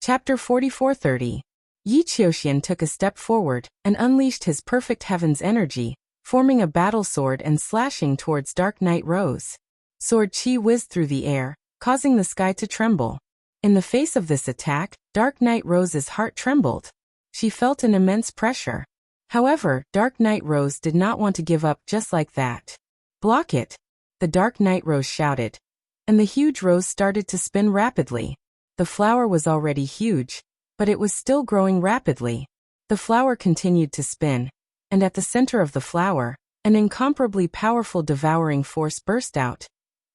Chapter 44:30. Yi Qiuxian took a step forward and unleashed his perfect heaven's energy, forming a battle sword and slashing towards Dark Knight Rose. Sword chi whizzed through the air, causing the sky to tremble. In the face of this attack, Dark Knight Rose's heart trembled. She felt an immense pressure. However, Dark Knight Rose did not want to give up just like that. "Block it!" the Dark Knight Rose shouted. And the huge rose started to spin rapidly. The flower was already huge, but it was still growing rapidly. The flower continued to spin, and at the center of the flower, an incomparably powerful devouring force burst out,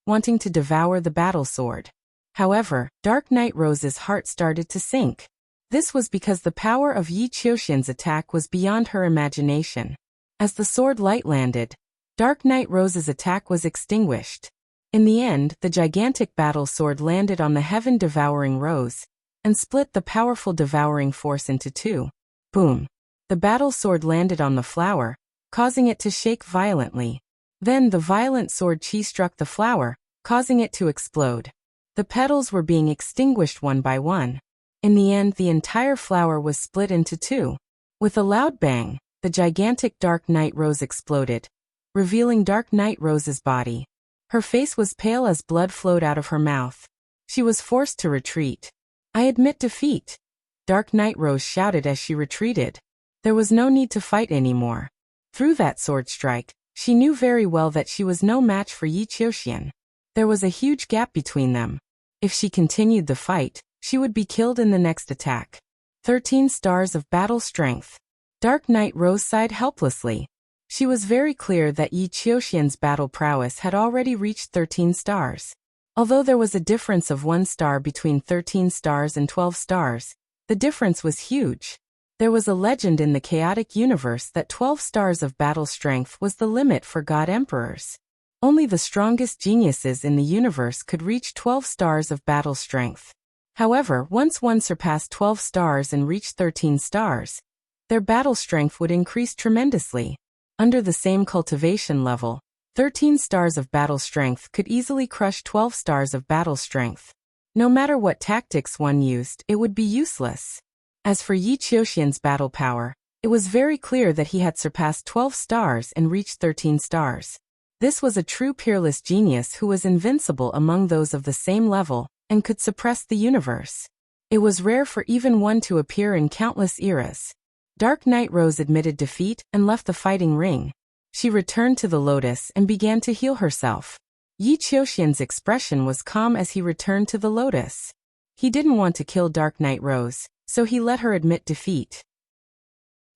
wanting to devour the battle sword. However, Dark Knight Rose's heart started to sink. This was because the power of Yi Qiuxian's attack was beyond her imagination. As the sword light landed, Dark Knight Rose's attack was extinguished. In the end, the gigantic battle sword landed on the heaven-devouring rose and split the powerful devouring force into two. Boom! The battle sword landed on the flower, causing it to shake violently. Then the violent sword chi struck the flower, causing it to explode. The petals were being extinguished one by one. In the end, the entire flower was split into two. With a loud bang, the gigantic Dark Knight Rose exploded, revealing Dark Knight Rose's body. Her face was pale as blood flowed out of her mouth. She was forced to retreat. "I admit defeat," Dark Knight Rose shouted as she retreated. There was no need to fight anymore. Through that sword strike, she knew very well that she was no match for Yi Qiuxian. There was a huge gap between them. If she continued the fight, she would be killed in the next attack. 13 stars of battle strength. Dark Knight Rose sighed helplessly. She was very clear that Yi Qiuxian's battle prowess had already reached 13 stars. Although there was a difference of 1 star between 13 stars and 12 stars, the difference was huge. There was a legend in the chaotic universe that 12 stars of battle strength was the limit for god emperors. Only the strongest geniuses in the universe could reach 12 stars of battle strength. However, once one surpassed 12 stars and reached 13 stars, their battle strength would increase tremendously. Under the same cultivation level, 13 stars of battle strength could easily crush 12 stars of battle strength. No matter what tactics one used, it would be useless. As for Yi Qiuxian's battle power, it was very clear that he had surpassed 12 stars and reached 13 stars. This was a true peerless genius who was invincible among those of the same level and could suppress the universe. It was rare for even one to appear in countless eras. Dark Knight Rose admitted defeat and left the fighting ring. She returned to the lotus and began to heal herself. Yi Qiuxian's expression was calm as he returned to the lotus. He didn't want to kill Dark Knight Rose, so he let her admit defeat.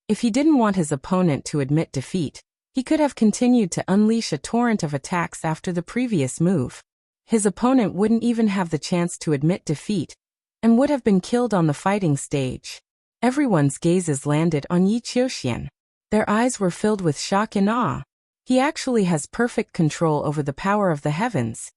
If he didn't want his opponent to admit defeat, he could have continued to unleash a torrent of attacks after the previous move. His opponent wouldn't even have the chance to admit defeat and would have been killed on the fighting stage. Everyone's gazes landed on Yi Qiuxian. Their eyes were filled with shock and awe. He actually has perfect control over the power of the heavens.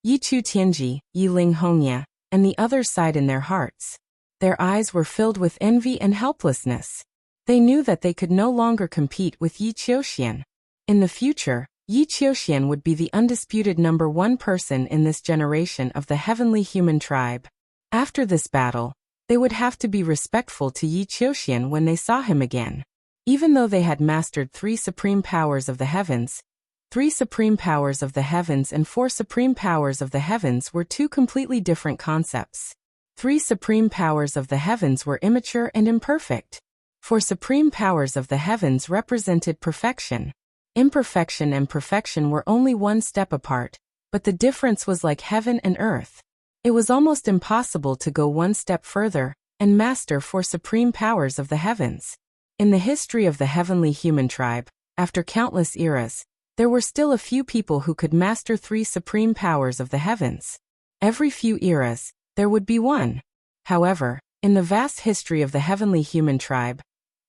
Yi Chu Tianji, Yi Ling Hongya, and the other sighed in their hearts. Their eyes were filled with envy and helplessness. They knew that they could no longer compete with Yi Qiuxian. In the future, Yi Qiuxian would be the undisputed #1 person in this generation of the heavenly human tribe. After this battle, they would have to be respectful to Yi Qiuxian when they saw him again. Even though they had mastered 3 supreme powers of the heavens, 3 supreme powers of the heavens and 4 supreme powers of the heavens were 2 completely different concepts. 3 supreme powers of the heavens were immature and imperfect. 4 supreme powers of the heavens represented perfection. Imperfection and perfection were only 1 step apart, but the difference was like heaven and earth. It was almost impossible to go 1 step further and master 4 supreme powers of the heavens. In the history of the heavenly human tribe, after countless eras, there were still a few people who could master 3 supreme powers of the heavens. Every few eras, there would be one. However, in the vast history of the heavenly human tribe,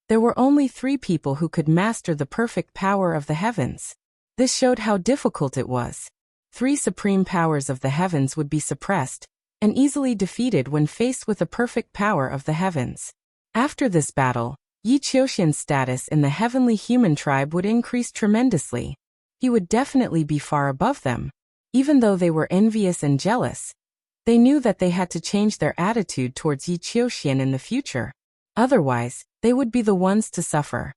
there were only 3 people who could master the perfect power of the heavens. This showed how difficult it was. 3 supreme powers of the heavens would be suppressed and easily defeated when faced with the perfect power of the heavens. After this battle, Yi Qiuxian's status in the heavenly human tribe would increase tremendously. He would definitely be far above them. Even though they were envious and jealous, They knew that they had to change their attitude towards Yi Qiuxian in the future. Otherwise, they would be the ones to suffer.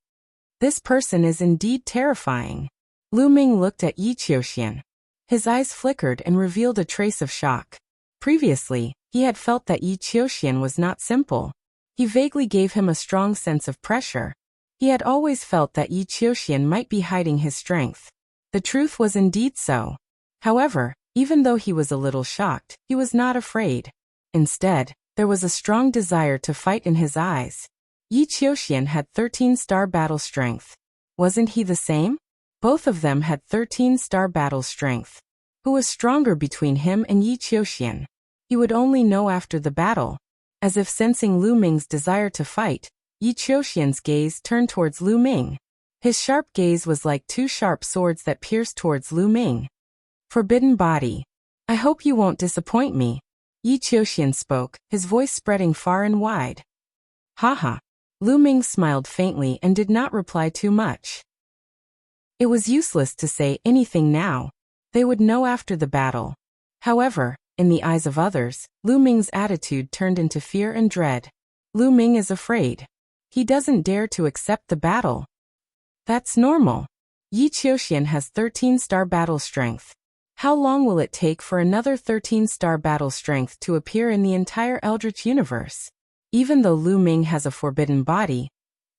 This person is indeed terrifying. Lu Ming looked at Yi Qiuxian. His eyes flickered and revealed a trace of shock. Previously, he had felt that Yi Qiuxian was not simple. He vaguely gave him a strong sense of pressure. He had always felt that Yi Qiuxian might be hiding his strength. The truth was indeed so. However, even though he was a little shocked, he was not afraid. Instead, there was a strong desire to fight in his eyes. Yi Qiuxian had 13-star battle strength. Wasn't he the same? Both of them had 13-star battle strength. Who was stronger between him and Yi Qiuxian? He would only know after the battle. As if sensing Lu Ming's desire to fight, Yi Qiuxian's gaze turned towards Lu Ming. His sharp gaze was like two sharp swords that pierced towards Lu Ming. Forbidden body. I hope you won't disappoint me. Yi Qiuxian spoke, his voice spreading far and wide. Haha. Lu Ming smiled faintly and did not reply too much. It was useless to say anything now. They would know after the battle. However, in the eyes of others, Lu Ming's attitude turned into fear and dread. Lu Ming is afraid. He doesn't dare to accept the battle. That's normal. Yi Qiuxian has 13-star battle strength. How long will it take for another 13-star battle strength to appear in the entire Eldritch universe? Even though Lu Ming has a forbidden body,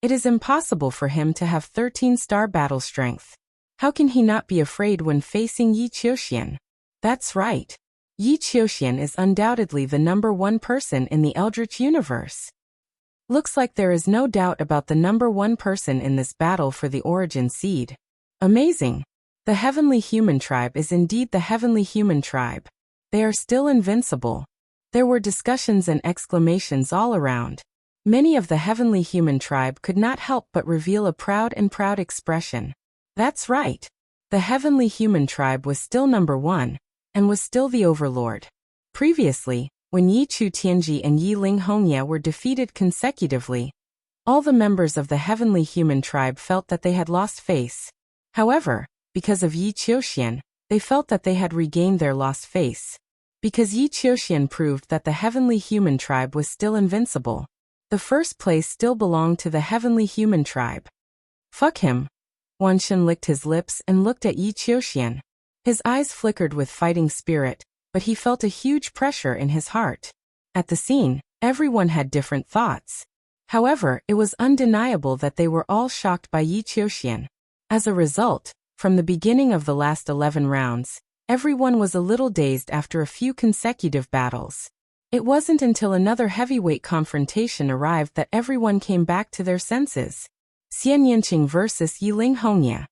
it is impossible for him to have 13-star battle strength. How can he not be afraid when facing Yi Qiuxian? That's right. Yi Qiuxian is undoubtedly the #1 person in the Eldritch universe. Looks like there is no doubt about the #1 person in this battle for the origin seed. Amazing. The Heavenly Human Tribe is indeed the Heavenly Human Tribe. They are still invincible. There were discussions and exclamations all around. Many of the Heavenly Human Tribe could not help but reveal a proud expression. That's right. The Heavenly Human Tribe was still #1, and was still the overlord. Previously, when Yi Chu Tianji and Yi Ling Hongye were defeated consecutively, all the members of the Heavenly Human Tribe felt that they had lost face. However, because of Yi Qiuxian, they felt that they had regained their lost face. Because Yi Qiuxian proved that the Heavenly Human Tribe was still invincible. The first place still belonged to the Heavenly Human Tribe. Fuck him. Wan Shen licked his lips and looked at Yi Qiuxian. His eyes flickered with fighting spirit, but he felt a huge pressure in his heart. At the scene, everyone had different thoughts. However, it was undeniable that they were all shocked by Yi Qiuxian. As a result, from the beginning of the last 11 rounds, everyone was a little dazed after a few consecutive battles. It wasn't until another heavyweight confrontation arrived that everyone came back to their senses. Xian Yinqing vs. Yi Ling Hongye.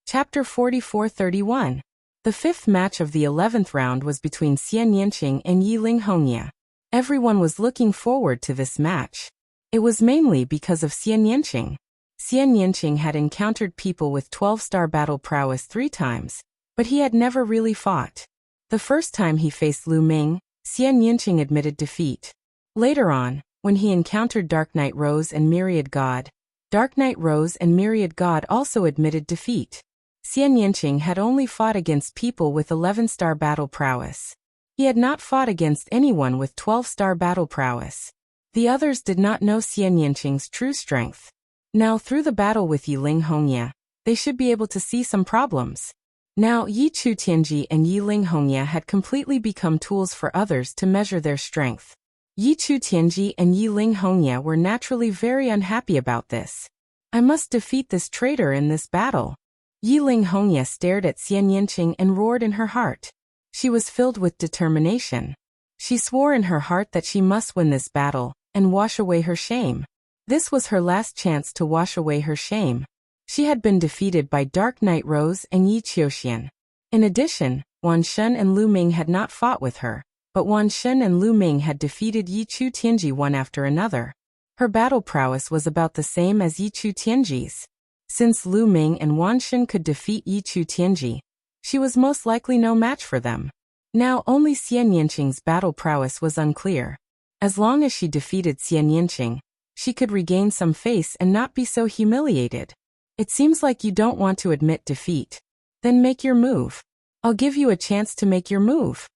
Chapter 44-31. The fifth match of the 11th round was between Xian Yinqing and Yi Ling Hongye. Everyone was looking forward to this match. It was mainly because of Xian Yinqing. Xian Yinqing had encountered people with 12-star battle prowess 3 times, but he had never really fought. The first time he faced Lu Ming, Xian Yinqing admitted defeat. Later on, when he encountered Dark Knight Rose and Myriad God, Dark Knight Rose and Myriad God also admitted defeat. Xian Yinqing had only fought against people with 11-star battle prowess. He had not fought against anyone with 12-star battle prowess. The others did not know Xian Yinqing's true strength. Now through the battle with Yi Ling Hongye, they should be able to see some problems. Now Yi Chu Tianji and Yi Ling Hongye had completely become tools for others to measure their strength. Yi Chu Tianji and Yi Ling Hongye were naturally very unhappy about this. I must defeat this traitor in this battle. Yi Ling Hongye stared at Xian Yinqing and roared in her heart. She was filled with determination. She swore in her heart that she must win this battle and wash away her shame. This was her last chance to wash away her shame. She had been defeated by Dark Knight Rose and Yi Qiuxian. In addition, Wan Shen and Lu Ming had not fought with her, but Wan Shen and Lu Ming had defeated Yi Chu Tianji one after another. Her battle prowess was about the same as Yi Chu Tianji's. Since Lu Ming and Wan Shen could defeat Yi Chu Tianji, she was most likely no match for them. Now only Xian Yinqing's battle prowess was unclear. As long as she defeated Xian Yinqing, she could regain some face and not be so humiliated. It seems like you don't want to admit defeat. Then make your move. I'll give you a chance to make your move.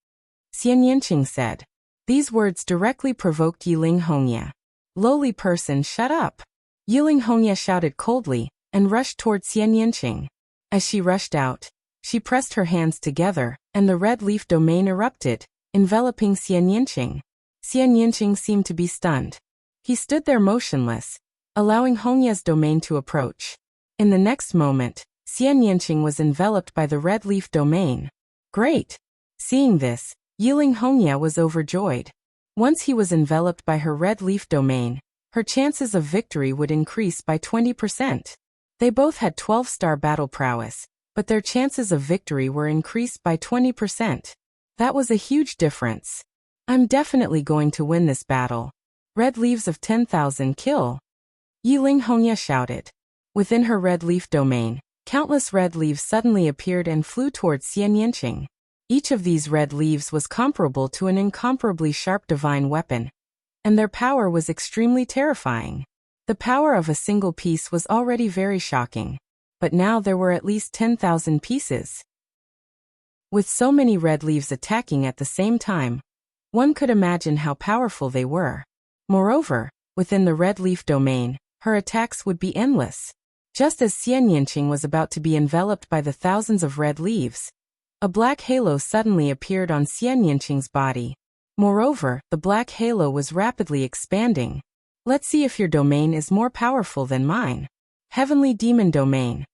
Xianyanqing said. These words directly provoked Yiling Hongya. Lowly person, shut up! Yiling Hongya shouted coldly, and rushed toward Xianyanqing. As she rushed out, she pressed her hands together, and the red leaf domain erupted, enveloping Xianyanqing. Xianyanqing seemed to be stunned. He stood there motionless, allowing Hongya's domain to approach. In the next moment, Xianyanqing was enveloped by the red leaf domain. Great! Seeing this, Yiling Hongya was overjoyed. Once he was enveloped by her red leaf domain, her chances of victory would increase by 20%. They both had 12-star battle prowess, but their chances of victory were increased by 20%. That was a huge difference. I'm definitely going to win this battle. Red leaves of 10,000 kill. Yiling Hongya shouted. Within her red leaf domain, countless red leaves suddenly appeared and flew towards Xianyanqing. Each of these red leaves was comparable to an incomparably sharp divine weapon, and their power was extremely terrifying. The power of a single piece was already very shocking, but now there were at least 10,000 pieces. With so many red leaves attacking at the same time, one could imagine how powerful they were. Moreover, within the red leaf domain, her attacks would be endless. Just as Xianyanqing was about to be enveloped by the thousands of red leaves, a black halo suddenly appeared on Xianyanqing's body. Moreover, the black halo was rapidly expanding. Let's see if your domain is more powerful than mine. Heavenly Demon Domain.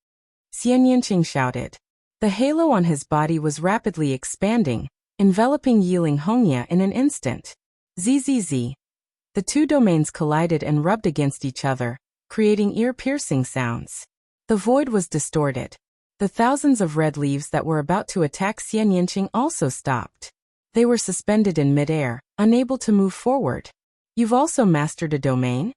Xianyanqing shouted. The halo on his body was rapidly expanding, enveloping Yiling Hongya in an instant. Zzz. The two domains collided and rubbed against each other, creating ear-piercing sounds. The void was distorted. The thousands of red leaves that were about to attack Xianyanqing also stopped. They were suspended in midair, unable to move forward. You've also mastered a domain?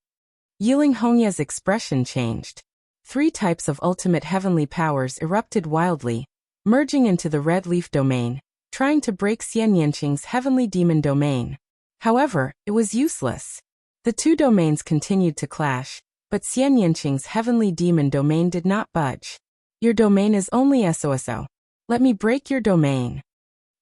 Yiling Hongya's expression changed. 3 types of ultimate heavenly powers erupted wildly, merging into the red leaf domain, trying to break Xianyanqing's heavenly demon domain. However, it was useless. The two domains continued to clash, but Xianyanqing's heavenly demon domain did not budge. Your domain is only SOSO. Let me break your domain,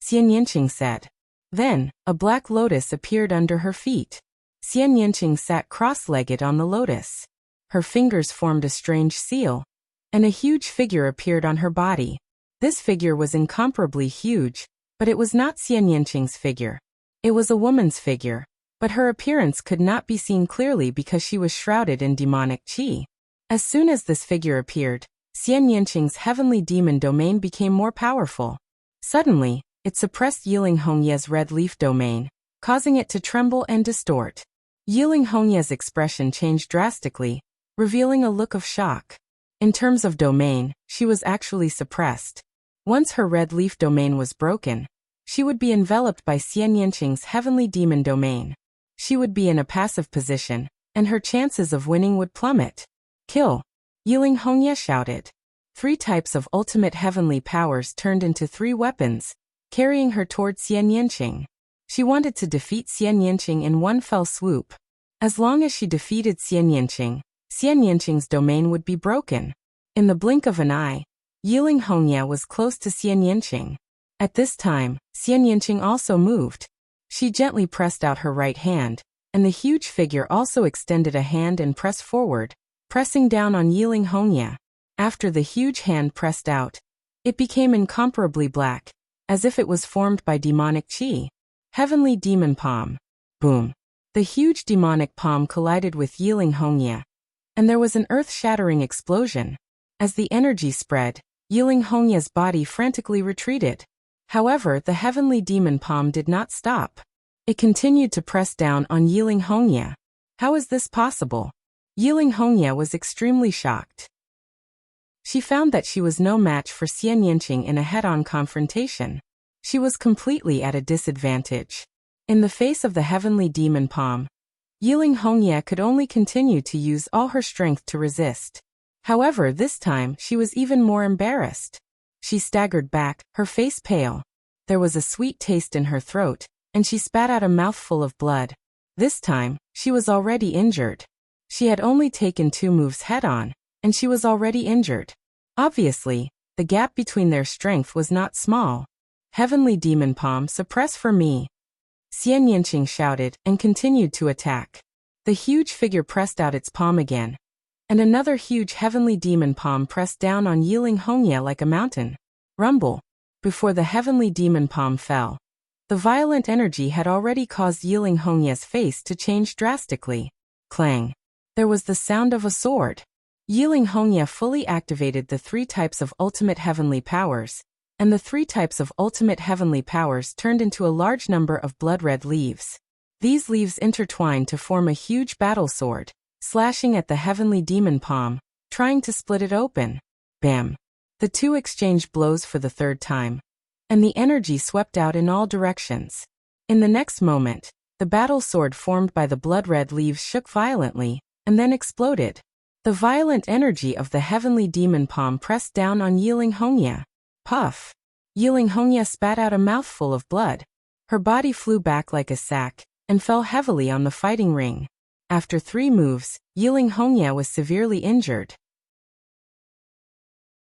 Xianyanqing said. Then, a black lotus appeared under her feet. Xianyanqing sat cross-legged on the lotus. Her fingers formed a strange seal, and a huge figure appeared on her body. This figure was incomparably huge, but it was not Xianyanqing's figure. It was a woman's figure, but her appearance could not be seen clearly because she was shrouded in demonic qi. As soon as this figure appeared, Xianyanqing's heavenly demon domain became more powerful. Suddenly, it suppressed Yiling Hongya's red leaf domain, causing it to tremble and distort. Yiling Hongya's expression changed drastically, revealing a look of shock. In terms of domain, she was actually suppressed. Once her red leaf domain was broken, she would be enveloped by Xianyanqing's heavenly demon domain. She would be in a passive position, and her chances of winning would plummet. Kill! Yiling Hongya shouted. 3 types of ultimate heavenly powers turned into 3 weapons, carrying her toward Xianyanqing. She wanted to defeat Xianyanqing in one fell swoop. As long as she defeated Xianyanqing, Xianyanqing's domain would be broken. In the blink of an eye, Yiling Hongya was close to Xianyanqing. At this time, Xianyanqing also moved. She gently pressed out her right hand, and the huge figure also extended a hand and pressed forward, pressing down on Yiling Hongya. After the huge hand pressed out, it became incomparably black, as if it was formed by demonic qi. Heavenly Demon Palm. Boom. The huge demonic palm collided with Yiling Hongya, and there was an earth-shattering explosion. As the energy spread, Yiling Hongya's body frantically retreated. However, the heavenly demon palm did not stop. It continued to press down on Yiling Hongya. How is this possible? Yiling Hongya was extremely shocked. She found that she was no match for Xianyanqing in a head-on confrontation. She was completely at a disadvantage. In the face of the heavenly demon palm, Yiling Hongya could only continue to use all her strength to resist. However, this time she was even more embarrassed. She staggered back, her face pale. There was a sweet taste in her throat, and she spat out a mouthful of blood. This time, she was already injured. She had only taken 2 moves head-on, and she was already injured. Obviously, the gap between their strength was not small. Heavenly Demon Palm, suppress for me. Xian Yanqing shouted and continued to attack. The huge figure pressed out its palm again, and another huge Heavenly Demon Palm pressed down on Yiling Hongye like a mountain. Rumble. Before the Heavenly Demon Palm fell, the violent energy had already caused Yiling Hongye's face to change drastically. Clang. There was the sound of a sword. Yiling Hongye fully activated the 3 types of ultimate heavenly powers, and the 3 types of ultimate heavenly powers turned into a large number of blood-red leaves. These leaves intertwined to form a huge battle sword, slashing at the Heavenly Demon Palm, trying to split it open. Bam! The two exchanged blows for the 3rd time, and the energy swept out in all directions. In the next moment, the battle sword formed by the blood-red leaves shook violently, and then exploded. The violent energy of the Heavenly Demon Palm pressed down on Yiling Hongye. Puff! Yiling Hongye spat out a mouthful of blood. Her body flew back like a sack, and fell heavily on the fighting ring. After 3 moves, Yiling Hongye was severely injured.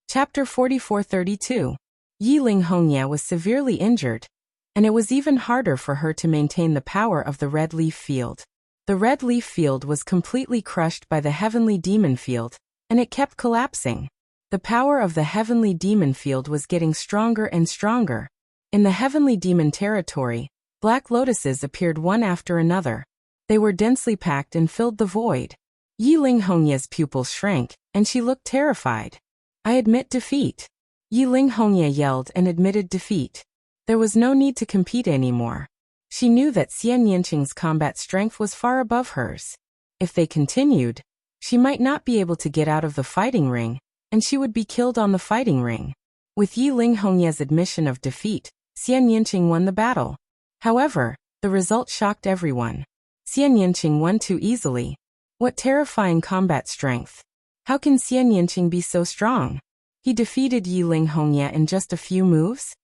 Chapter 44-32. Yiling Hongye was severely injured, and it was even harder for her to maintain the power of the red leaf field. The red leaf field was completely crushed by the Heavenly Demon Field, and it kept collapsing. The power of the Heavenly Demon Field was getting stronger and stronger. In the Heavenly Demon territory, black lotuses appeared one after another. They were densely packed and filled the void. Yiling Hongye's pupils shrank, and she looked terrified. I admit defeat. Yiling Hongye yelled and admitted defeat. There was no need to compete anymore. She knew that Xian Yanqing's combat strength was far above hers. If they continued, she might not be able to get out of the fighting ring, and she would be killed on the fighting ring. With Yiling Hongye's admission of defeat, Xian Yanqing won the battle. However, the result shocked everyone. Xian Yanqing won too easily. What terrifying combat strength! How can Xian Yanqing be so strong? He defeated Yiling Hongye in just a few moves?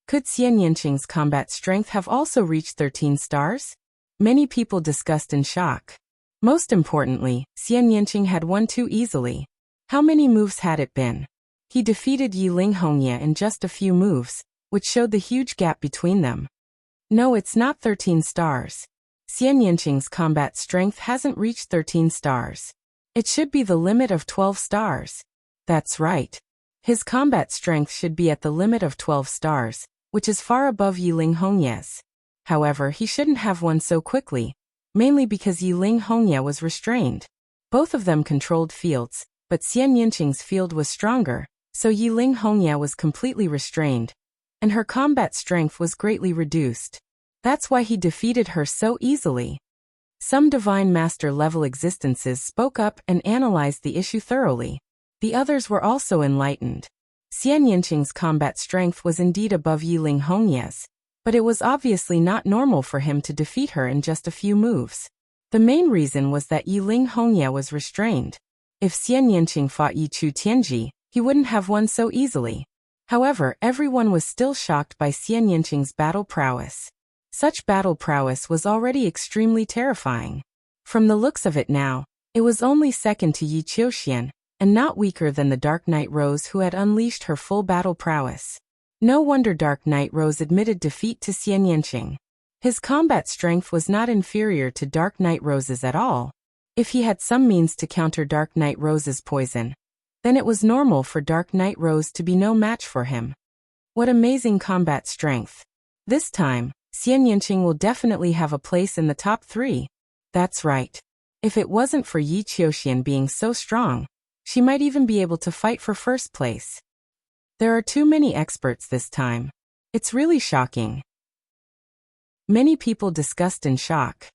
Could Xian Yanqing's combat strength have also reached 13 stars? Many people discussed in shock. Most importantly, Xian Yanqing had won too easily. How many moves had it been? He defeated Yiling Hongye in just a few moves, which showed the huge gap between them. No, it's not 13 stars. Xian Yanqing's combat strength hasn't reached 13 stars. It should be the limit of 12 stars. That's right. His combat strength should be at the limit of 12 stars, which is far above Yiling Hongye's. However, he shouldn't have won so quickly, mainly because Yiling Hongye was restrained. Both of them controlled fields, but Xian Yanqing's field was stronger, so Yiling Hongye was completely restrained, and her combat strength was greatly reduced. That's why he defeated her so easily. Some Divine Master level existences spoke up and analyzed the issue thoroughly. The others were also enlightened. Xian Yanqing's combat strength was indeed above Yiling Hongye's, but it was obviously not normal for him to defeat her in just a few moves. The main reason was that Yiling Hongye was restrained. If Xian Yanqing fought Yichu Tianji, he wouldn't have won so easily. However, everyone was still shocked by Xian Yanqing's battle prowess. Such battle prowess was already extremely terrifying. From the looks of it now, it was only second to Yi Qiuxian, and not weaker than the Dark Knight Rose who had unleashed her full battle prowess. No wonder Dark Knight Rose admitted defeat to Xian Yanqing. His combat strength was not inferior to Dark Knight Rose's at all. If he had some means to counter Dark Knight Rose's poison, then it was normal for Dark Knight Rose to be no match for him. What amazing combat strength! This time, Xian Yanqing will definitely have a place in the top 3. That's right. If it wasn't for Yi Qiuxian being so strong, she might even be able to fight for first place. There are too many experts this time. It's really shocking. Many people discussed in shock.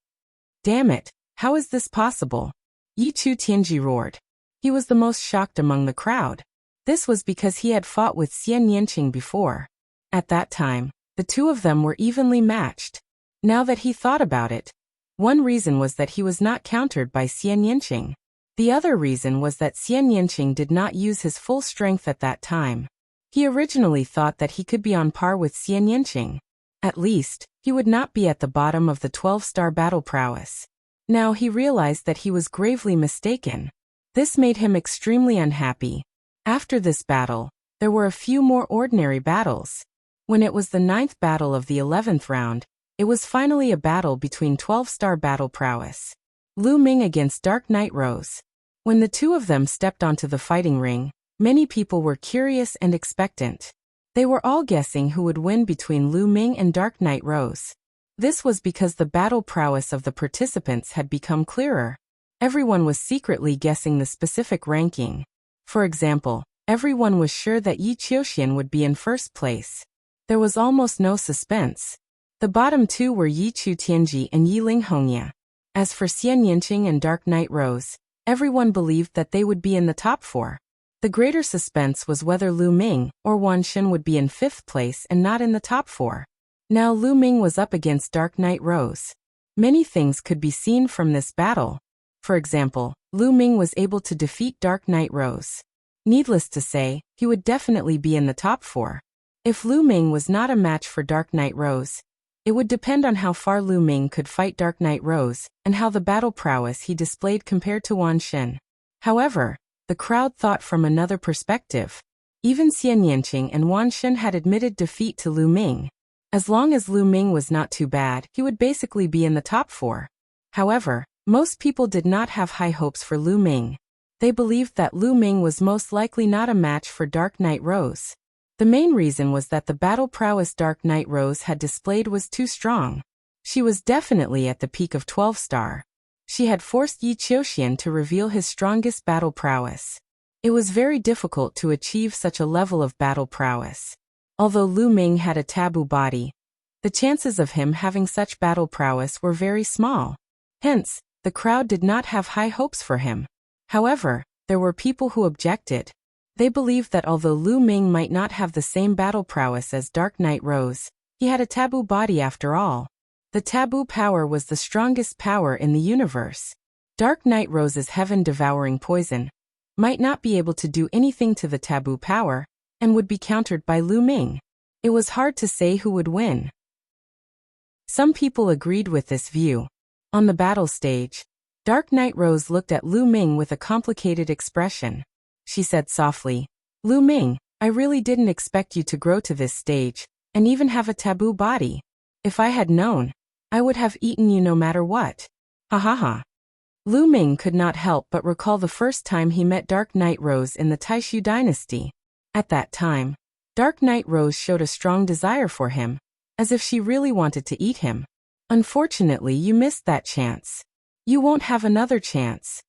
Damn it, how is this possible? Yichu Tianji roared. He was the most shocked among the crowd. This was because he had fought with Xian Yanqing before. At that time, the two of them were evenly matched. Now that he thought about it, one reason was that he was not countered by Xian Yanqing. The other reason was that Xian Yanqing did not use his full strength at that time. He originally thought that he could be on par with Xian Yanqing. At least, he would not be at the bottom of the 12-star battle prowess. Now he realized that he was gravely mistaken. This made him extremely unhappy. After this battle, there were a few more ordinary battles. When it was the 9th battle of the 11th round, it was finally a battle between 12-star battle prowess Lu Ming against Dark Knight Rose. When the two of them stepped onto the fighting ring, many people were curious and expectant. They were all guessing who would win between Lu Ming and Dark Knight Rose. This was because the battle prowess of the participants had become clearer. Everyone was secretly guessing the specific ranking. For example, everyone was sure that Yi Qiuxian would be in first place. There was almost no suspense. The bottom two were Yi Chu Tianji and Yi Ling Hongya. As for Xian Yinqing and Dark Knight Rose, everyone believed that they would be in the top 4. The greater suspense was whether Lu Ming or Wan Shen would be in 5th place and not in the top 4. Now Lu Ming was up against Dark Knight Rose. Many things could be seen from this battle. For example, Lu Ming was able to defeat Dark Knight Rose. Needless to say, he would definitely be in the top 4. If Lu Ming was not a match for Dark Knight Rose, it would depend on how far Lu Ming could fight Dark Knight Rose and how the battle prowess he displayed compared to Wan Shen. However, the crowd thought from another perspective. Even Xian Yanqing and Wan Shen had admitted defeat to Lu Ming. As long as Lu Ming was not too bad, he would basically be in the top 4. However, most people did not have high hopes for Lu Ming. They believed that Lu Ming was most likely not a match for Dark Knight Rose. The main reason was that the battle prowess Dark Knight Rose had displayed was too strong. She was definitely at the peak of 12-star. She had forced Yi Qiuxian to reveal his strongest battle prowess. It was very difficult to achieve such a level of battle prowess. Although Lu Ming had a taboo body, the chances of him having such battle prowess were very small. Hence, the crowd did not have high hopes for him. However, there were people who objected. They believed that although Lu Ming might not have the same battle prowess as Dark Knight Rose, he had a taboo body after all. The taboo power was the strongest power in the universe. Dark Knight Rose's heaven-devouring poison might not be able to do anything to the taboo power and would be countered by Lu Ming. It was hard to say who would win. Some people agreed with this view. On the battle stage, Dark Knight Rose looked at Lu Ming with a complicated expression. She said softly, "Lu Ming, I really didn't expect you to grow to this stage, and even have a taboo body. If I had known, I would have eaten you no matter what. Ha ha ha." Lu Ming could not help but recall the first time he met Dark Knight Rose in the Taishu dynasty. At that time, Dark Knight Rose showed a strong desire for him, as if she really wanted to eat him. "Unfortunately, you missed that chance. You won't have another chance,"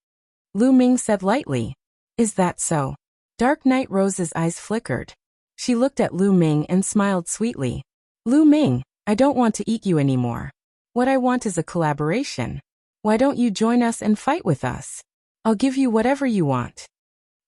Lu Ming said lightly. "Is that so?" Dark Knight Rose's eyes flickered. She looked at Lu Ming and smiled sweetly. "Lu Ming, I don't want to eat you anymore. What I want is a collaboration. Why don't you join us and fight with us? I'll give you whatever you want."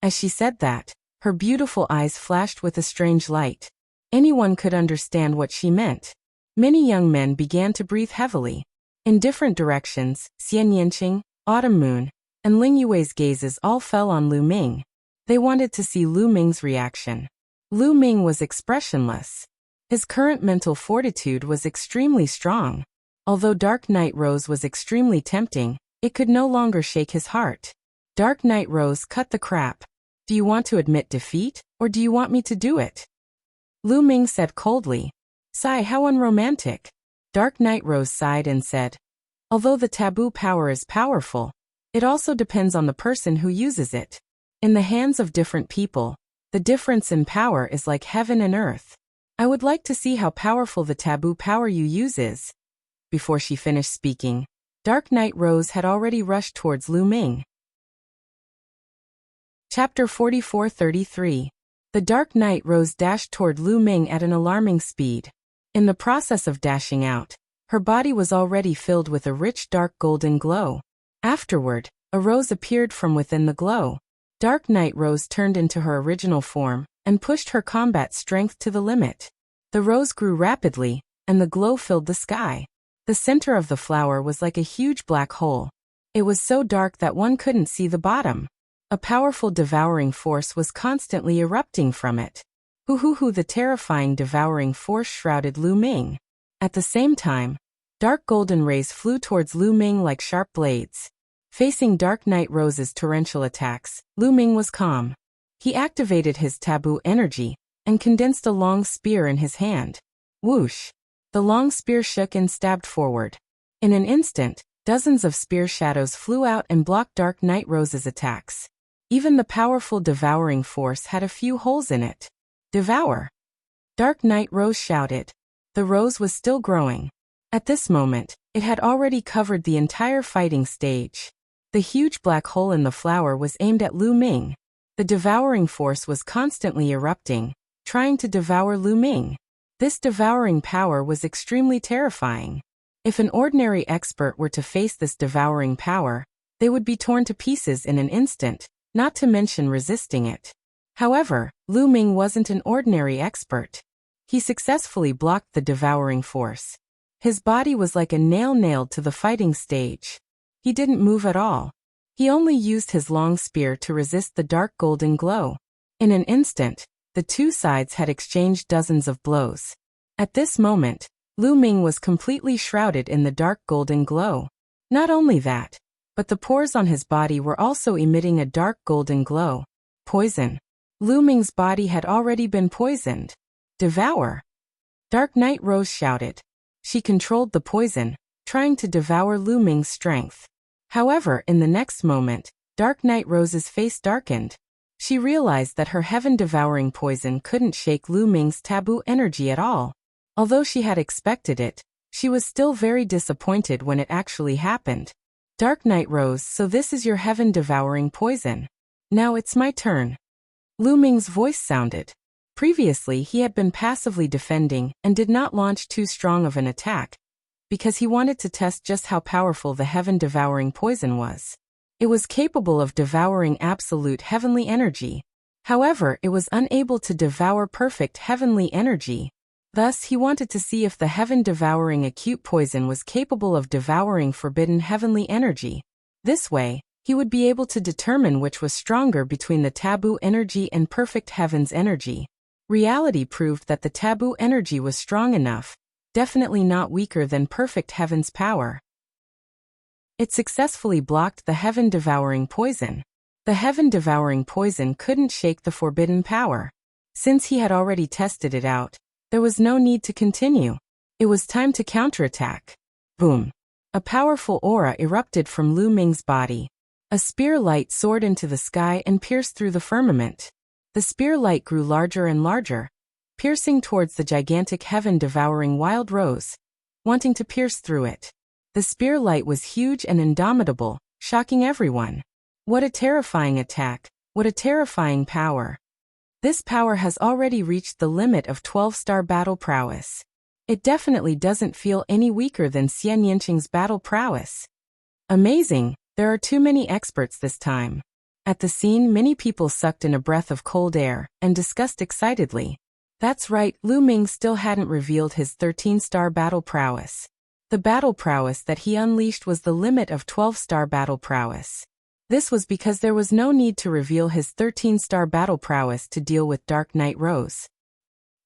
As she said that, her beautiful eyes flashed with a strange light. Anyone could understand what she meant. Many young men began to breathe heavily. In different directions, Xian Yanqing, Autumn Moon, and Ling Yue's gazes all fell on Lu Ming. They wanted to see Lu Ming's reaction. Lu Ming was expressionless. His current mental fortitude was extremely strong. Although Dark Knight Rose was extremely tempting, it could no longer shake his heart. Dark Knight Rose cut the crap. "Do you want to admit defeat, or do you want me to do it?" Lu Ming said coldly. "Sigh, how unromantic." Dark Knight Rose sighed and said, "Although the taboo power is powerful, it also depends on the person who uses it. In the hands of different people, the difference in power is like heaven and earth. I would like to see how powerful the taboo power you use is." Before she finished speaking, Dark Knight Rose had already rushed towards Lu Ming. Chapter 44-33. The Dark Knight Rose dashed toward Lu Ming at an alarming speed. In the process of dashing out, her body was already filled with a rich dark golden glow. Afterward, a rose appeared from within the glow. Dark Knight Rose turned into her original form and pushed her combat strength to the limit. The rose grew rapidly, and the glow filled the sky. The center of the flower was like a huge black hole. It was so dark that one couldn't see the bottom. A powerful devouring force was constantly erupting from it. Hoo, the terrifying devouring force shrouded Lu Ming. At the same time, dark golden rays flew towards Lu Ming like sharp blades. Facing Dark Knight Rose's torrential attacks, Lu Ming was calm. He activated his taboo energy and condensed a long spear in his hand. Whoosh! The long spear shook and stabbed forward. In an instant, dozens of spear shadows flew out and blocked Dark Knight Rose's attacks. Even the powerful devouring force had a few holes in it. Devour! Dark Knight Rose shouted. The rose was still growing. At this moment, it had already covered the entire fighting stage. The huge black hole in the flower was aimed at Lu Ming. The devouring force was constantly erupting, trying to devour Lu Ming. This devouring power was extremely terrifying. If an ordinary expert were to face this devouring power, they would be torn to pieces in an instant, not to mention resisting it. However, Lu Ming wasn't an ordinary expert. He successfully blocked the devouring force. His body was like a nail nailed to the fighting stage. He didn't move at all. He only used his long spear to resist the dark golden glow. In an instant, the two sides had exchanged dozens of blows. At this moment, Lu Ming was completely shrouded in the dark golden glow. Not only that, but the pores on his body were also emitting a dark golden glow. Poison. Lu Ming's body had already been poisoned. Devour! Dark Knight Rose shouted. She controlled the poison, trying to devour Lu Ming's strength. However, in the next moment, Dark Knight Rose's face darkened. She realized that her heaven-devouring poison couldn't shake Lu Ming's taboo energy at all. Although she had expected it, she was still very disappointed when it actually happened. Dark Knight Rose, so this is your heaven-devouring poison. Now it's my turn. Lu Ming's voice sounded. Previously he had been passively defending and did not launch too strong of an attack, because he wanted to test just how powerful the heaven-devouring poison was. It was capable of devouring absolute heavenly energy. However, it was unable to devour perfect heavenly energy. Thus, he wanted to see if the heaven-devouring acute poison was capable of devouring forbidden heavenly energy. This way, he would be able to determine which was stronger between the taboo energy and perfect heaven's energy. Reality proved that the taboo energy was strong enough, definitely not weaker than perfect heaven's power. It successfully blocked the heaven-devouring poison. The heaven-devouring poison couldn't shake the forbidden power. Since he had already tested it out, there was no need to continue. It was time to counterattack. Boom! A powerful aura erupted from Lu Ming's body. A spear light soared into the sky and pierced through the firmament. The spear light grew larger and larger, piercing towards the gigantic heaven-devouring wild rose, wanting to pierce through it. The spear light was huge and indomitable, shocking everyone. What a terrifying attack, what a terrifying power. This power has already reached the limit of 12-star battle prowess. It definitely doesn't feel any weaker than Xian Yanqing's battle prowess. Amazing, there are too many experts this time. At the scene, many people sucked in a breath of cold air and discussed excitedly. That's right, Lu Ming still hadn't revealed his 13-star battle prowess. The battle prowess that he unleashed was the limit of 12-star battle prowess. This was because there was no need to reveal his 13-star battle prowess to deal with Dark Knight Rose.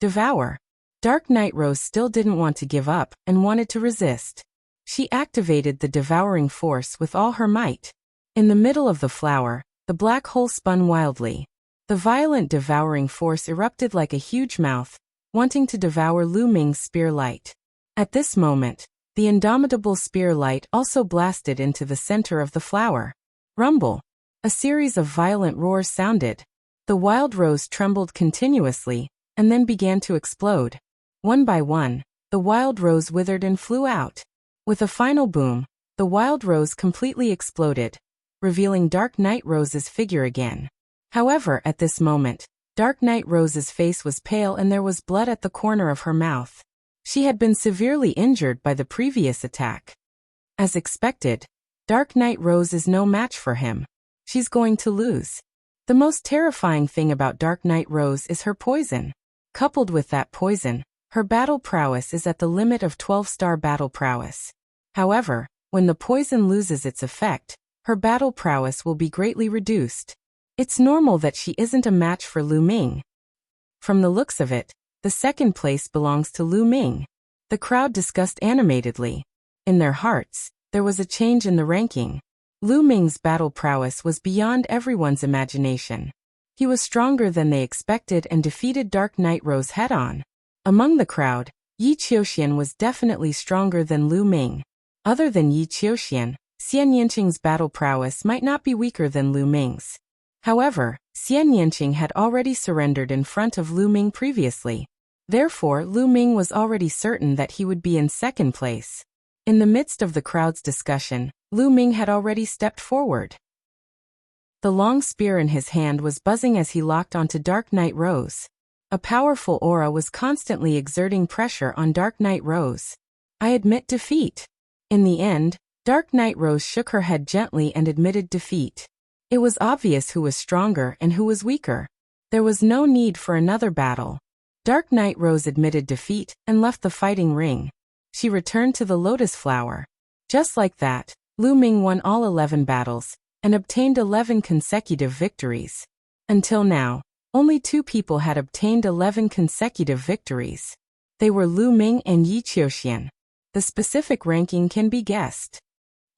Devour. Dark Knight Rose still didn't want to give up and wanted to resist. She activated the devouring force with all her might. In the middle of the flower, the black hole spun wildly. The violent devouring force erupted like a huge mouth, wanting to devour Lu Ming's spear light. At this moment, the indomitable spear light also blasted into the center of the flower. Rumble. A series of violent roars sounded. The wild rose trembled continuously, and then began to explode. One by one, the wild rose withered and flew out. With a final boom, the wild rose completely exploded, revealing Dark Knight Rose's figure again. However, at this moment, Dark Knight Rose's face was pale and there was blood at the corner of her mouth. She had been severely injured by the previous attack. As expected, Dark Knight Rose is no match for him. She's going to lose. The most terrifying thing about Dark Knight Rose is her poison. Coupled with that poison, her battle prowess is at the limit of 12-star battle prowess. However, when the poison loses its effect, her battle prowess will be greatly reduced. It's normal that she isn't a match for Lu Ming. From the looks of it, the second place belongs to Lu Ming. The crowd discussed animatedly. In their hearts, there was a change in the ranking. Lu Ming's battle prowess was beyond everyone's imagination. He was stronger than they expected and defeated Dark Knight Rose head-on. Among the crowd, Yi Qiuxian was definitely stronger than Lu Ming. Other than Yi Qiuxian, Xian Yanqing's battle prowess might not be weaker than Lu Ming's. However, Xian Yanqing had already surrendered in front of Lu Ming previously. Therefore, Lu Ming was already certain that he would be in second place. In the midst of the crowd's discussion, Lu Ming had already stepped forward. The long spear in his hand was buzzing as he locked onto Dark Knight Rose. A powerful aura was constantly exerting pressure on Dark Knight Rose. I admit defeat. In the end, Dark Knight Rose shook her head gently and admitted defeat. It was obvious who was stronger and who was weaker. There was no need for another battle. Dark Knight Rose admitted defeat and left the fighting ring. She returned to the Lotus Flower. Just like that, Lu Ming won all 11 battles and obtained 11 consecutive victories. Until now, only 2 people had obtained 11 consecutive victories. They were Lu Ming and Yi Qiuxian. The specific ranking can be guessed.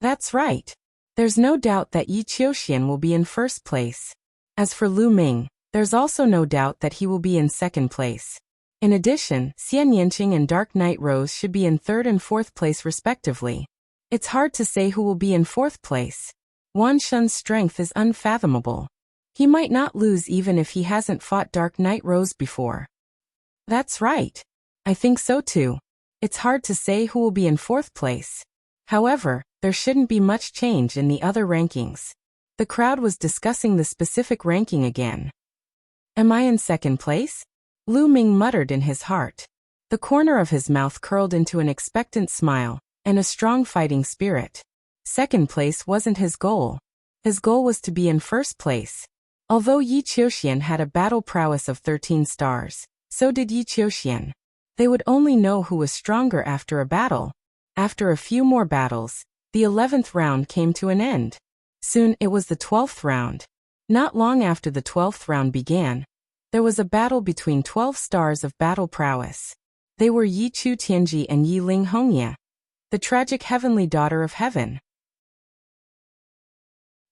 That's right. There's no doubt that Yi Qiuxian will be in first place. As for Lu Ming, there's also no doubt that he will be in second place. In addition, Xian Yanqing and Dark Knight Rose should be in third and fourth place respectively. It's hard to say who will be in fourth place. Wan Shun's strength is unfathomable. He might not lose even if he hasn't fought Dark Knight Rose before. That's right. I think so too. It's hard to say who will be in fourth place. However, there shouldn't be much change in the other rankings. The crowd was discussing the specific ranking again. Am I in second place? Lu Ming muttered in his heart. The corner of his mouth curled into an expectant smile and a strong fighting spirit. Second place wasn't his goal. His goal was to be in first place. Although Yi Qiuxian had a battle prowess of 13 stars, so did Yi Qiuxian. They would only know who was stronger after a battle. After a few more battles, the 11th round came to an end. Soon it was the 12th round. Not long after the 12th round began, there was a battle between 12 stars of battle prowess. They were Yi Chu Tianji and Yi Ling Hongye, the tragic heavenly daughter of heaven.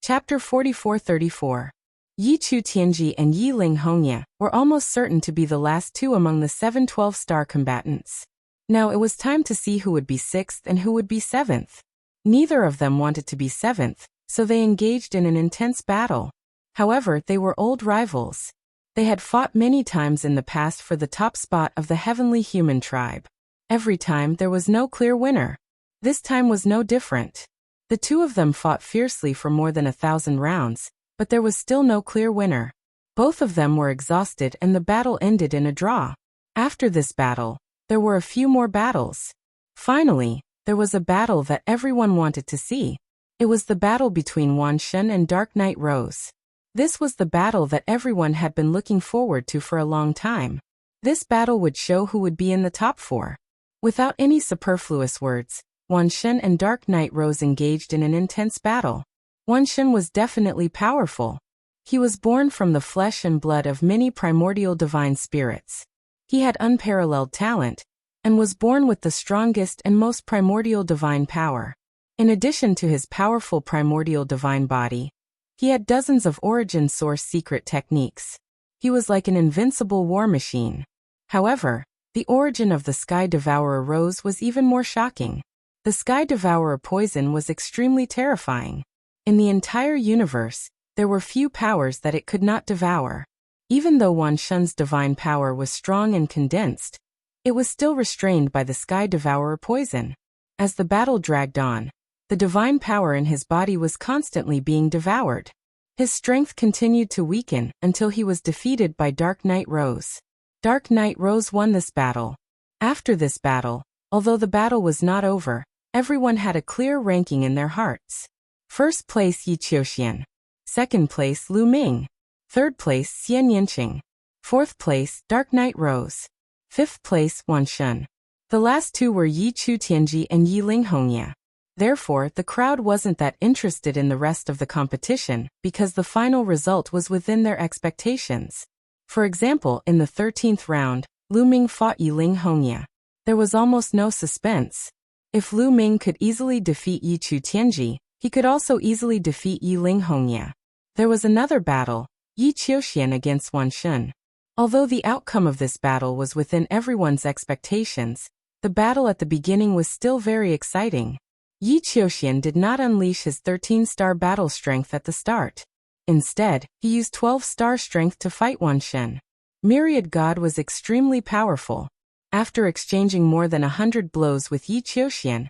Chapter 44-34. Yi Chu Tianji and Yi Ling Hongye were almost certain to be the last 2 among the 7 12-star combatants. Now it was time to see who would be 6th and who would be 7th. Neither of them wanted to be 7th, so they engaged in an intense battle. However, they were old rivals. They had fought many times in the past for the top spot of the heavenly human tribe. Every time there was no clear winner. This time was no different. The 2 of them fought fiercely for more than 1,000 rounds, but there was still no clear winner. Both of them were exhausted and the battle ended in a draw. After this battle, there were a few more battles. Finally, there was a battle that everyone wanted to see. It was the battle between Wan Shun and Dark Knight Rose. This was the battle that everyone had been looking forward to for a long time. This battle would show who would be in the top 4. Without any superfluous words, Wan Shun and Dark Knight Rose engaged in an intense battle. Wan Shun was definitely powerful. He was born from the flesh and blood of many primordial divine spirits. He had unparalleled talent, and was born with the strongest and most primordial divine power. In addition to his powerful primordial divine body, he had dozens of origin source secret techniques. He was like an invincible war machine. However, the origin of the Sky Devourer Rose was even more shocking. The Sky Devourer poison was extremely terrifying. In the entire universe, there were few powers that it could not devour. Even though Wan Shun's divine power was strong and condensed, it was still restrained by the Sky Devourer poison. As the battle dragged on, the divine power in his body was constantly being devoured. His strength continued to weaken until he was defeated by Dark Knight Rose. Dark Knight Rose won this battle. After this battle, although the battle was not over, everyone had a clear ranking in their hearts. First place Yi Qiuxian. Second place Lu Ming. Third place Xian Yanqing. Fourth place Dark Knight Rose. Fifth place Wan Shun. The last 2 were Yi Chu Tianji and Yi Ling Hongye. Therefore, the crowd wasn't that interested in the rest of the competition because the final result was within their expectations. For example, in the 13th round, Lu Ming fought Yi Ling Hongye. There was almost no suspense. If Lu Ming could easily defeat Yi Chu Tianji, he could also easily defeat Yi Ling Hongye. There was another battle, Yi Qiuxian against Wan Shun. Although the outcome of this battle was within everyone's expectations, the battle at the beginning was still very exciting. Yi Qiuxian did not unleash his 13-star battle strength at the start. Instead, he used 12-star strength to fight Wan Shun. Myriad God was extremely powerful. After exchanging more than 100 blows with Yi Qiuxian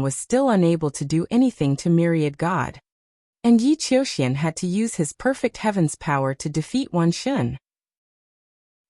was still unable to do anything to Myriad God. And Yi Qiuxian had to use his perfect heaven's power to defeat Wan Shun.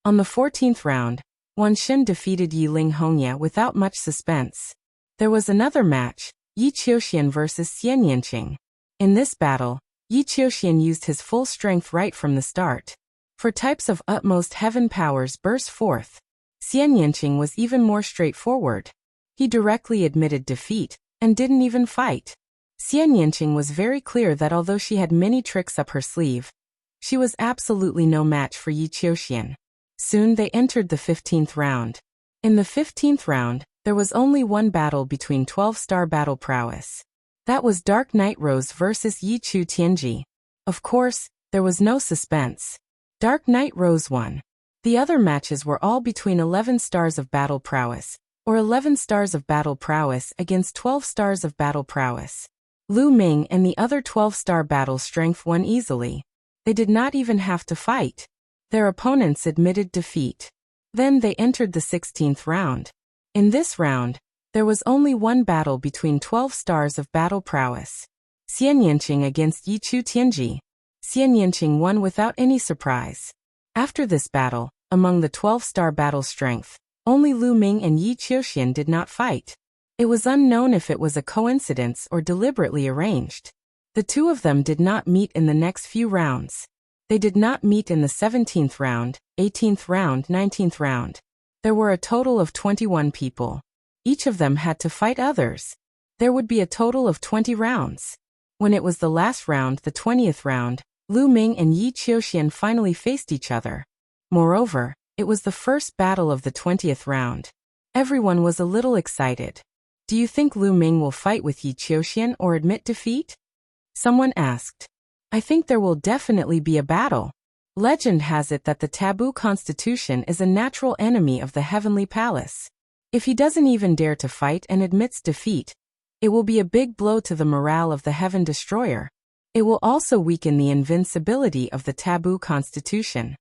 On the 14th round, Wan Shun defeated Yi Ling Hongya without much suspense. There was another match, Yi Qiuxian vs Xian Yanqing. In this battle, Yi Qiuxian used his full strength right from the start. For types of utmost heaven powers burst forth. Xian Yanqing was even more straightforward. He directly admitted defeat, and didn't even fight. Xian Yanqing was very clear that although she had many tricks up her sleeve, she was absolutely no match for Yi Qiuxian. Soon they entered the 15th round. In the 15th round, there was only one battle between 12-star battle prowess. That was Dark Knight Rose versus Yi Chu Tianji. Of course, there was no suspense. Dark Knight Rose won. The other matches were all between 11 stars of battle prowess, or 11 stars of battle prowess against 12 stars of battle prowess. Lu Ming and the other 12-star battle strength won easily. They did not even have to fight. Their opponents admitted defeat. Then they entered the 16th round. In this round, there was only one battle between 12 stars of battle prowess. Xian Yanqing against Yi Chu Tianji. Xian Yanqing won without any surprise. After this battle, among the 12-star battle strength, only Lu Ming and Yi Qiuxian did not fight. It was unknown if it was a coincidence or deliberately arranged. The two of them did not meet in the next few rounds. They did not meet in the 17th round, 18th round, 19th round. There were a total of 21 people. Each of them had to fight others. There would be a total of 20 rounds. When it was the last round, the 20th round, Lu Ming and Yi Qiuxian finally faced each other. Moreover, it was the first battle of the 20th round. Everyone was a little excited. Do you think Lu Ming will fight with Yi Qiuxian or admit defeat? Someone asked. I think there will definitely be a battle. Legend has it that the taboo constitution is a natural enemy of the heavenly palace. If he doesn't even dare to fight and admits defeat, it will be a big blow to the morale of the Heaven Destroyer. It will also weaken the invincibility of the taboo constitution.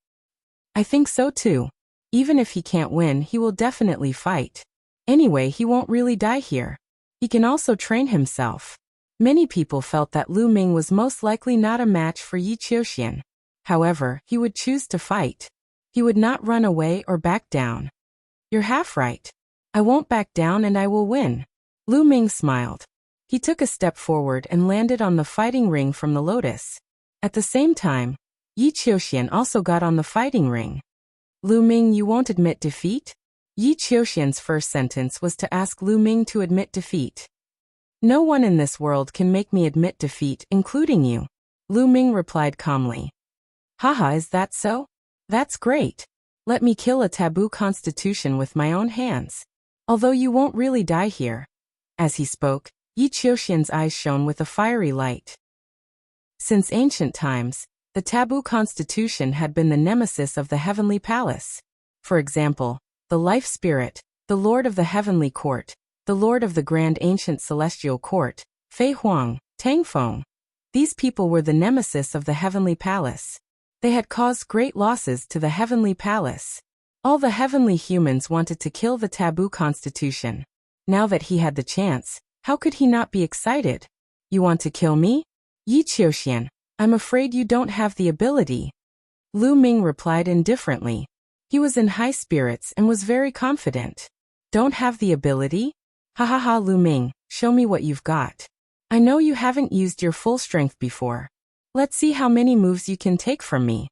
I think so too. Even if he can't win, he will definitely fight. Anyway, he won't really die here. He can also train himself. Many people felt that Lu Ming was most likely not a match for Yi Qiuxian. However, he would choose to fight. He would not run away or back down. You're half right. I won't back down and I will win. Lu Ming smiled. He took a step forward and landed on the fighting ring from the lotus. At the same time, Yi Qiuxian also got on the fighting ring. Lu Ming, you won't admit defeat? Yi Qiuxian's first sentence was to ask Lu Ming to admit defeat. No one in this world can make me admit defeat, including you. Lu Ming replied calmly. Haha, is that so? That's great. Let me kill a taboo constitution with my own hands. Although you won't really die here. As he spoke, Yi Qiuxian's eyes shone with a fiery light. Since ancient times, the taboo constitution had been the nemesis of the heavenly palace. For example, the life spirit, the lord of the heavenly court, the lord of the grand ancient celestial court, Fei Huang, Tang Feng. These people were the nemesis of the heavenly palace. They had caused great losses to the heavenly palace. All the heavenly humans wanted to kill the taboo constitution. Now that he had the chance, how could he not be excited? You want to kill me? Yi Qiuxian, I'm afraid you don't have the ability. Lu Ming replied indifferently. He was in high spirits and was very confident. Don't have the ability? Ha ha ha, Lu Ming, show me what you've got. I know you haven't used your full strength before. Let's see how many moves you can take from me.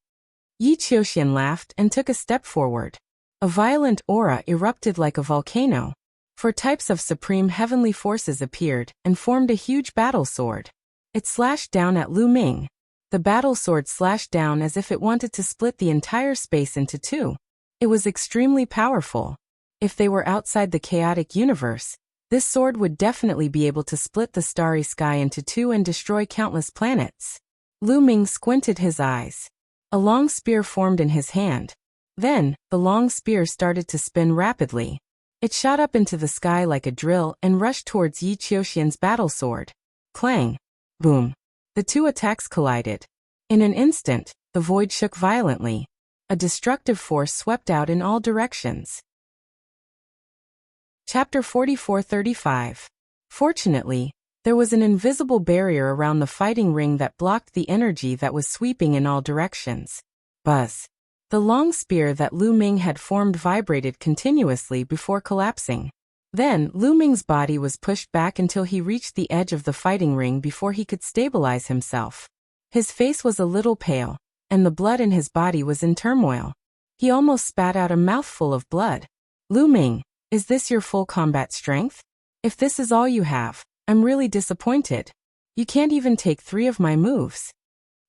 Yi Qiuxian laughed and took a step forward. A violent aura erupted like a volcano. Four types of supreme heavenly forces appeared and formed a huge battle sword. It slashed down at Lu Ming. The battle sword slashed down as if it wanted to split the entire space into two. It was extremely powerful. If they were outside the chaotic universe, this sword would definitely be able to split the starry sky into two and destroy countless planets. Lu Ming squinted his eyes. A long spear formed in his hand. Then, the long spear started to spin rapidly. It shot up into the sky like a drill and rushed towards Yi Qiuxian's battle sword. Clang! Boom! The two attacks collided. In an instant, the void shook violently. A destructive force swept out in all directions. Chapter 44-35. Fortunately, there was an invisible barrier around the fighting ring that blocked the energy that was sweeping in all directions. Buzz! The long spear that Lu Ming had formed vibrated continuously before collapsing. Then, Lu Ming's body was pushed back until he reached the edge of the fighting ring before he could stabilize himself. His face was a little pale, and the blood in his body was in turmoil. He almost spat out a mouthful of blood. Lu Ming, is this your full combat strength? If this is all you have, I'm really disappointed. You can't even take 3 of my moves.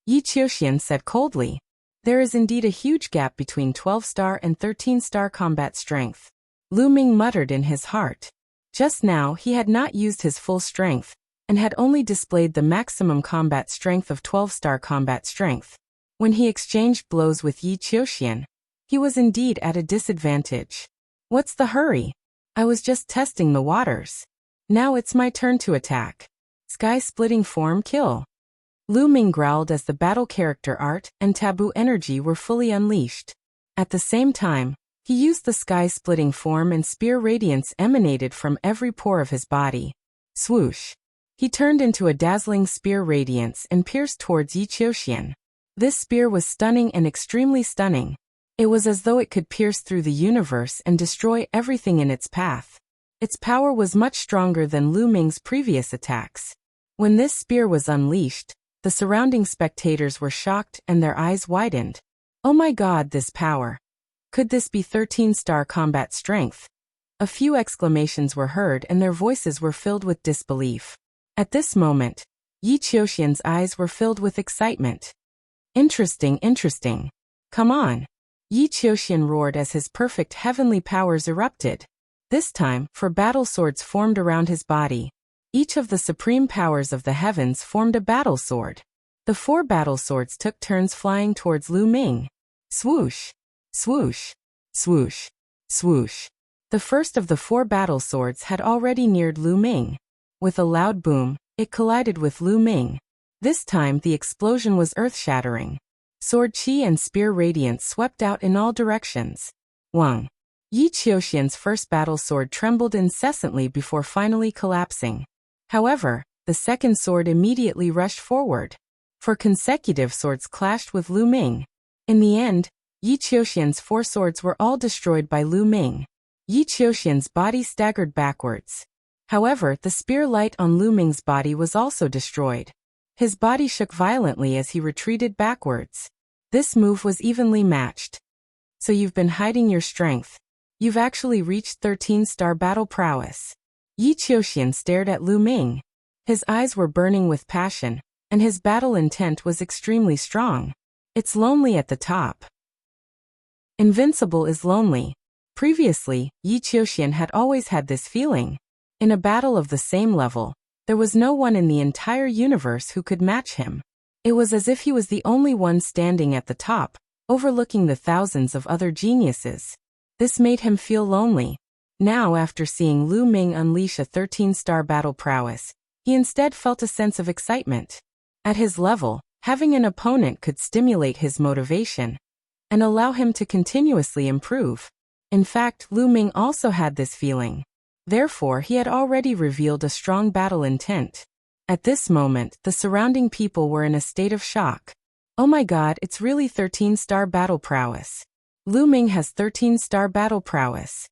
Yi Qiuxian said coldly. There is indeed a huge gap between 12-star and 13-star combat strength. Lu Ming muttered in his heart. Just now he had not used his full strength, and had only displayed the maximum combat strength of 12-star combat strength. When he exchanged blows with Yi Qiuxian, he was indeed at a disadvantage. What's the hurry? I was just testing the waters. Now it's my turn to attack. Sky-splitting form kill. Lu Ming growled as the battle character art and taboo energy were fully unleashed. At the same time, he used the sky-splitting form and spear radiance emanated from every pore of his body. Swoosh! He turned into a dazzling spear radiance and pierced towards Yi Qiuxian. This spear was stunning and extremely stunning. It was as though it could pierce through the universe and destroy everything in its path. Its power was much stronger than Lu Ming's previous attacks. When this spear was unleashed, the surrounding spectators were shocked and their eyes widened. Oh my god, this power! Could this be 13-star combat strength? A few exclamations were heard and their voices were filled with disbelief. At this moment, Yi Qiuxian's eyes were filled with excitement. Interesting, interesting. Come on! Yi Qiuxian roared as his perfect heavenly powers erupted. This time, 4 battle swords formed around his body. Each of the supreme powers of the heavens formed a battle sword. The 4 battle swords took turns flying towards Lu Ming. Swoosh! Swoosh! Swoosh! Swoosh! The first of the 4 battle swords had already neared Lu Ming. With a loud boom, it collided with Lu Ming. This time the explosion was earth-shattering. Sword chi and spear radiance swept out in all directions. Wang! Yi Qiuxian's first battle sword trembled incessantly before finally collapsing. However, the second sword immediately rushed forward. 4 consecutive swords clashed with Lu Ming. In the end, Yi Qiuxian's 4 swords were all destroyed by Lu Ming. Yi Qiuxian's body staggered backwards. However, the spear light on Lu Ming's body was also destroyed. His body shook violently as he retreated backwards. This move was evenly matched. So you've been hiding your strength. You've actually reached 13-star battle prowess. Yi Qiuxian stared at Lu Ming. His eyes were burning with passion, and his battle intent was extremely strong. It's lonely at the top. Invincible is lonely. Previously, Yi Qiuxian had always had this feeling. In a battle of the same level, there was no one in the entire universe who could match him. It was as if he was the only one standing at the top, overlooking the thousands of other geniuses. This made him feel lonely. Now, after seeing Lu Ming unleash a 13-star battle prowess, he instead felt a sense of excitement. At his level, having an opponent could stimulate his motivation and allow him to continuously improve. In fact, Lu Ming also had this feeling. Therefore, he had already revealed a strong battle intent. At this moment, the surrounding people were in a state of shock. Oh my god, it's really 13-star battle prowess. Lu Ming has 13-star battle prowess.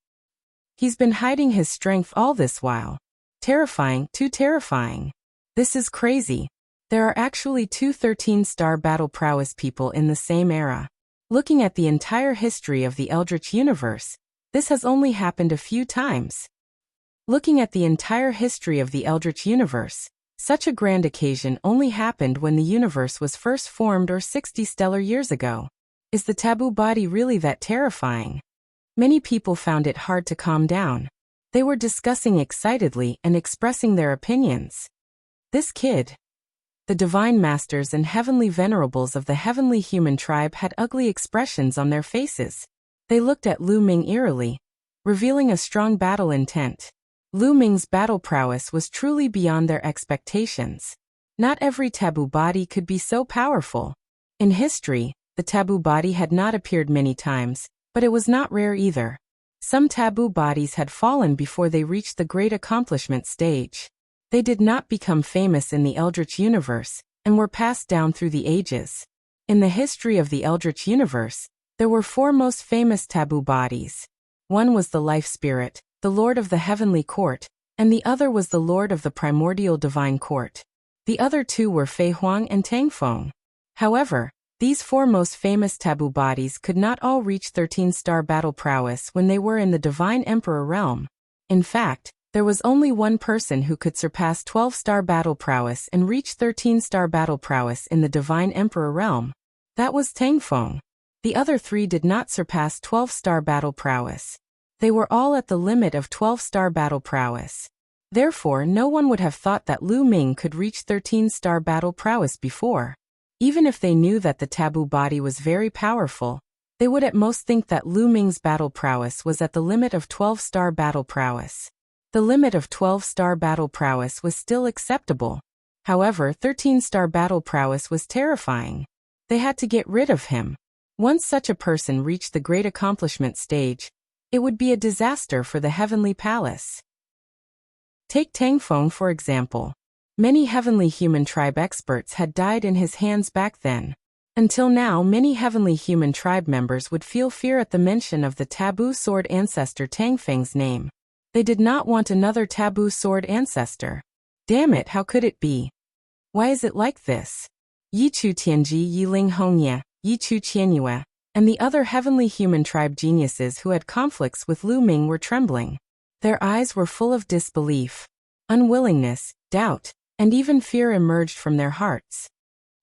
He's been hiding his strength all this while. Terrifying, too terrifying. This is crazy. There are actually 2 13-star battle prowess people in the same era. Looking at the entire history of the Eldritch universe, this has only happened a few times. Looking at the entire history of the Eldritch universe, such a grand occasion only happened when the universe was first formed or 60 stellar years ago. Is the taboo body really that terrifying? Many people found it hard to calm down. They were discussing excitedly and expressing their opinions. This kid. The divine masters and heavenly venerables of the heavenly human tribe had ugly expressions on their faces. They looked at Lu Ming eerily, revealing a strong battle intent. Lu Ming's battle prowess was truly beyond their expectations. Not every taboo body could be so powerful. In history, the taboo body had not appeared many times, but it was not rare either. Some taboo bodies had fallen before they reached the great accomplishment stage. They did not become famous in the Eldritch universe, and were passed down through the ages. In the history of the Eldritch universe, there were 4 most famous taboo bodies. One was the Life Spirit, the Lord of the Heavenly Court, and the other was the Lord of the Primordial Divine Court. The other 2 were Fei Huang and Tang Feng. However, these 4 most famous taboo bodies could not all reach 13-star battle prowess when they were in the Divine Emperor realm. In fact, there was only one person who could surpass 12-star battle prowess and reach 13-star battle prowess in the Divine Emperor realm. That was Tang Feng. The other 3 did not surpass 12-star battle prowess. They were all at the limit of 12-star battle prowess. Therefore, no one would have thought that Lu Ming could reach 13-star battle prowess before. Even if they knew that the taboo body was very powerful, they would at most think that Lu Ming's battle prowess was at the limit of 12-star battle prowess. The limit of 12-star battle prowess was still acceptable. However, 13-star battle prowess was terrifying. They had to get rid of him. Once such a person reached the great accomplishment stage, it would be a disaster for the Heavenly Palace. Take Tang Feng for example. Many Heavenly Human Tribe experts had died in his hands back then. Until now, many Heavenly Human Tribe members would feel fear at the mention of the taboo sword ancestor Tang Feng's name. They did not want another taboo sword ancestor. Damn it, how could it be? Why is it like this? Yichu Tianji Yiling Hongye, Yichu Qianyue, and the other Heavenly Human Tribe geniuses who had conflicts with Lu Ming were trembling. Their eyes were full of disbelief. Unwillingness, doubt, and even fear emerged from their hearts.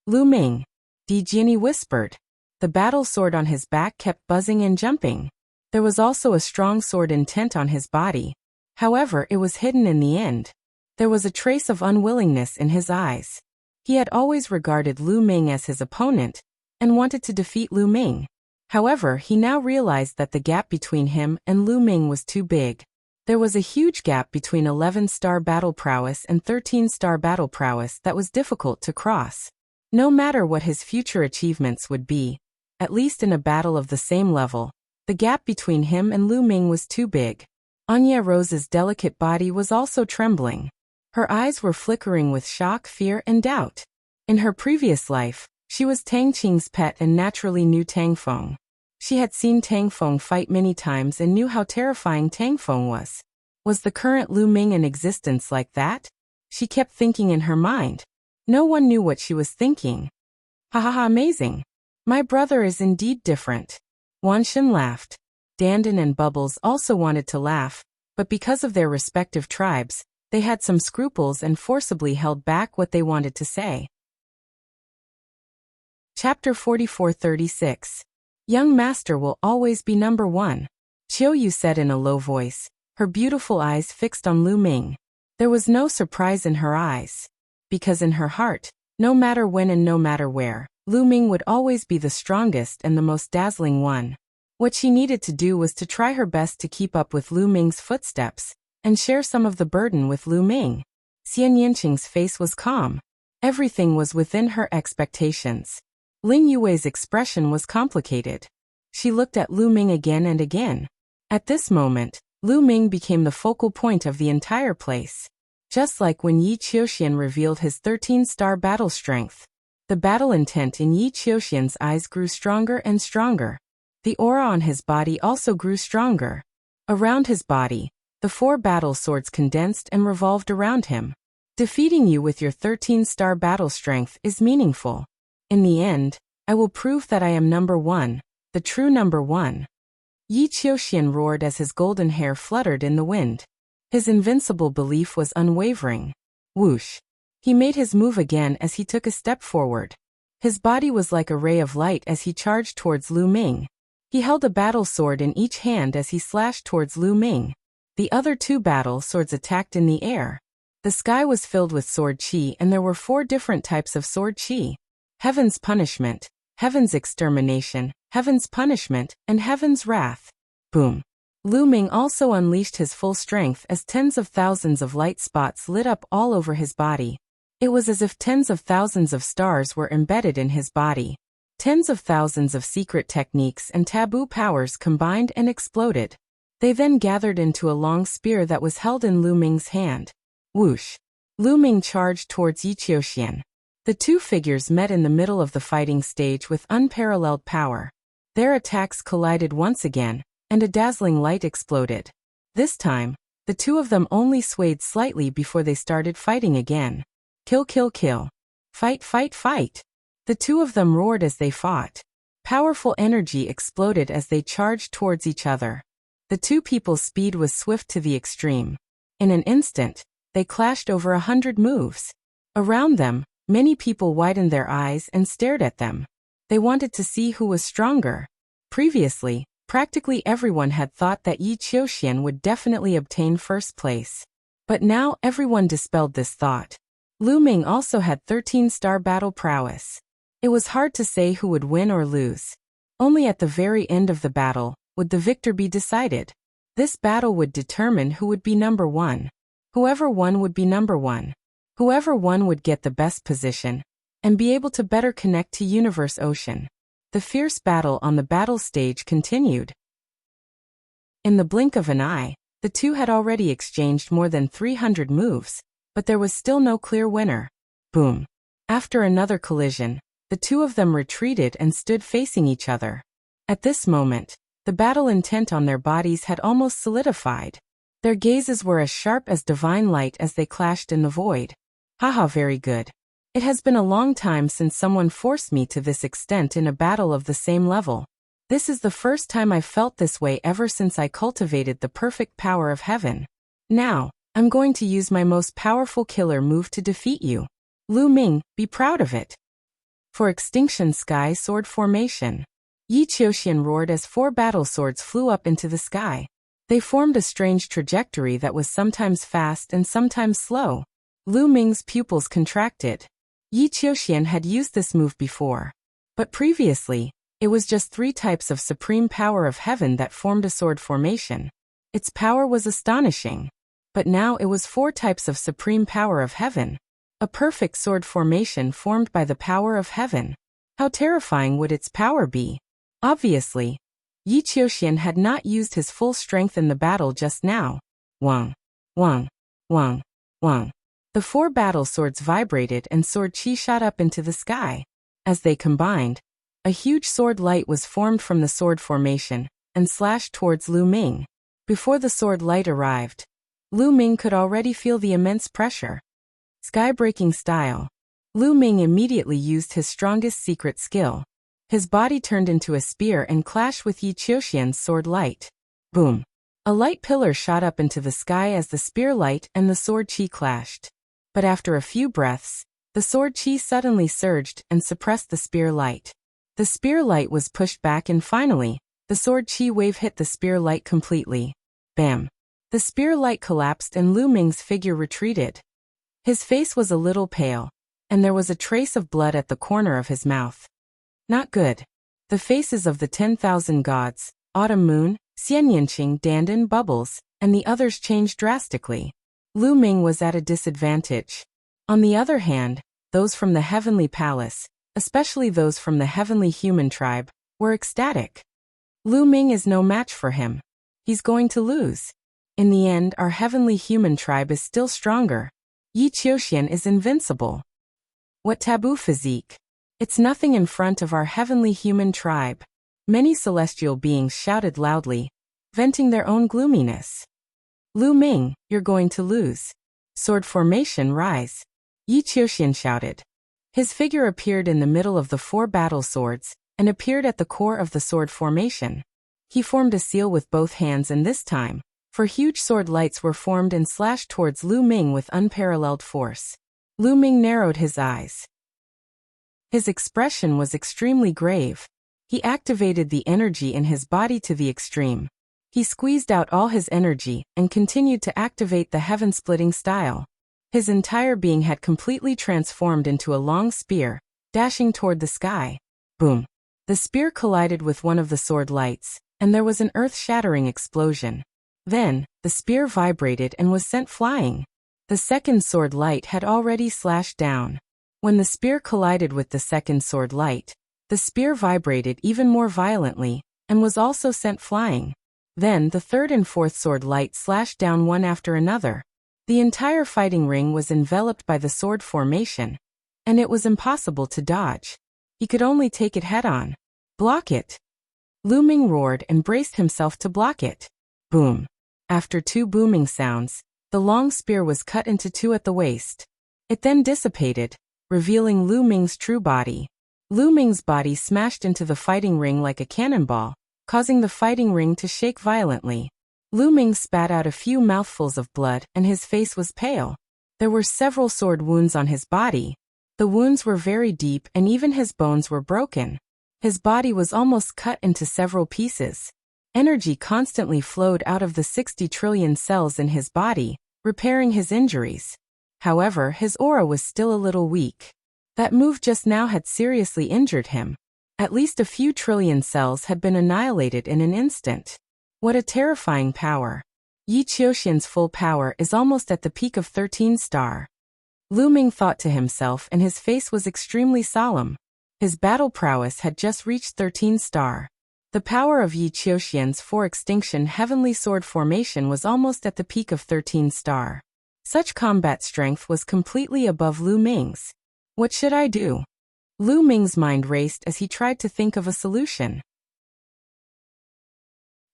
Lu Ming, Di Jiani whispered. The battle sword on his back kept buzzing and jumping. There was also a strong sword intent on his body. However, it was hidden in the end. There was a trace of unwillingness in his eyes. He had always regarded Lu Ming as his opponent, and wanted to defeat Lu Ming. However, he now realized that the gap between him and Lu Ming was too big. There was a huge gap between 11-star battle prowess and 13-star battle prowess that was difficult to cross. No matter what his future achievements would be, at least in a battle of the same level, the gap between him and Lu Ming was too big. Anya Rose's delicate body was also trembling. Her eyes were flickering with shock, fear, and doubt. In her previous life, she was Tang Qing's pet and naturally knew Tang Feng. She had seen Tang Feng fight many times and knew how terrifying Tang Feng was. Was the current Lu Ming in existence like that? She kept thinking in her mind. No one knew what she was thinking. Ha ha ha, amazing. My brother is indeed different. Wanshin laughed. Dandan and Bubbles also wanted to laugh, but because of their respective tribes, they had some scruples and forcibly held back what they wanted to say. Chapter 44-36. Young Master will always be number 1. Qiuyu said in a low voice, her beautiful eyes fixed on Lu Ming. There was no surprise in her eyes. Because in her heart, no matter when and no matter where, Lu Ming would always be the strongest and the most dazzling one. What she needed to do was to try her best to keep up with Lu Ming's footsteps, and share some of the burden with Lu Ming. Xian Yanqing's face was calm. Everything was within her expectations. Ling Yue's expression was complicated. She looked at Lu Ming again and again. At this moment, Lu Ming became the focal point of the entire place. Just like when Yi Qiuxian revealed his 13-star battle strength. The battle intent in Yi Qiuxian's eyes grew stronger and stronger. The aura on his body also grew stronger. Around his body, the 4 battle swords condensed and revolved around him. Defeating you with your 13-star battle strength is meaningful. In the end, I will prove that I am number 1, the true number 1. Yi Qiuxian roared as his golden hair fluttered in the wind. His invincible belief was unwavering. Whoosh! He made his move again as he took a step forward. His body was like a ray of light as he charged towards Lu Ming. He held a battle sword in each hand as he slashed towards Lu Ming. The other 2 battle swords attacked in the air. The sky was filled with sword chi, and there were 4 different types of sword chi. Heaven's punishment, heaven's extermination, heaven's punishment, and heaven's wrath. Boom. Lu Ming also unleashed his full strength as tens of thousands of light spots lit up all over his body. It was as if tens of thousands of stars were embedded in his body. Tens of thousands of secret techniques and taboo powers combined and exploded. They then gathered into a long spear that was held in Lu Ming's hand. Whoosh! Lu Ming charged towards Yi Qiuxian. The 2 figures met in the middle of the fighting stage with unparalleled power. Their attacks collided once again, and a dazzling light exploded. This time, the 2 of them only swayed slightly before they started fighting again. Kill, kill, kill. Fight, fight, fight. The 2 of them roared as they fought. Powerful energy exploded as they charged towards each other. The 2 people's speed was swift to the extreme. In an instant, they clashed over 100 moves. Around them, many people widened their eyes and stared at them. They wanted to see who was stronger. Previously, practically everyone had thought that Yi Qiuxian would definitely obtain first place. But now everyone dispelled this thought. Lu Ming also had 13-star battle prowess. It was hard to say who would win or lose. Only at the very end of the battle would the victor be decided. This battle would determine who would be number 1. Whoever won would be number 1. Whoever won would get the best position and be able to better connect to Universe Ocean. The fierce battle on the battle stage continued. In the blink of an eye, the 2 had already exchanged more than 300 moves, but there was still no clear winner. Boom. After another collision, the 2 of them retreated and stood facing each other. At this moment, the battle intent on their bodies had almost solidified. Their gazes were as sharp as divine light as they clashed in the void. Haha, very good. It has been a long time since someone forced me to this extent in a battle of the same level. This is the first time I've felt this way ever since I cultivated the perfect power of heaven. Now, I'm going to use my most powerful killer move to defeat you. Lu Ming, be proud of it. For Extinction Sky Sword Formation. Yi Qiuxian roared as 4 battle swords flew up into the sky. They formed a strange trajectory that was sometimes fast and sometimes slow. Lu Ming's pupils contracted. Yi Qiuxian had used this move before. But previously, it was just 3 types of supreme power of heaven that formed a sword formation. Its power was astonishing. But now it was 4 types of supreme power of heaven. A perfect sword formation formed by the power of heaven. How terrifying would its power be? Obviously, Yi Qiuxian had not used his full strength in the battle just now. Wang, wang, wang, wang. The 4 battle swords vibrated and sword chi shot up into the sky. As they combined, a huge sword light was formed from the sword formation and slashed towards Lu Ming. Before the sword light arrived, Lu Ming could already feel the immense pressure. Sky-breaking style. Lu Ming immediately used his strongest secret skill. His body turned into a spear and clashed with Yi Qiuxian's sword light. Boom. A light pillar shot up into the sky as the spear light and the sword chi clashed. But after a few breaths, the sword chi suddenly surged and suppressed the spear light. The spear light was pushed back and finally, the sword chi wave hit the spear light completely. Bam. The spear light collapsed and Lu Ming's figure retreated. His face was a little pale, and there was a trace of blood at the corner of his mouth. Not good. The faces of the 10,000 gods, Autumn Moon, Xianyanqing, Dandan, Bubbles, and the others changed drastically. Lu Ming was at a disadvantage. On the other hand, those from the Heavenly Palace, especially those from the Heavenly Human Tribe, were ecstatic. Lu Ming is no match for him. He's going to lose. In the end, our Heavenly Human Tribe is still stronger. Yi Qiuxian is invincible. What taboo physique! It's nothing in front of our Heavenly Human Tribe. Many celestial beings shouted loudly, venting their own gloominess. Lu Ming, you're going to lose. Sword formation, rise. Yi Qiuxian shouted. His figure appeared in the middle of the 4 battle swords, and appeared at the core of the sword formation. He formed a seal with both hands and this time, 4 huge sword lights were formed and slashed towards Lu Ming with unparalleled force. Lu Ming narrowed his eyes. His expression was extremely grave. He activated the energy in his body to the extreme. He squeezed out all his energy and continued to activate the heaven-splitting style. His entire being had completely transformed into a long spear, dashing toward the sky. Boom! The spear collided with one of the sword lights, and there was an earth-shattering explosion. Then, the spear vibrated and was sent flying. The second sword light had already slashed down. When the spear collided with the second sword light, the spear vibrated even more violently, and was also sent flying. Then the third and fourth sword light slashed down one after another. The entire fighting ring was enveloped by the sword formation, and it was impossible to dodge. He could only take it head-on. Block it! Lu Ming roared and braced himself to block it. Boom! After two booming sounds, the long spear was cut into two at the waist. It then dissipated, revealing Lu Ming's true body. Lu Ming's body smashed into the fighting ring like a cannonball, causing the fighting ring to shake violently. Lu Ming spat out a few mouthfuls of blood and his face was pale. There were several sword wounds on his body. The wounds were very deep and even his bones were broken. His body was almost cut into several pieces. Energy constantly flowed out of the 60 trillion cells in his body, repairing his injuries. However, his aura was still a little weak. That move just now had seriously injured him. At least a few trillion cells had been annihilated in an instant. What a terrifying power. Yi Qiuxian's full power is almost at the peak of 13 star. Lu Ming thought to himself and his face was extremely solemn. His battle prowess had just reached 13 star. The power of Yi Qiuxian's 4 extinction heavenly sword formation was almost at the peak of 13 star. Such combat strength was completely above Lu Ming's. What should I do? Lu Ming's mind raced as he tried to think of a solution.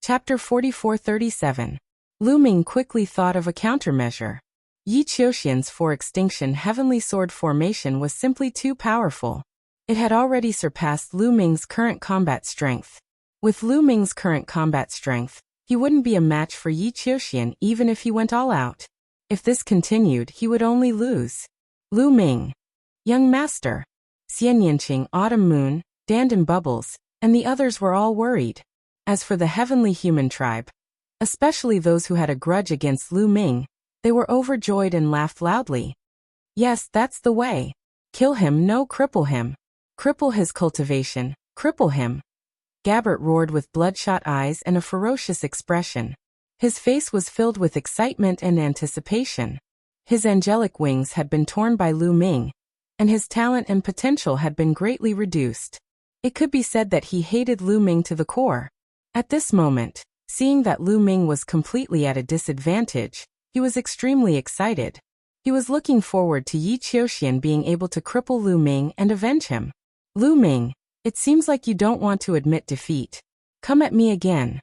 Chapter 4437. Lu Ming quickly thought of a countermeasure. Yi Qiuxian's 4 extinction heavenly sword formation was simply too powerful. It had already surpassed Lu Ming's current combat strength. With Lu Ming's current combat strength, he wouldn't be a match for Yi Qiuxian even if he went all out. If this continued, he would only lose. Lu Ming. Young Master. Xian Yanqing, Autumn Moon, Dandan Bubbles, and the others were all worried. As for the heavenly human tribe, especially those who had a grudge against Lu Ming, they were overjoyed and laughed loudly. Yes, that's the way. Kill him, no, cripple him. Cripple his cultivation, cripple him. Gabbert roared with bloodshot eyes and a ferocious expression. His face was filled with excitement and anticipation. His angelic wings had been torn by Lu Ming, and his talent and potential had been greatly reduced. It could be said that he hated Lu Ming to the core. At this moment, seeing that Lu Ming was completely at a disadvantage, he was extremely excited. He was looking forward to Yi Qiuxian being able to cripple Lu Ming and avenge him. Lu Ming, it seems like you don't want to admit defeat. Come at me again.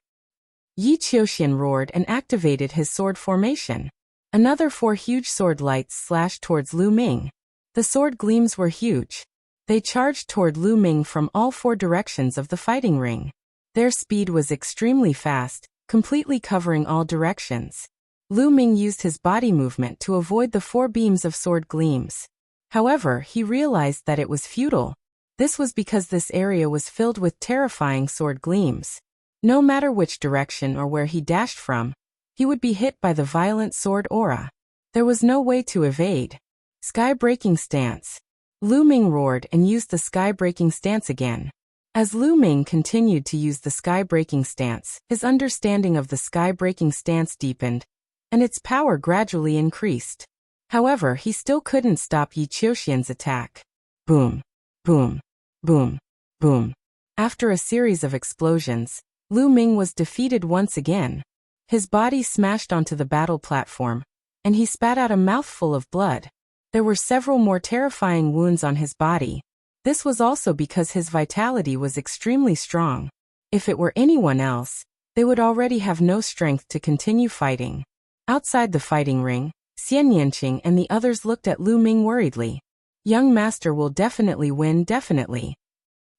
Yi Qiuxian roared and activated his sword formation. Another 4 huge sword lights slashed towards Lu Ming. The sword gleams were huge. They charged toward Lu Ming from all 4 directions of the fighting ring. Their speed was extremely fast, completely covering all directions. Lu Ming used his body movement to avoid the 4 beams of sword gleams. However, he realized that it was futile. This was because this area was filled with terrifying sword gleams. No matter which direction or where he dashed from, he would be hit by the violent sword aura. There was no way to evade. Sky-breaking stance. Lu Ming roared and used the sky-breaking stance again. As Lu Ming continued to use the sky-breaking stance, his understanding of the sky-breaking stance deepened, and its power gradually increased. However, he still couldn't stop Yi Qiuxian's attack. Boom, boom, boom, boom. After a series of explosions, Lu Ming was defeated once again. His body smashed onto the battle platform, and he spat out a mouthful of blood. There were several more terrifying wounds on his body. This was also because his vitality was extremely strong. If it were anyone else, they would already have no strength to continue fighting. Outside the fighting ring, Xian Yanqing and the others looked at Lu Ming worriedly. Young Master will definitely win, definitely.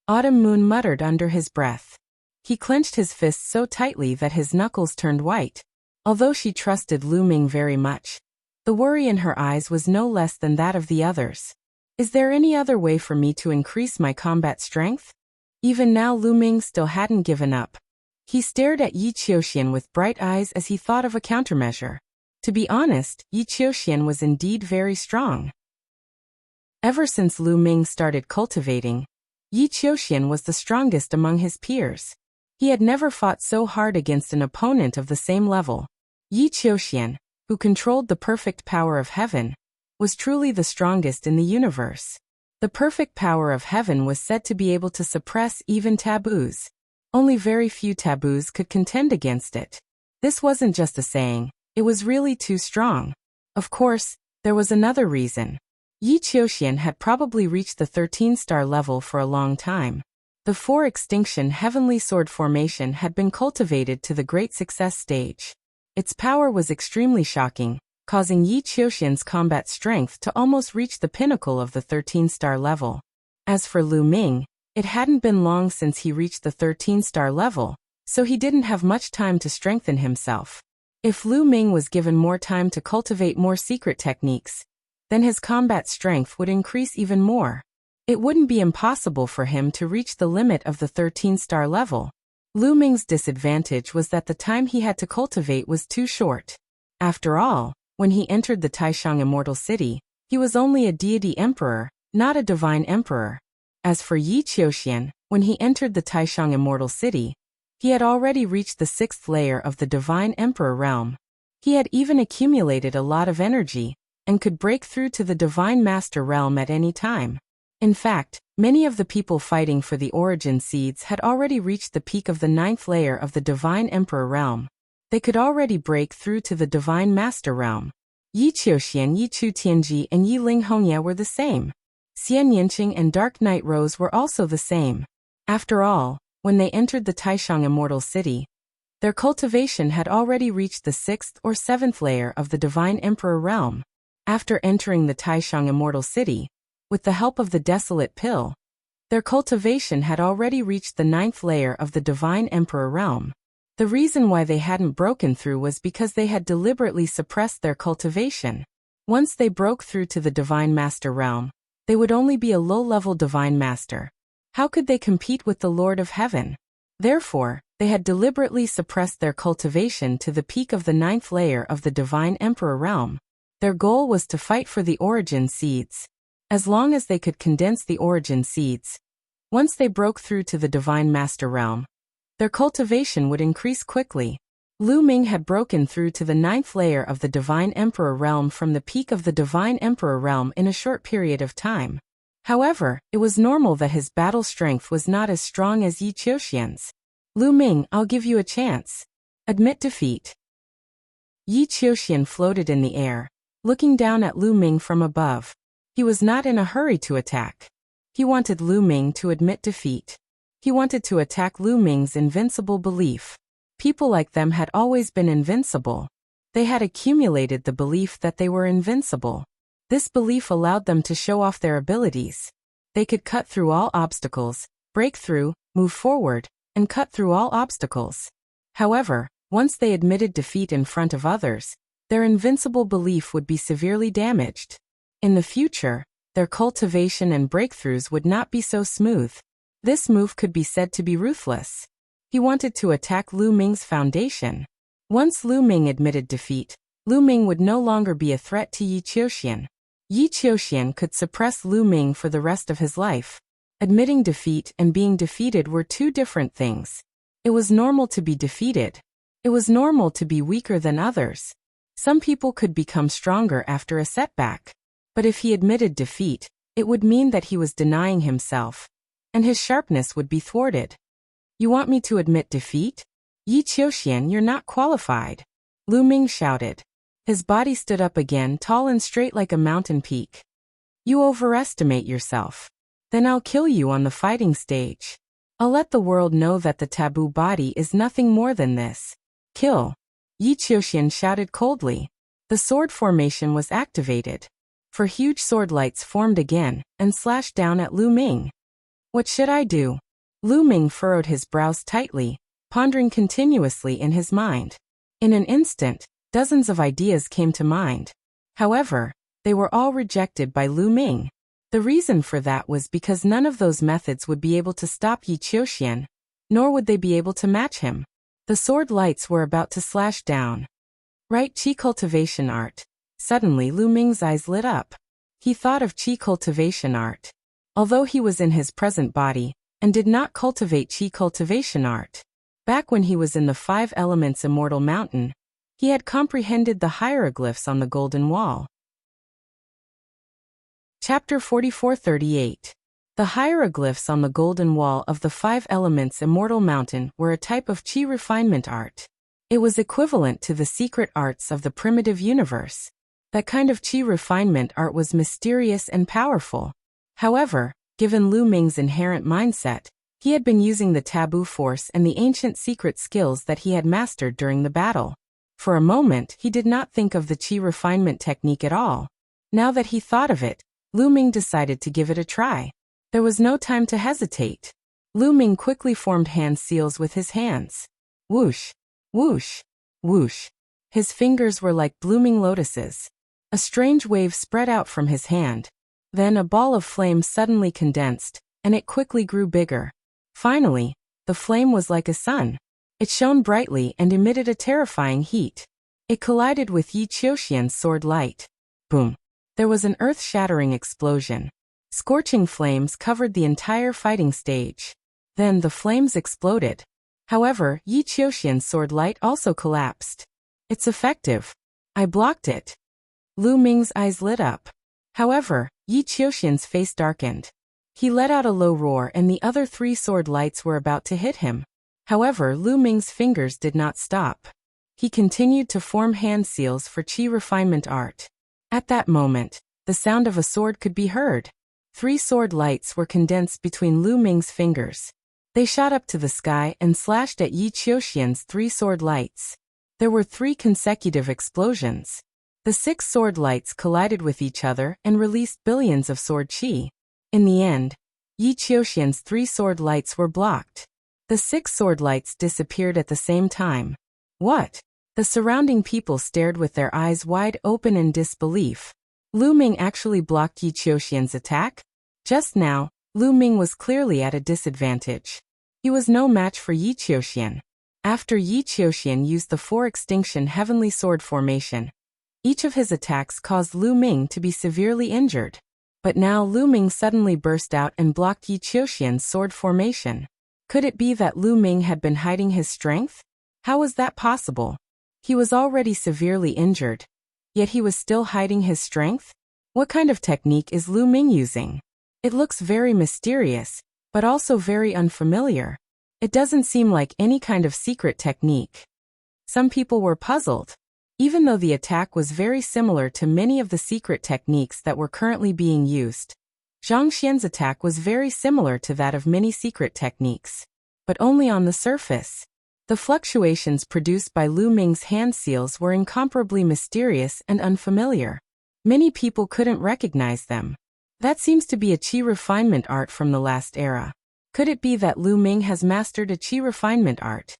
Autumn Moon muttered under his breath. He clenched his fists so tightly that his knuckles turned white. Although she trusted Lu Ming very much, the worry in her eyes was no less than that of the others. Is there any other way for me to increase my combat strength? Even now Lu Ming still hadn't given up. He stared at Yi Qiuxian with bright eyes as he thought of a countermeasure. To be honest, Yi Qiuxian was indeed very strong. Ever since Lu Ming started cultivating, Yi Qiuxian was the strongest among his peers. He had never fought so hard against an opponent of the same level. Yi Qiuxian, who controlled the perfect power of heaven, was truly the strongest in the universe. The perfect power of heaven was said to be able to suppress even taboos. Only very few taboos could contend against it. This wasn't just a saying, it was really too strong. Of course, there was another reason. Yi Qiuxian had probably reached the 13-star level for a long time. The 4 extinction heavenly sword formation had been cultivated to the great success stage. Its power was extremely shocking, causing Yi Qiuxian's combat strength to almost reach the pinnacle of the 13-star level. As for Lu Ming, it hadn't been long since he reached the 13-star level, so he didn't have much time to strengthen himself. If Lu Ming was given more time to cultivate more secret techniques, then his combat strength would increase even more. It wouldn't be impossible for him to reach the limit of the 13-star level. Lu Ming's disadvantage was that the time he had to cultivate was too short. After all, when he entered the Taishang Immortal City, he was only a deity emperor, not a divine emperor. As for Yi Qiuxian, when he entered the Taishang Immortal City, he had already reached the 6th layer of the divine emperor realm. He had even accumulated a lot of energy, and could break through to the divine master realm at any time. In fact, many of the people fighting for the origin seeds had already reached the peak of the 9th layer of the divine emperor realm. They could already break through to the divine master realm. Yi Qiuxian, Yi Chu Tianji, and Yi Ling Hongya were the same. Xian Yinqing and Dark Knight Rose were also the same. After all, when they entered the Taishang Immortal City, their cultivation had already reached the 6th or 7th layer of the divine emperor realm. After entering the Taishang Immortal City, with the help of the Desolate Pill, their cultivation had already reached the 9th layer of the divine emperor realm. The reason why they hadn't broken through was because they had deliberately suppressed their cultivation. Once they broke through to the divine master realm, they would only be a low-level divine master. How could they compete with the Lord of Heaven? Therefore, they had deliberately suppressed their cultivation to the peak of the 9th layer of the divine emperor realm. Their goal was to fight for the origin seeds. As long as they could condense the origin seeds, once they broke through to the divine master realm, their cultivation would increase quickly. Lu Ming had broken through to the 9th layer of the divine emperor realm from the peak of the divine emperor realm in a short period of time. However, it was normal that his battle strength was not as strong as Yi Qiuxian's. Lu Ming, I'll give you a chance. Admit defeat. Yi Qiuxian floated in the air, looking down at Lu Ming from above. He was not in a hurry to attack. He wanted Lu Ming to admit defeat. He wanted to attack Lu Ming's invincible belief. People like them had always been invincible. They had accumulated the belief that they were invincible. This belief allowed them to show off their abilities. They could cut through all obstacles, break through, move forward, and cut through all obstacles. However, once they admitted defeat in front of others, their invincible belief would be severely damaged. In the future, their cultivation and breakthroughs would not be so smooth. This move could be said to be ruthless. He wanted to attack Lu Ming's foundation. Once Lu Ming admitted defeat, Lu Ming would no longer be a threat to Yi Qiuxian. Yi Qiuxian could suppress Lu Ming for the rest of his life. Admitting defeat and being defeated were two different things. It was normal to be defeated. It was normal to be weaker than others. Some people could become stronger after a setback. But if he admitted defeat, it would mean that he was denying himself, and his sharpness would be thwarted. You want me to admit defeat? Yi Qiuxian, you're not qualified. Lu Ming shouted. His body stood up again, tall and straight like a mountain peak. You overestimate yourself. Then I'll kill you on the fighting stage. I'll let the world know that the taboo body is nothing more than this. Kill. Yi Qiuxian shouted coldly. The sword formation was activated. For huge sword lights formed again, and slashed down at Lu Ming. What should I do? Lu Ming furrowed his brows tightly, pondering continuously in his mind. In an instant, dozens of ideas came to mind. However, they were all rejected by Lu Ming. The reason for that was because none of those methods would be able to stop Yi Qiuxian, nor would they be able to match him. The sword lights were about to slash down. Right, qi cultivation art. Suddenly Lu Ming's eyes lit up. He thought of qi cultivation art. Although he was in his present body, and did not cultivate qi cultivation art, back when he was in the 5 Elements Immortal Mountain, he had comprehended the hieroglyphs on the golden wall. Chapter 44:38. The hieroglyphs on the golden wall of the 5 Elements Immortal Mountain were a type of qi refinement art. It was equivalent to the secret arts of the primitive universe. That kind of qi refinement art was mysterious and powerful. However, given Lu Ming's inherent mindset, he had been using the taboo force and the ancient secret skills that he had mastered during the battle. For a moment, he did not think of the qi refinement technique at all. Now that he thought of it, Lu Ming decided to give it a try. There was no time to hesitate. Lu Ming quickly formed hand seals with his hands. Whoosh, whoosh, whoosh. His fingers were like blooming lotuses. A strange wave spread out from his hand. Then a ball of flame suddenly condensed, and it quickly grew bigger. Finally, the flame was like a sun. It shone brightly and emitted a terrifying heat. It collided with Yi Qiuxian's sword light. Boom! There was an earth-shattering explosion. Scorching flames covered the entire fighting stage. Then the flames exploded. However, Yi Qiuxian's sword light also collapsed. It's effective. I blocked it. Lu Ming's eyes lit up. However, Yi Qiuxian's face darkened. He let out a low roar and the other 3 sword lights were about to hit him. However, Lu Ming's fingers did not stop. He continued to form hand seals for qi refinement art. At that moment, the sound of a sword could be heard. 3 sword lights were condensed between Lu Ming's fingers. They shot up to the sky and slashed at Yi Qiuxian's 3 sword lights. There were 3 consecutive explosions. The 6 sword lights collided with each other and released billions of sword qi. In the end, Yi Qiuxian's 3 sword lights were blocked. The 6 sword lights disappeared at the same time. What? The surrounding people stared with their eyes wide open in disbelief. Lu Ming actually blocked Yi Qiuxian's attack? Just now, Lu Ming was clearly at a disadvantage. He was no match for Yi Qiuxian. After Yi Qiuxian used the 4 extinction heavenly sword formation, each of his attacks caused Lu Ming to be severely injured. But now Lu Ming suddenly burst out and blocked Yi Qiuxian's sword formation. Could it be that Lu Ming had been hiding his strength? How was that possible? He was already severely injured. Yet he was still hiding his strength? What kind of technique is Lu Ming using? It looks very mysterious, but also very unfamiliar. It doesn't seem like any kind of secret technique. Some people were puzzled. Even though the attack was very similar to many of the secret techniques that were currently being used, Zhang Xian's attack was very similar to that of many secret techniques, but only on the surface. The fluctuations produced by Lu Ming's hand seals were incomparably mysterious and unfamiliar. Many people couldn't recognize them. That seems to be a qi refinement art from the last era. Could it be that Lu Ming has mastered a qi refinement art?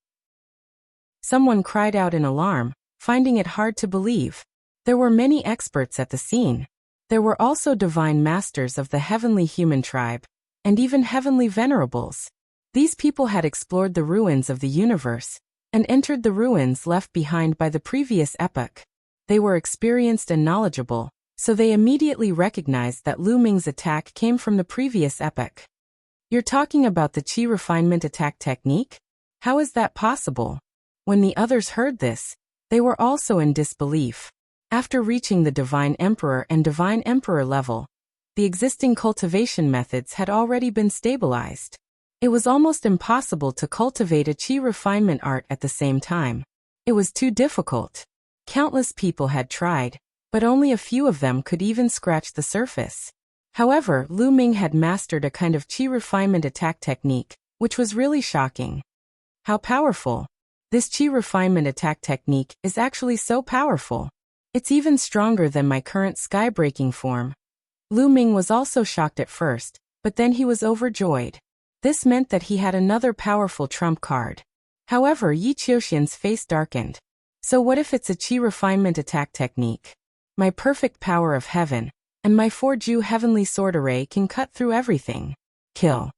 Someone cried out in alarm, finding it hard to believe. There were many experts at the scene. There were also divine masters of the heavenly human tribe, and even heavenly venerables. These people had explored the ruins of the universe, and entered the ruins left behind by the previous epoch. They were experienced and knowledgeable, so they immediately recognized that Lu Ming's attack came from the previous epoch. You're talking about the qi refinement attack technique? How is that possible? When the others heard this, they were also in disbelief. After reaching the Divine Emperor and Divine Emperor level, the existing cultivation methods had already been stabilized. It was almost impossible to cultivate a qi refinement art at the same time. It was too difficult. Countless people had tried, but only a few of them could even scratch the surface. However, Lu Ming had mastered a kind of qi refinement attack technique, which was really shocking. How powerful! This qi refinement attack technique is actually so powerful. It's even stronger than my current sky-breaking form. Lu Ming was also shocked at first, but then he was overjoyed. This meant that he had another powerful trump card. However, Yi Qiuxian's face darkened. So what if it's a qi refinement attack technique? My perfect power of heaven, and my 4Ju heavenly sword array can cut through everything. Kill!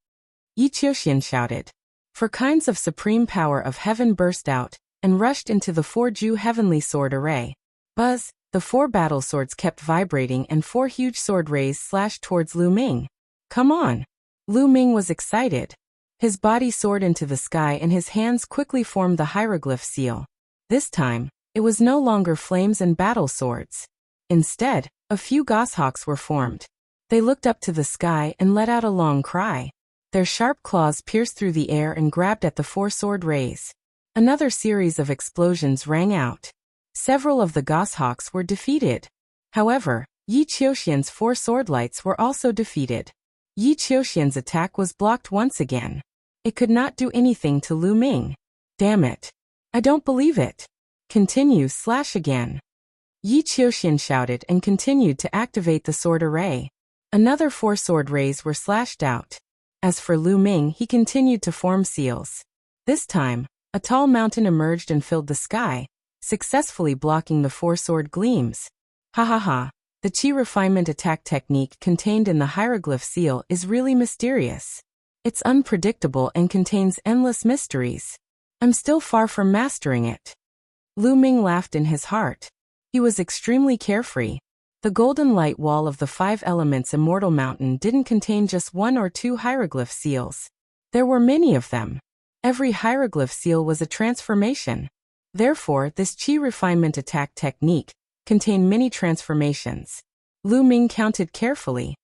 Yi Qiuxian shouted. 4 kinds of supreme power of heaven burst out, and rushed into the 4 heavenly sword array. Buzz! The 4 battle swords kept vibrating and 4 huge sword rays slashed towards Lu Ming. Come on! Lu Ming was excited. His body soared into the sky and his hands quickly formed the hieroglyph seal. This time, it was no longer flames and battle swords. Instead, a few goshawks were formed. They looked up to the sky and let out a long cry. Their sharp claws pierced through the air and grabbed at the 4 sword rays. Another series of explosions rang out. Several of the goshawks were defeated. However, Yi Qiuxian's 4 sword lights were also defeated. Yi Qiuxian's attack was blocked once again. It could not do anything to Lu Ming. Damn it. I don't believe it. Continue slash again. Yi Qiuxian shouted and continued to activate the sword array. Another 4 sword rays were slashed out. As for Lu Ming, he continued to form seals. This time, a tall mountain emerged and filled the sky, successfully blocking the 4 sword gleams. Ha ha ha, the Qi refinement attack technique contained in the hieroglyph seal is really mysterious. It's unpredictable and contains endless mysteries. I'm still far from mastering it. Lu Ming laughed in his heart. He was extremely carefree. The golden light wall of the 5 elements Immortal Mountain didn't contain just 1 or 2 hieroglyph seals. There were many of them. Every hieroglyph seal was a transformation. Therefore, this Qi refinement attack technique contained many transformations. Lu Ming counted carefully.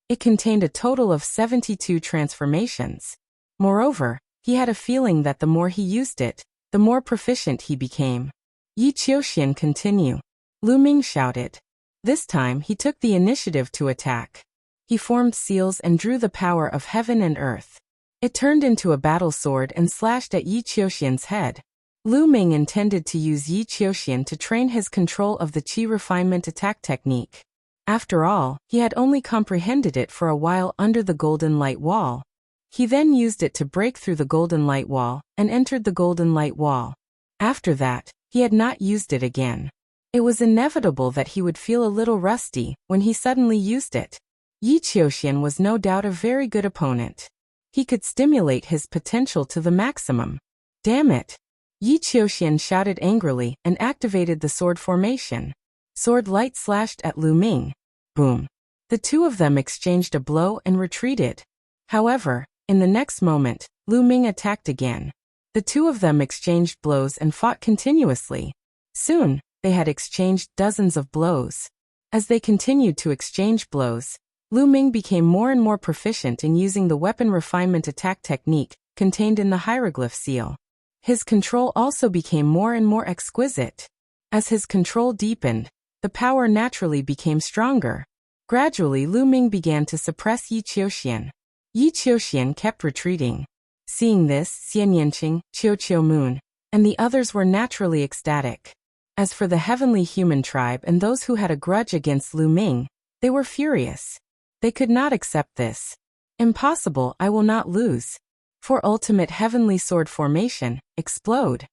It contained a total of 72 transformations. Moreover, he had a feeling that the more he used it, the more proficient he became. Yi Qiuxian continue. Lu Ming shouted. This time he took the initiative to attack. He formed seals and drew the power of heaven and earth. It turned into a battle sword and slashed at Yi Qiuxian's head. Lu Ming intended to use Yi Qiuxian to train his control of the Qi refinement attack technique. After all, he had only comprehended it for a while under the golden light wall. He then used it to break through the golden light wall and entered the golden light wall. After that, he had not used it again. It was inevitable that he would feel a little rusty when he suddenly used it. Yi Qiuxian was no doubt a very good opponent. He could stimulate his potential to the maximum. Damn it! Yi Qiuxian shouted angrily and activated the sword formation. Sword light slashed at Lu Ming. Boom! The 2 of them exchanged a blow and retreated. However, in the next moment, Lu Ming attacked again. The 2 of them exchanged blows and fought continuously. Soon, they had exchanged dozens of blows. As they continued to exchange blows, Lu Ming became more and more proficient in using the weapon refinement attack technique contained in the hieroglyph seal. His control also became more and more exquisite. As his control deepened, the power naturally became stronger. Gradually Lu Ming began to suppress Yi Qiuxian. Yi Qiuxian kept retreating. Seeing this, Xian Yanqing, Qiu Moon, and the others were naturally ecstatic. As for the heavenly human tribe and those who had a grudge against Lu Ming, they were furious. They could not accept this. Impossible, I will not lose. For ultimate heavenly sword formation, explode.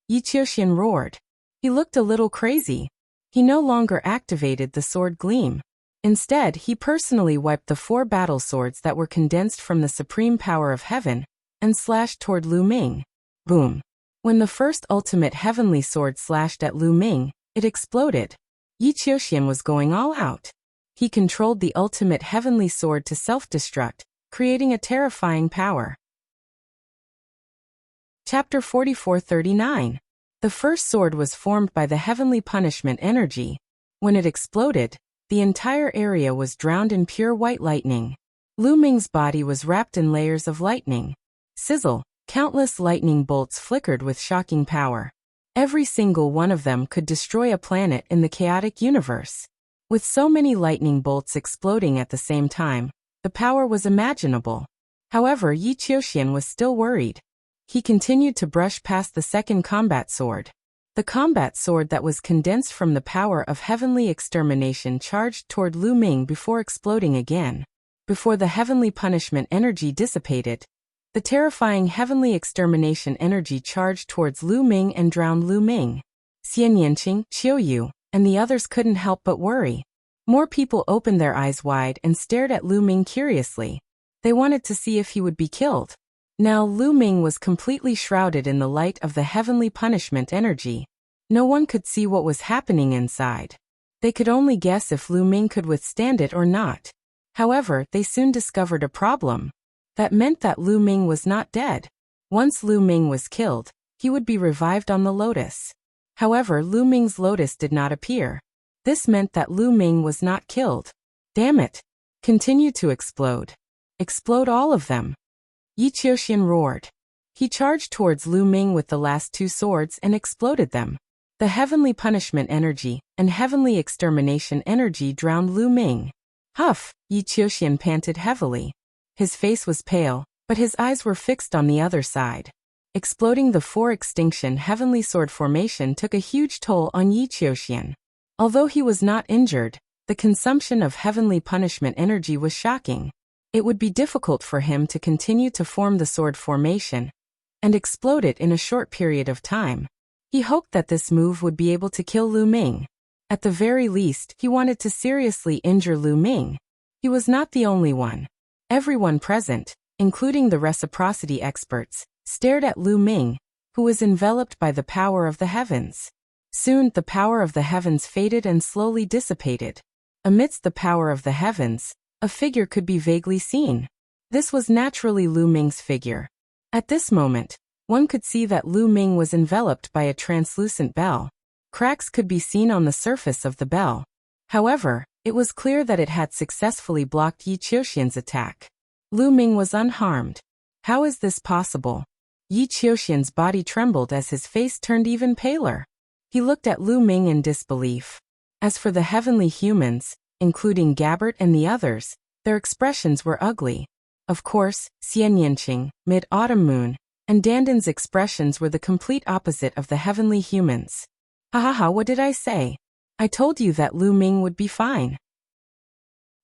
Yi Qiuxian roared. He looked a little crazy. He no longer activated the sword gleam. Instead, he personally wiped the 4 battle swords that were condensed from the supreme power of heaven and slashed toward Lu Ming. Boom! When the first ultimate heavenly sword slashed at Lu Ming, it exploded. Yi Qiuxian was going all out. He controlled the ultimate heavenly sword to self-destruct, creating a terrifying power. Chapter 44-39. The first sword was formed by the heavenly punishment energy. When it exploded, the entire area was drowned in pure white lightning. Lu Ming's body was wrapped in layers of lightning. Sizzle! Countless lightning bolts flickered with shocking power. Every single one of them could destroy a planet in the chaotic universe. With so many lightning bolts exploding at the same time, the power was imaginable. However, Yi Qiuxian was still worried. He continued to brush past the second combat sword. The combat sword that was condensed from the power of heavenly extermination charged toward Lu Ming before exploding again. Before the heavenly punishment energy dissipated, the terrifying heavenly extermination energy charged towards Lu Ming and drowned Lu Ming. Xian Yanqing, Qiu Yu, and the others couldn't help but worry. More people opened their eyes wide and stared at Lu Ming curiously. They wanted to see if he would be killed. Now Lu Ming was completely shrouded in the light of the heavenly punishment energy. No one could see what was happening inside. They could only guess if Lu Ming could withstand it or not. However, they soon discovered a problem. That meant that Lu Ming was not dead. Once Lu Ming was killed, he would be revived on the lotus. However, Lu Ming's lotus did not appear. This meant that Lu Ming was not killed. Damn it! Continue to explode. Explode all of them. Yi Qiuxian roared. He charged towards Lu Ming with the last two swords and exploded them. The heavenly punishment energy and heavenly extermination energy drowned Lu Ming. Huff! Yi Qiuxian panted heavily. His face was pale, but his eyes were fixed on the other side. Exploding the four extinction heavenly sword formation took a huge toll on Yi Qiuxian. Although he was not injured, the consumption of heavenly punishment energy was shocking. It would be difficult for him to continue to form the sword formation and explode it in a short period of time. He hoped that this move would be able to kill Lu Ming. At the very least, he wanted to seriously injure Lu Ming. He was not the only one. Everyone present, including the reciprocity experts, stared at Lu Ming, who was enveloped by the power of the heavens. Soon, the power of the heavens faded and slowly dissipated. Amidst the power of the heavens, a figure could be vaguely seen. This was naturally Lu Ming's figure. At this moment, one could see that Lu Ming was enveloped by a translucent bell. Cracks could be seen on the surface of the bell. However, it was clear that it had successfully blocked Yi Qiuxian's attack. Lu Ming was unharmed. How is this possible? Yi Qiuxian's body trembled as his face turned even paler. He looked at Lu Ming in disbelief. As for the heavenly humans, including Gabbert and the others, their expressions were ugly. Of course, Xian Yinqing, Mid-Autumn Moon, and Dandan's expressions were the complete opposite of the heavenly humans. Ha, what did I say? I told you that Lu Ming would be fine.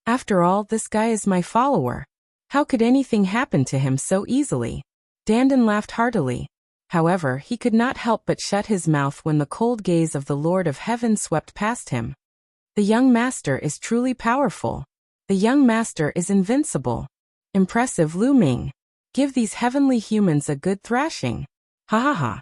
After all, this guy is my follower. How could anything happen to him so easily? Dandan laughed heartily. However, he could not help but shut his mouth when the cold gaze of the Lord of Heaven swept past him. The young master is truly powerful. The young master is invincible. Impressive Lu Ming. Give these heavenly humans a good thrashing. Ha.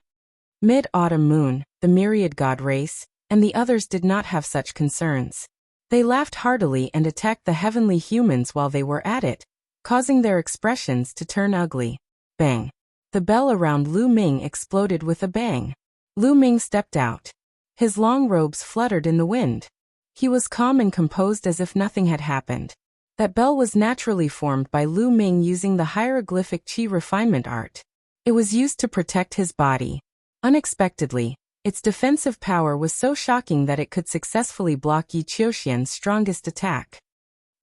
Mid-Autumn Moon, the myriad god race, and the others did not have such concerns. They laughed heartily and attacked the heavenly humans while they were at it, causing their expressions to turn ugly. Bang. The bell around Lu Ming exploded with a bang. Lu Ming stepped out. His long robes fluttered in the wind. He was calm and composed as if nothing had happened. That bell was naturally formed by Lu Ming using the hieroglyphic qi refinement art. It was used to protect his body. Unexpectedly, its defensive power was so shocking that it could successfully block Yi Qiuxian's strongest attack.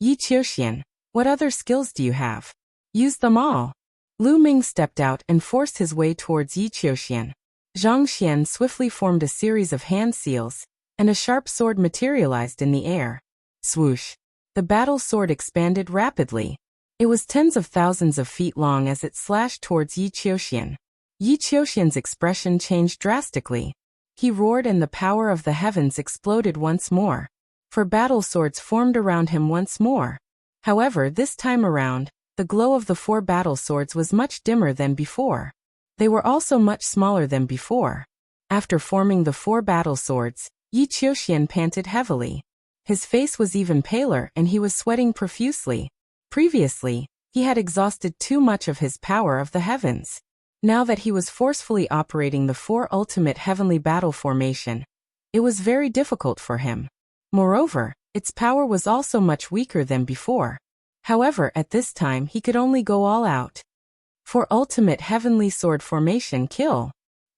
Yi Qiuxian, what other skills do you have? Use them all. Lu Ming stepped out and forced his way towards Yi Qiuxian. Zhang Xian swiftly formed a series of hand seals, and a sharp sword materialized in the air. Swoosh! The battle sword expanded rapidly. It was tens of thousands of feet long as it slashed towards Yi Qiuxian. Yi Qiuxian's expression changed drastically. He roared and the power of the heavens exploded once more. Four battle swords formed around him once more. However, this time around, the glow of the four battle swords was much dimmer than before. They were also much smaller than before. After forming the four battle swords, Yi Qiuxian panted heavily. His face was even paler and he was sweating profusely. Previously, he had exhausted too much of his power of the heavens. Now that he was forcefully operating the four ultimate heavenly battle formation, it was very difficult for him. Moreover, its power was also much weaker than before. However, at this time he could only go all out. For ultimate heavenly sword formation kill.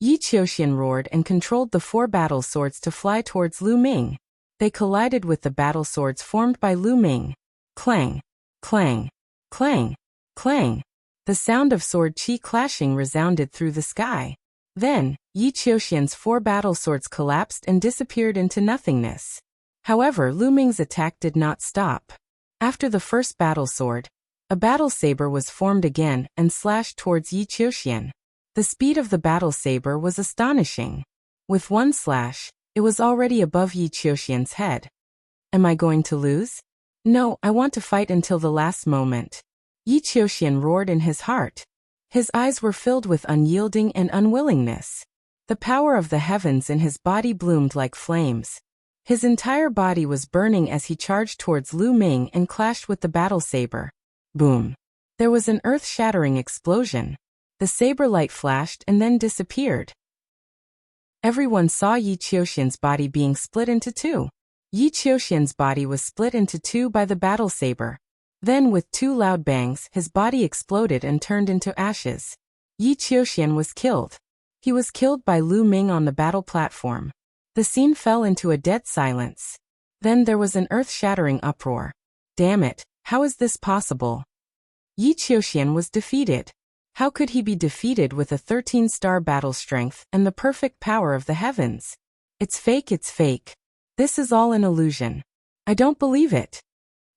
Yi Qiuxian roared and controlled the four battle swords to fly towards Lu Ming. They collided with the battle swords formed by Lu Ming. Clang, clang, clang, clang. The sound of sword qi clashing resounded through the sky. Then, Yi Qiuxian's four battle swords collapsed and disappeared into nothingness. However, Lu Ming's attack did not stop. After the first battle sword, a battle saber was formed again and slashed towards Yi Qiuxian. The speed of the battle saber was astonishing. With one slash, it was already above Yi Qiuxian's head. Am I going to lose? No, I want to fight until the last moment. Yi Qiuxian roared in his heart. His eyes were filled with unyielding and unwillingness. The power of the heavens in his body bloomed like flames. His entire body was burning as he charged towards Lu Ming and clashed with the battle saber. Boom! There was an earth-shattering explosion. The saber light flashed and then disappeared. Everyone saw Yi Qiuxian's body being split into two. Yi Qiuxian's body was split into two by the battle saber. Then with two loud bangs, his body exploded and turned into ashes. Yi Qiuxian was killed. He was killed by Lu Ming on the battle platform. The scene fell into a dead silence. Then there was an earth-shattering uproar. Damn it, how is this possible? Yi Qiuxian was defeated. How could he be defeated with a 13-star battle strength and the perfect power of the heavens? It's fake, it's fake. This is all an illusion. I don't believe it.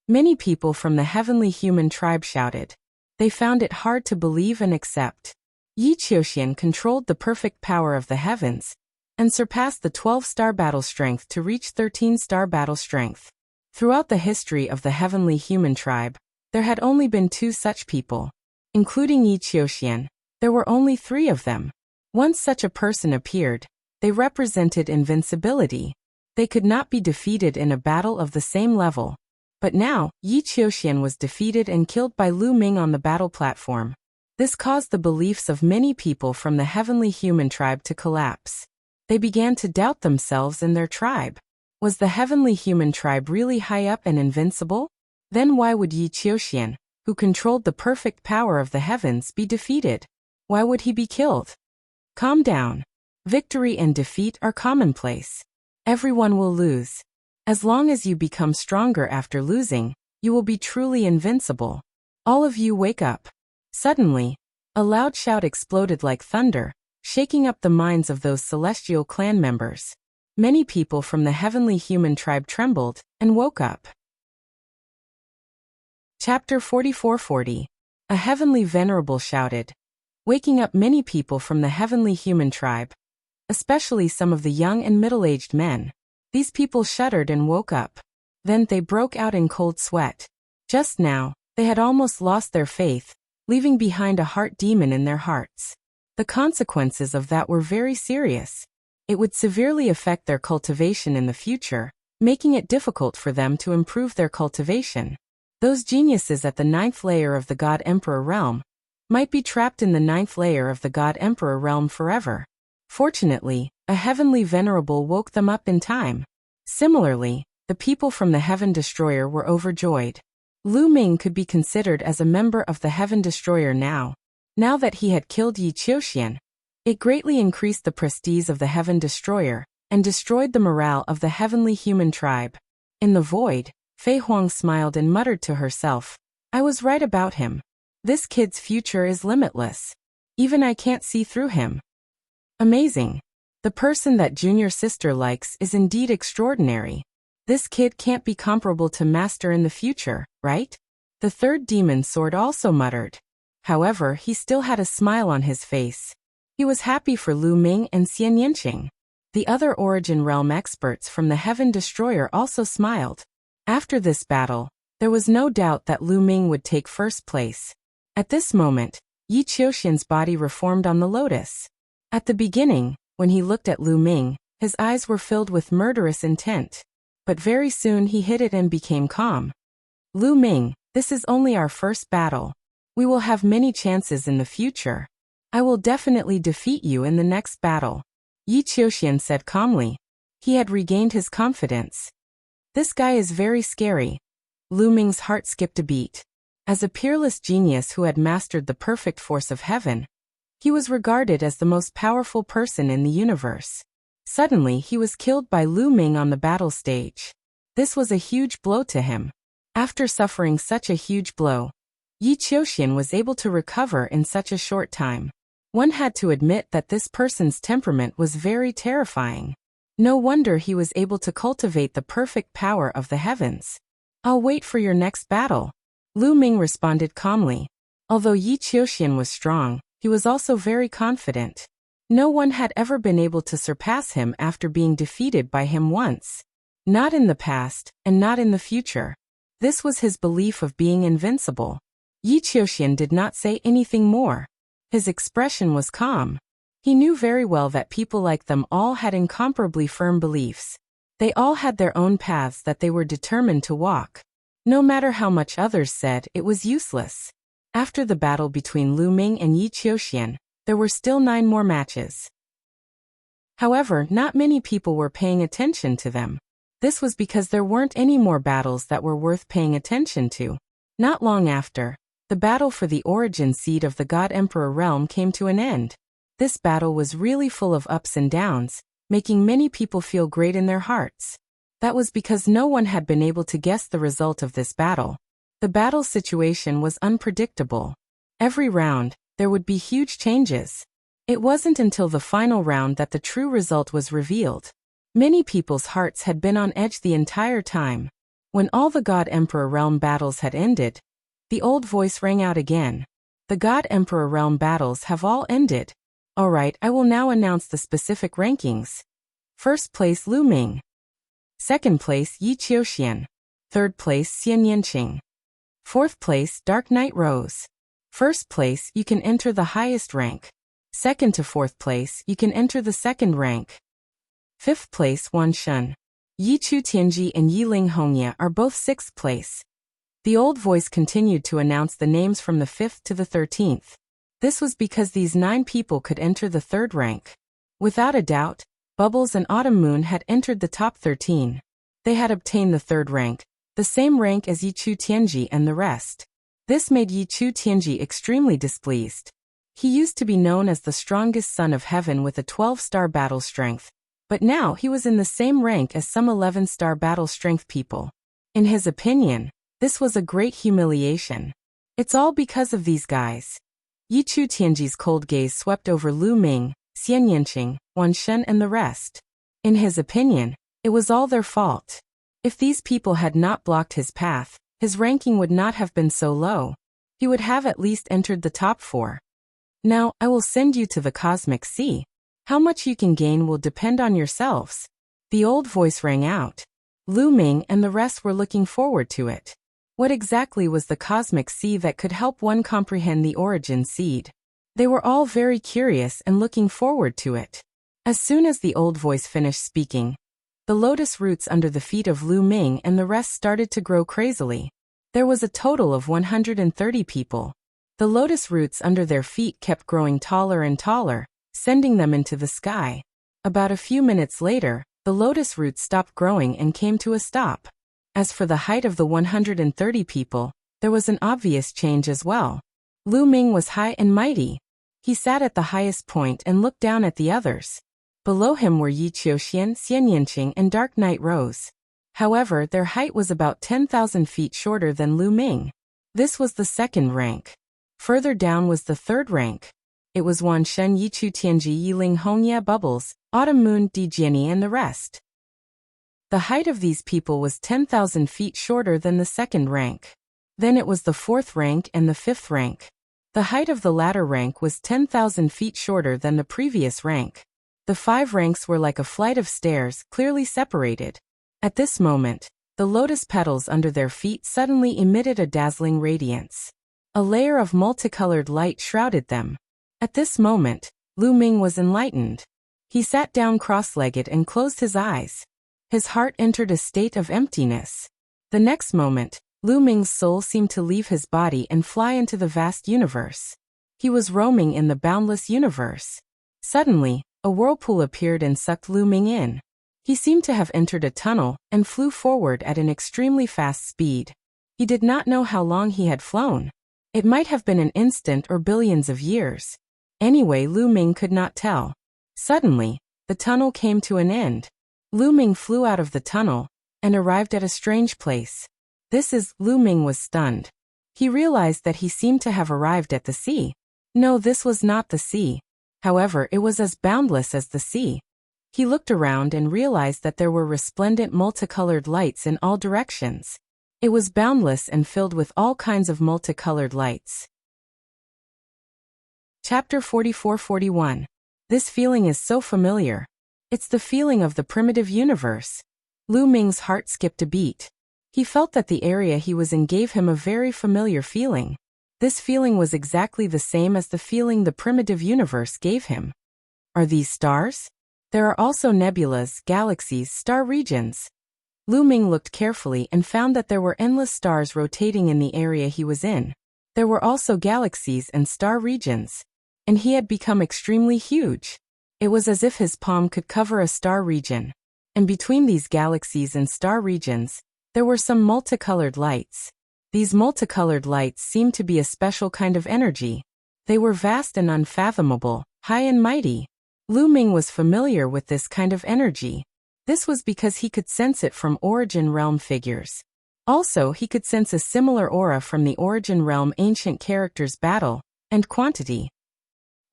Many people from the heavenly human tribe shouted. They found it hard to believe and accept. Yi Qiuxian controlled the perfect power of the heavens and surpassed the 12-star battle strength to reach 13-star battle strength. Throughout the history of the heavenly human tribe, there had only been two such people. Including Yi Qiuxian, there were only 3 of them. Once such a person appeared, they represented invincibility. They could not be defeated in a battle of the same level. But now, Yi Qiuxian was defeated and killed by Lu Ming on the battle platform. This caused the beliefs of many people from the heavenly human tribe to collapse. They began to doubt themselves and their tribe. Was the heavenly human tribe really high up and invincible? Then why would Yi Qiuxian, who controlled the perfect power of the heavens, be defeated? Why would he be killed? Calm down. Victory and defeat are commonplace. Everyone will lose. As long as you become stronger after losing, you will be truly invincible. All of you wake up. Suddenly, a loud shout exploded like thunder, shaking up the minds of those celestial clan members. Many people from the heavenly human tribe trembled and woke up. Chapter 4440. A heavenly venerable shouted, waking up many people from the heavenly human tribe, especially some of the young and middle-aged men. These people shuddered and woke up. Then they broke out in cold sweat. Just now, they had almost lost their faith, leaving behind a heart demon in their hearts. The consequences of that were very serious. It would severely affect their cultivation in the future, making it difficult for them to improve their cultivation. Those geniuses at the 9th layer of the God Emperor realm might be trapped in the 9th layer of the God Emperor realm forever. Fortunately, a heavenly venerable woke them up in time. Similarly, the people from the Heaven Destroyer were overjoyed. Lu Ming could be considered as a member of the Heaven Destroyer now. Now that he had killed Yi Qiuxian, it greatly increased the prestige of the Heaven Destroyer and destroyed the morale of the heavenly human tribe. In the void, Fei Huang smiled and muttered to herself, I was right about him. This kid's future is limitless. Even I can't see through him. Amazing. The person that junior sister likes is indeed extraordinary. This kid can't be comparable to Master in the future, right? The third demon sword also muttered. However, he still had a smile on his face. He was happy for Lu Ming and Xian Yanqing. The other Origin Realm experts from the Heaven Destroyer also smiled. After this battle, there was no doubt that Lu Ming would take first place. At this moment, Yi Qiuxian's body reformed on the lotus. At the beginning, when he looked at Lu Ming, his eyes were filled with murderous intent. But very soon he hid it and became calm. Lu Ming, this is only our first battle. We will have many chances in the future. I will definitely defeat you in the next battle. Yi Qiuxian said calmly. He had regained his confidence. This guy is very scary. Lu Ming's heart skipped a beat. As a peerless genius who had mastered the perfect force of heaven, he was regarded as the most powerful person in the universe. Suddenly he was killed by Lu Ming on the battle stage. This was a huge blow to him. After suffering such a huge blow, Yi Qiuxian was able to recover in such a short time. One had to admit that this person's temperament was very terrifying. No wonder he was able to cultivate the perfect power of the heavens. I'll wait for your next battle. Lu Ming responded calmly. Although Yi Qiuxian was strong, he was also very confident. No one had ever been able to surpass him after being defeated by him once. Not in the past, and not in the future. This was his belief of being invincible. Yi Qiuxian did not say anything more. His expression was calm. He knew very well that people like them all had incomparably firm beliefs. They all had their own paths that they were determined to walk. No matter how much others said, it was useless. After the battle between Lu Ming and Yi Qiuxian, there were still 9 more matches. However, not many people were paying attention to them. This was because there weren't any more battles that were worth paying attention to. Not long after, the battle for the origin seed of the God Emperor realm came to an end. This battle was really full of ups and downs, making many people feel great in their hearts. That was because no one had been able to guess the result of this battle. The battle situation was unpredictable. Every round, there would be huge changes. It wasn't until the final round that the true result was revealed. Many people's hearts had been on edge the entire time. When all the God Emperor realm battles had ended, the old voice rang out again. The God Emperor realm battles have all ended. Alright, I will now announce the specific rankings. First place Lu Ming. Second place Yi Qiuxian. Third place Xian Yanqing. Fourth place Dark Knight Rose. First place, you can enter the highest rank. Second to fourth place, you can enter the second rank. Fifth place Wan Shun. Yi Chu Tianji and Yi Ling Hongya are both sixth place. The old voice continued to announce the names from the 5th to the 13th. This was because these 9 people could enter the third rank. Without a doubt, Bubbles and Autumn Moon had entered the top 13. They had obtained the third rank, the same rank as Yi Chu Tianji and the rest. This made Yi Chu Tianji extremely displeased. He used to be known as the strongest son of heaven with a 12-star battle strength, but now he was in the same rank as some 11-star battle strength people. In his opinion, this was a great humiliation. It's all because of these guys. Yi Chu Tianji's cold gaze swept over Lu Ming, Xian Yanqing, Wan Shun and the rest. In his opinion, it was all their fault. If these people had not blocked his path, his ranking would not have been so low. He would have at least entered the top 4. Now, I will send you to the Cosmic Sea. How much you can gain will depend on yourselves. The old voice rang out. Lu Ming and the rest were looking forward to it. What exactly was the Cosmic Sea that could help one comprehend the origin seed? They were all very curious and looking forward to it. As soon as the old voice finished speaking, the lotus roots under the feet of Lu Ming and the rest started to grow crazily. There was a total of 130 people. The lotus roots under their feet kept growing taller and taller, sending them into the sky. About a few minutes later, the lotus roots stopped growing and came to a stop. As for the height of the 130 people, there was an obvious change as well. Lu Ming was high and mighty. He sat at the highest point and looked down at the others. Below him were Yi Qiuxian, Xian Yanqing and Dark Knight Rose. However, their height was about 10,000 feet shorter than Lu Ming. This was the second rank. Further down was the third rank. It was Wan Shun, Yi Chu Tianji, Yi Ling Hongya, Bubbles, Autumn Moon, Di Jianyi and the rest. The height of these people was 10,000 feet shorter than the second rank. Then it was the fourth rank and the fifth rank. The height of the latter rank was 10,000 feet shorter than the previous rank. The 5 ranks were like a flight of stairs, clearly separated. At this moment, the lotus petals under their feet suddenly emitted a dazzling radiance. A layer of multicolored light shrouded them. At this moment, Lu Ming was enlightened. He sat down cross-legged and closed his eyes. His heart entered a state of emptiness. The next moment, Lu Ming's soul seemed to leave his body and fly into the vast universe. He was roaming in the boundless universe. Suddenly, a whirlpool appeared and sucked Lu Ming in. He seemed to have entered a tunnel and flew forward at an extremely fast speed. He did not know how long he had flown. It might have been an instant or billions of years. Anyway, Lu Ming could not tell. Suddenly, the tunnel came to an end. Lu Ming flew out of the tunnel and arrived at a strange place. Lu Ming was stunned. He realized that he seemed to have arrived at the sea. No, this was not the sea. However, it was as boundless as the sea. He looked around and realized that there were resplendent multicolored lights in all directions. It was boundless and filled with all kinds of multicolored lights. Chapter 44-41. This feeling is so familiar. It's the feeling of the primitive universe. Lu Ming's heart skipped a beat. He felt that the area he was in gave him a very familiar feeling. This feeling was exactly the same as the feeling the primitive universe gave him. Are these stars? There are also nebulas, galaxies, star regions. Lu Ming looked carefully and found that there were endless stars rotating in the area he was in. There were also galaxies and star regions. And he had become extremely huge. It was as if his palm could cover a star region. And between these galaxies and star regions, there were some multicolored lights. These multicolored lights seemed to be a special kind of energy. They were vast and unfathomable, high and mighty. Lu Ming was familiar with this kind of energy. This was because he could sense it from Origin Realm figures. Also, he could sense a similar aura from the Origin Realm ancient characters' battle and quantity.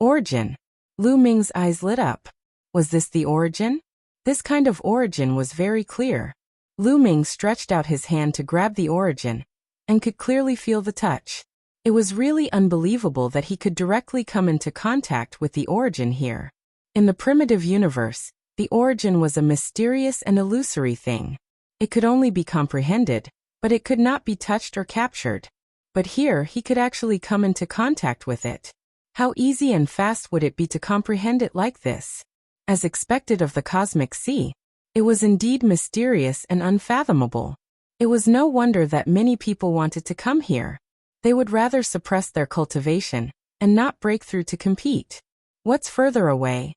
Origin. Lu Ming's eyes lit up. Was this the origin? This kind of origin was very clear. Lu Ming stretched out his hand to grab the origin, and could clearly feel the touch. It was really unbelievable that he could directly come into contact with the origin here. In the primitive universe, the origin was a mysterious and illusory thing. It could only be comprehended, but it could not be touched or captured. But here he could actually come into contact with it. How easy and fast would it be to comprehend it like this? As expected of the cosmic sea, it was indeed mysterious and unfathomable. It was no wonder that many people wanted to come here. They would rather suppress their cultivation and not break through to compete. What's further away?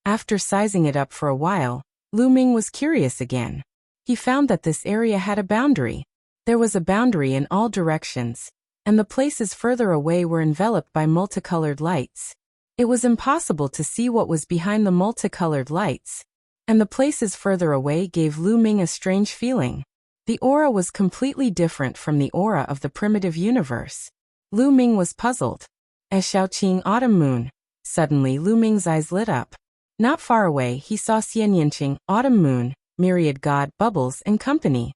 After sizing it up for a while, Lu Ming was curious again. He found that this area had a boundary. There was a boundary in all directions, and the places further away were enveloped by multicolored lights. It was impossible to see what was behind the multicolored lights, and the places further away gave Lu Ming a strange feeling. The aura was completely different from the aura of the primitive universe. Lu Ming was puzzled. As Xiaoqing Autumn Moon. Suddenly Lu Ming's eyes lit up. Not far away he saw Xianyanqing, Autumn Moon, Myriad God, Bubbles, and company.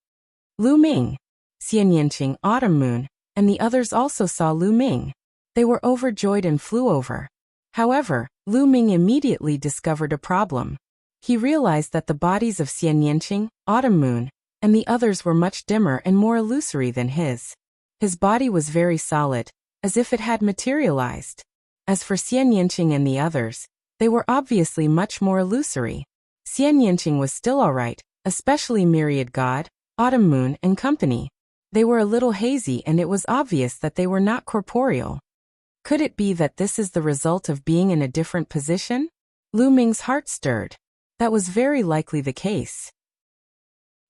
Lu Ming, Xianyanqing, Autumn Moon, and the others also saw Lu Ming. They were overjoyed and flew over. However, Lu Ming immediately discovered a problem. He realized that the bodies of Xianyanqing, Autumn Moon, and the others were much dimmer and more illusory than his. His body was very solid, as if it had materialized. As for Xianyanqing and the others, they were obviously much more illusory. Xianyanqing was still alright, especially Myriad God, Autumn Moon, and company. They were a little hazy and it was obvious that they were not corporeal. Could it be that this is the result of being in a different position? Lu Ming's heart stirred. That was very likely the case.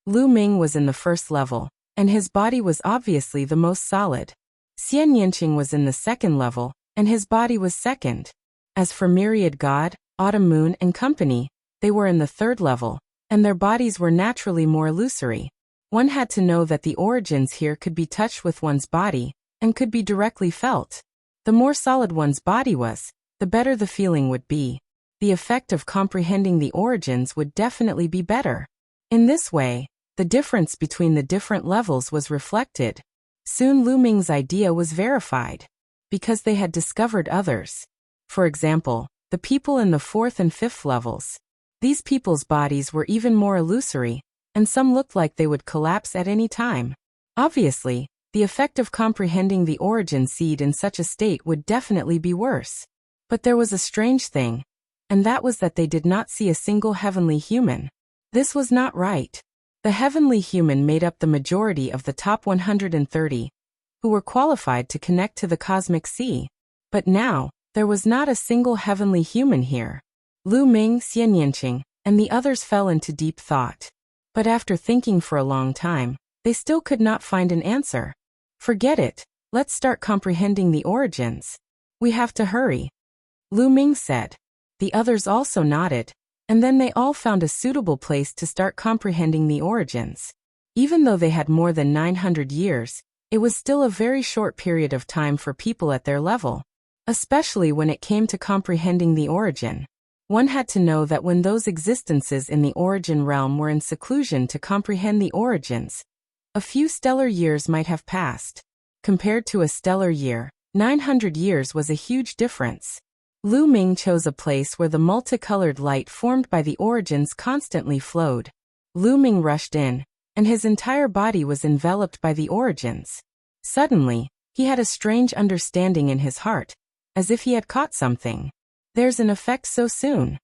Lu Ming was in the first level, and his body was obviously the most solid. Xianyanqing was in the second level, and his body was second. As for Myriad God, Autumn Moon, and company, they were in the third level, and their bodies were naturally more illusory. One had to know that the origins here could be touched with one's body, and could be directly felt. The more solid one's body was, the better the feeling would be. The effect of comprehending the origins would definitely be better. In this way, the difference between the different levels was reflected. Soon Lu Ming's idea was verified, because they had discovered others. For example, the people in the fourth and fifth levels. These people's bodies were even more illusory, and some looked like they would collapse at any time. Obviously, the effect of comprehending the origin seed in such a state would definitely be worse. But there was a strange thing, and that was that they did not see a single heavenly human. This was not right. The heavenly human made up the majority of the top 130, who were qualified to connect to the cosmic sea. But now, there was not a single heavenly human here. Lu Ming, Xianyanqing, and the others fell into deep thought. But after thinking for a long time, they still could not find an answer. Forget it, let's start comprehending the origins. We have to hurry. Lu Ming said. The others also nodded, and then they all found a suitable place to start comprehending the origins. Even though they had more than 900 years, it was still a very short period of time for people at their level. Especially when it came to comprehending the origin. One had to know that when those existences in the origin realm were in seclusion to comprehend the origins, a few stellar years might have passed. Compared to a stellar year, 900 years was a huge difference. Lu Ming chose a place where the multicolored light formed by the origins constantly flowed. Lu Ming rushed in, and his entire body was enveloped by the origins. Suddenly, He had a strange understanding in his heart, as if he had caught something. There's an effect so soon.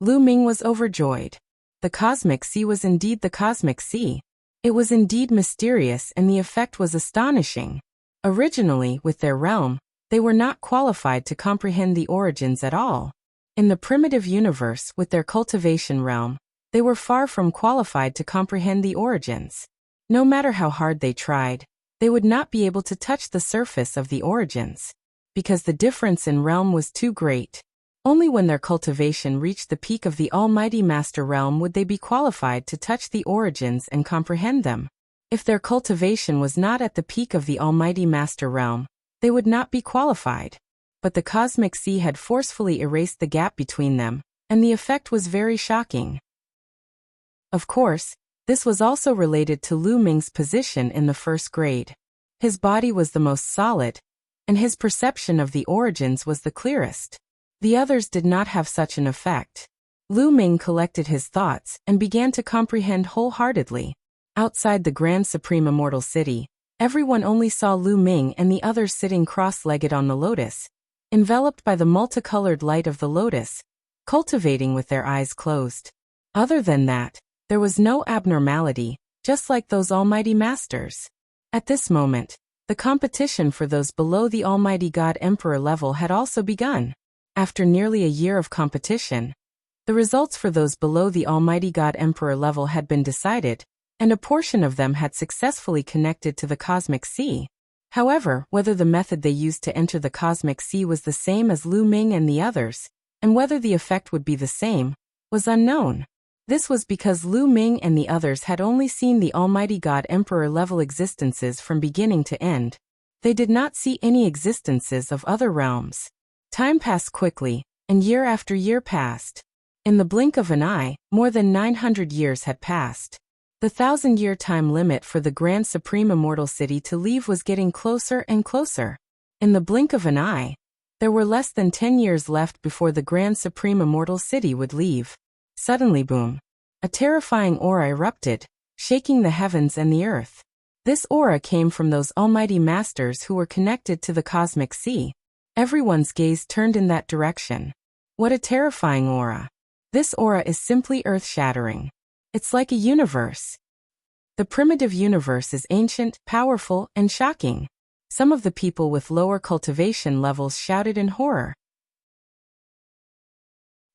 Lu Ming was overjoyed. The cosmic sea was indeed the cosmic sea. It was indeed mysterious, and the effect was astonishing. Originally, with their realm, they were not qualified to comprehend the origins at all. In the primitive universe, with their cultivation realm, they were far from qualified to comprehend the origins. No matter how hard they tried, they would not be able to touch the surface of the origins, because the difference in realm was too great. Only when their cultivation reached the peak of the Almighty Master realm would they be qualified to touch the origins and comprehend them. If their cultivation was not at the peak of the Almighty Master realm, they would not be qualified. But the cosmic sea had forcefully erased the gap between them, and the effect was very shocking. Of course, this was also related to Lu Ming's position in the first grade. His body was the most solid, and his perception of the origins was the clearest. The others did not have such an effect. Lu Ming collected his thoughts and began to comprehend wholeheartedly. Outside the Grand Supreme Immortal City, everyone only saw Lu Ming and the others sitting cross-legged on the lotus, enveloped by the multicolored light of the lotus, cultivating with their eyes closed. Other than that, there was no abnormality, just like those Almighty Masters. At this moment, the competition for those below the Almighty God Emperor level had also begun. After nearly a year of competition, the results for those below the Almighty God Emperor level had been decided, and a portion of them had successfully connected to the Cosmic Sea. However, whether the method they used to enter the Cosmic Sea was the same as Lu Ming and the others, and whether the effect would be the same, was unknown. This was because Lu Ming and the others had only seen the Almighty God Emperor level existences from beginning to end. They did not see any existences of other realms. Time passed quickly, and year after year passed. In the blink of an eye, more than 900 years had passed. The 1,000-year time limit for the Grand Supreme Immortal City to leave was getting closer and closer. In the blink of an eye, there were less than 10 years left before the Grand Supreme Immortal City would leave. Suddenly, boom! A terrifying aura erupted, shaking the heavens and the earth. This aura came from those Almighty Masters who were connected to the Cosmic Sea. Everyone's gaze turned in that direction. What a terrifying aura! This aura is simply earth-shattering. It's like a universe. The primitive universe is ancient, powerful, and shocking. Some of the people with lower cultivation levels shouted in horror.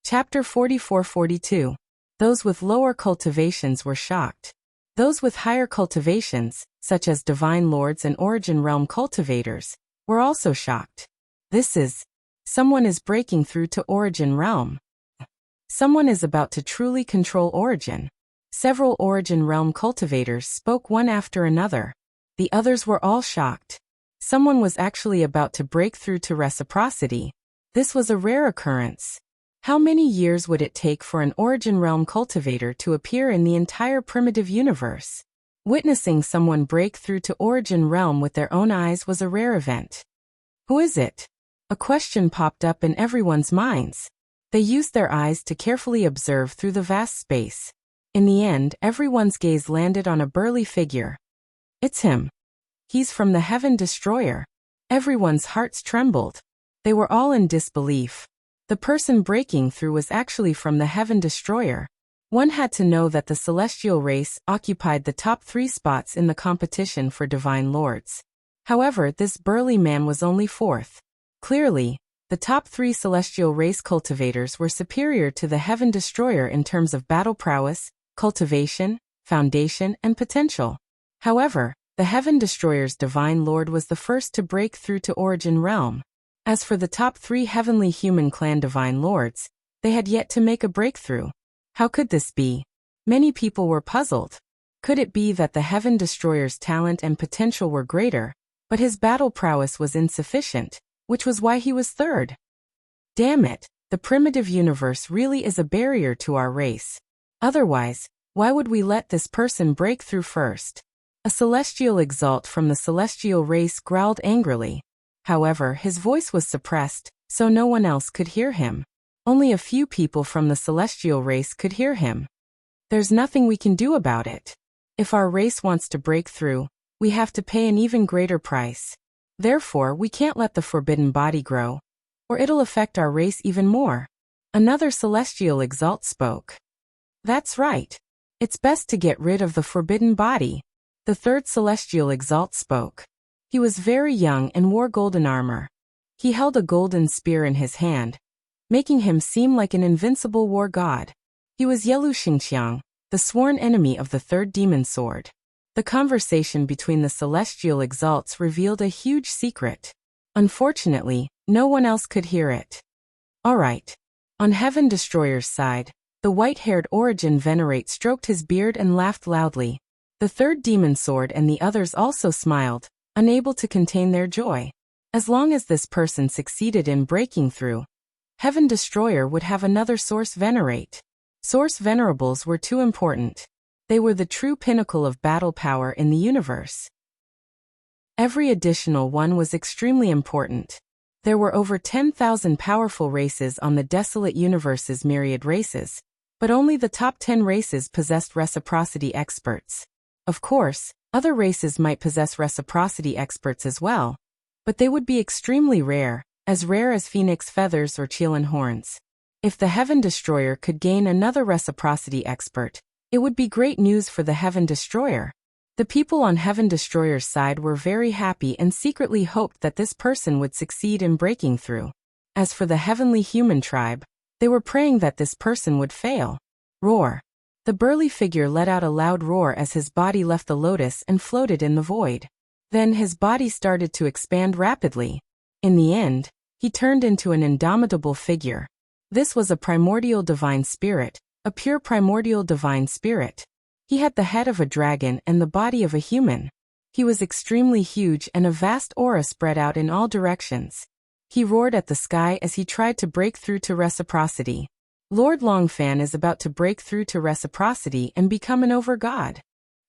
Chapter 44-42. Those with lower cultivations were shocked. Those with higher cultivations, such as Divine Lords and Origin Realm cultivators, were also shocked. Someone is breaking through to Origin Realm. Someone is about to truly control Origin. Several Origin Realm cultivators spoke one after another. The others were all shocked. Someone was actually about to break through to reciprocity. This was a rare occurrence. How many years would it take for an Origin Realm cultivator to appear in the entire primitive universe? Witnessing someone break through to Origin Realm with their own eyes was a rare event. Who is it? A question popped up in everyone's minds. They used their eyes to carefully observe through the vast space. In the end, everyone's gaze landed on a burly figure. It's him. He's from the Heaven Destroyer. Everyone's hearts trembled. They were all in disbelief. The person breaking through was actually from the Heaven Destroyer. One had to know that the celestial race occupied the top 3 spots in the competition for Divine Lords. However, this burly man was only 4th. Clearly, the top 3 celestial race cultivators were superior to the Heaven Destroyer in terms of battle prowess, cultivation, foundation, and potential. However, the Heaven Destroyer's Divine Lord was the first to break through to Origin Realm. As for the top 3 Heavenly Human Clan Divine Lords, they had yet to make a breakthrough. How could this be? Many people were puzzled. Could it be that the Heaven Destroyer's talent and potential were greater, but his battle prowess was insufficient, which was why he was 3rd? Damn it, the primitive universe really is a barrier to our race. Otherwise, why would we let this person break through first? A celestial exalt from the celestial race growled angrily. However, his voice was suppressed, so no one else could hear him. Only a few people from the celestial race could hear him. There's nothing we can do about it. If our race wants to break through, we have to pay an even greater price. Therefore, we can't let the forbidden body grow, or it'll affect our race even more. Another celestial exalt spoke. That's right. It's best to get rid of the forbidden body. The third celestial exalt spoke. He was very young and wore golden armor. He held a golden spear in his hand, making him seem like an invincible war god. He was Yelu Xingqiang, the sworn enemy of the third demon sword. The conversation between the celestial exalts revealed a huge secret. Unfortunately, no one else could hear it. Alright. On Heaven Destroyer's side, the white-haired Origin Venerate stroked his beard and laughed loudly. The third demon sword and the others also smiled, unable to contain their joy. As long as this person succeeded in breaking through, Heaven Destroyer would have another Source Venerate. Source Venerables were too important. They were the true pinnacle of battle power in the universe. Every additional one was extremely important. There were over 10,000 powerful races on the desolate universe's myriad races, but only the top 10 races possessed reciprocity experts. Of course, other races might possess reciprocity experts as well, but they would be extremely rare as phoenix feathers or Qilin horns. If the Heaven Destroyer could gain another reciprocity expert, it would be great news for the Heaven Destroyer. The people on Heaven Destroyer's side were very happy and secretly hoped that this person would succeed in breaking through. As for the Heavenly Human Tribe, they were praying that this person would fail. Roar. The burly figure let out a loud roar as his body left the lotus and floated in the void. Then his body started to expand rapidly. In the end, he turned into an indomitable figure. This was a primordial divine spirit, a pure primordial divine spirit. He had the head of a dragon and the body of a human. He was extremely huge and a vast aura spread out in all directions. He roared at the sky as he tried to break through to reciprocity. Lord Longfan is about to break through to reciprocity and become an over-god.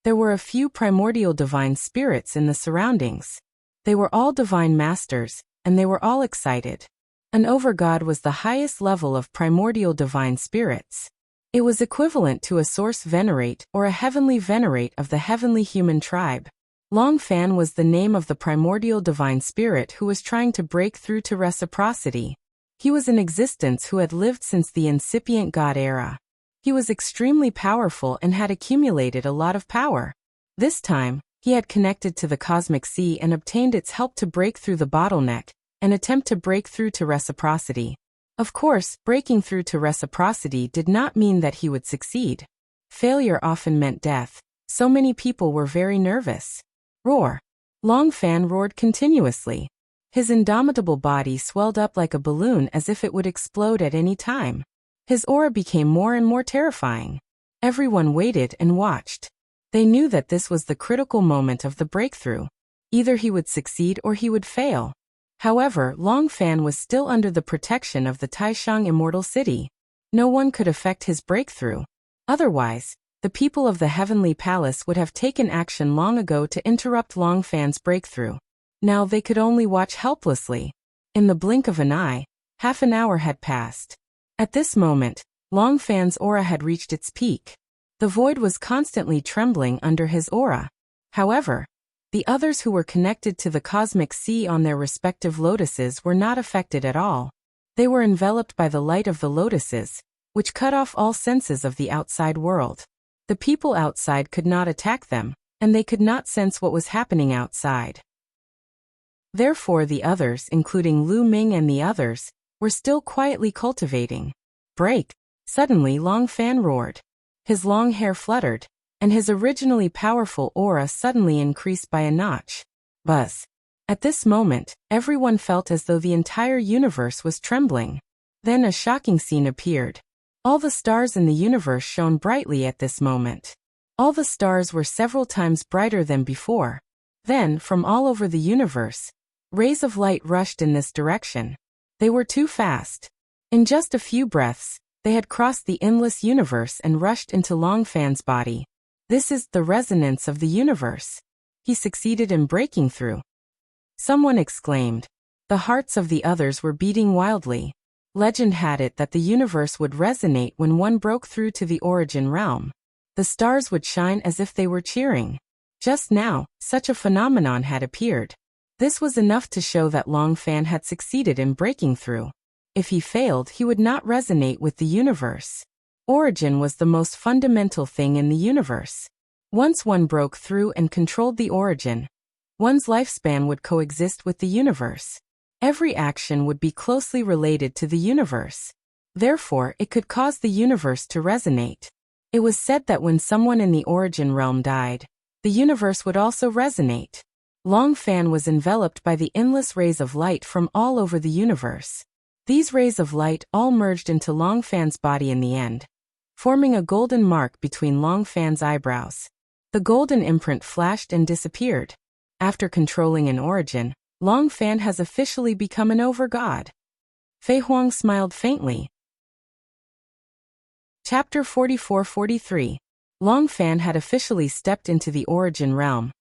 There were a few primordial divine spirits in the surroundings. They were all divine masters, and they were all excited. An over-god was the highest level of primordial divine spirits. It was equivalent to a source venerate or a heavenly venerate of the heavenly human tribe. Longfan was the name of the primordial divine spirit who was trying to break through to reciprocity. He was in existence who had lived since the incipient god era. He was extremely powerful and had accumulated a lot of power. This time, he had connected to the cosmic sea and obtained its help to break through the bottleneck and attempt to break through to reciprocity. Of course, breaking through to reciprocity did not mean that he would succeed. Failure often meant death. So many people were very nervous. Roar. Longfan roared continuously. His indomitable body swelled up like a balloon as if it would explode at any time. His aura became more and more terrifying. Everyone waited and watched. They knew that this was the critical moment of the breakthrough. Either he would succeed or he would fail. However, Longfan was still under the protection of the Taishang Immortal City. No one could affect his breakthrough. Otherwise, the people of the Heavenly Palace would have taken action long ago to interrupt Longfan's breakthrough. Now they could only watch helplessly. In the blink of an eye, half an hour had passed. At this moment, Longfan's aura had reached its peak. The void was constantly trembling under his aura. However, the others who were connected to the cosmic sea on their respective lotuses were not affected at all. They were enveloped by the light of the lotuses, which cut off all senses of the outside world. The people outside could not attack them, and they could not sense what was happening outside. Therefore the others, including Lu Ming and the others, were still quietly cultivating. Break! Suddenly Longfan roared. His long hair fluttered, and his originally powerful aura suddenly increased by a notch. Buzz! At this moment, everyone felt as though the entire universe was trembling. Then a shocking scene appeared. All the stars in the universe shone brightly at this moment. All the stars were several times brighter than before. Then, from all over the universe, rays of light rushed in this direction. They were too fast. In just a few breaths, they had crossed the endless universe and rushed into Longfan's body. This is the resonance of the universe. He succeeded in breaking through. Someone exclaimed. The hearts of the others were beating wildly. Legend had it that the universe would resonate when one broke through to the origin realm. The stars would shine as if they were cheering. Just now, such a phenomenon had appeared. This was enough to show that Long Fan had succeeded in breaking through. If he failed, he would not resonate with the universe. Origin was the most fundamental thing in the universe. Once one broke through and controlled the origin, one's lifespan would coexist with the universe. Every action would be closely related to the universe. Therefore, it could cause the universe to resonate. It was said that when someone in the origin realm died, the universe would also resonate. Long Fan was enveloped by the endless rays of light from all over the universe. These rays of light all merged into Long Fan's body in the end, forming a golden mark between Long Fan's eyebrows. The golden imprint flashed and disappeared. After controlling an origin, Long Fan has officially become an over-god. Fei Huang smiled faintly. Chapter 44-43. Long Fan had officially stepped into the origin realm,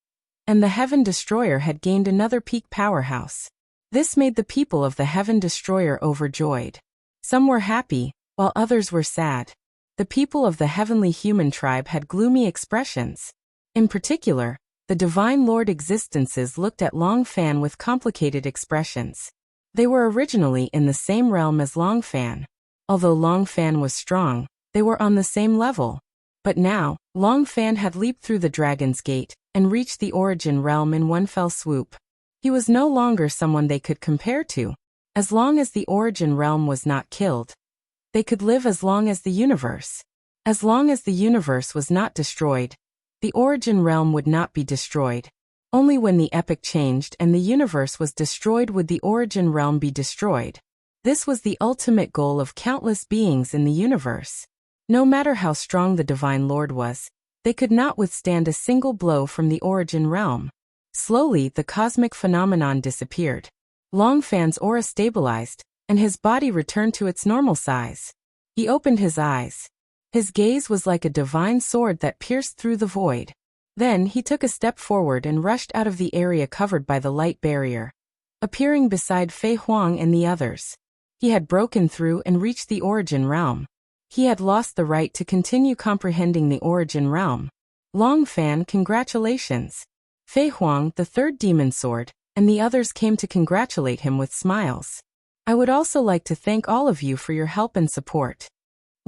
and the Heaven Destroyer had gained another peak powerhouse. This made the people of the Heaven Destroyer overjoyed. Some were happy, while others were sad. The people of the Heavenly Human Tribe had gloomy expressions. In particular, the Divine Lord existences looked at Long Fan with complicated expressions. They were originally in the same realm as Long Fan. Although Long Fan was strong, they were on the same level. But now, Long Fan had leaped through the Dragon's Gate and reached the origin realm in one fell swoop. He was no longer someone they could compare to. As long as the origin realm was not killed, they could live as long as the universe. As long as the universe was not destroyed, the origin realm would not be destroyed. Only when the epoch changed and the universe was destroyed would the origin realm be destroyed. This was the ultimate goal of countless beings in the universe. No matter how strong the Divine Lord was, they could not withstand a single blow from the origin realm. Slowly, the cosmic phenomenon disappeared. Long Fan's aura stabilized, and his body returned to its normal size. He opened his eyes. His gaze was like a divine sword that pierced through the void. Then he took a step forward and rushed out of the area covered by the light barrier, appearing beside Fei Huang and the others. He had broken through and reached the origin realm. He had lost the right to continue comprehending the origin realm. Long Fan, congratulations. Fei Huang, the third demon sword, and the others came to congratulate him with smiles. I would also like to thank all of you for your help and support.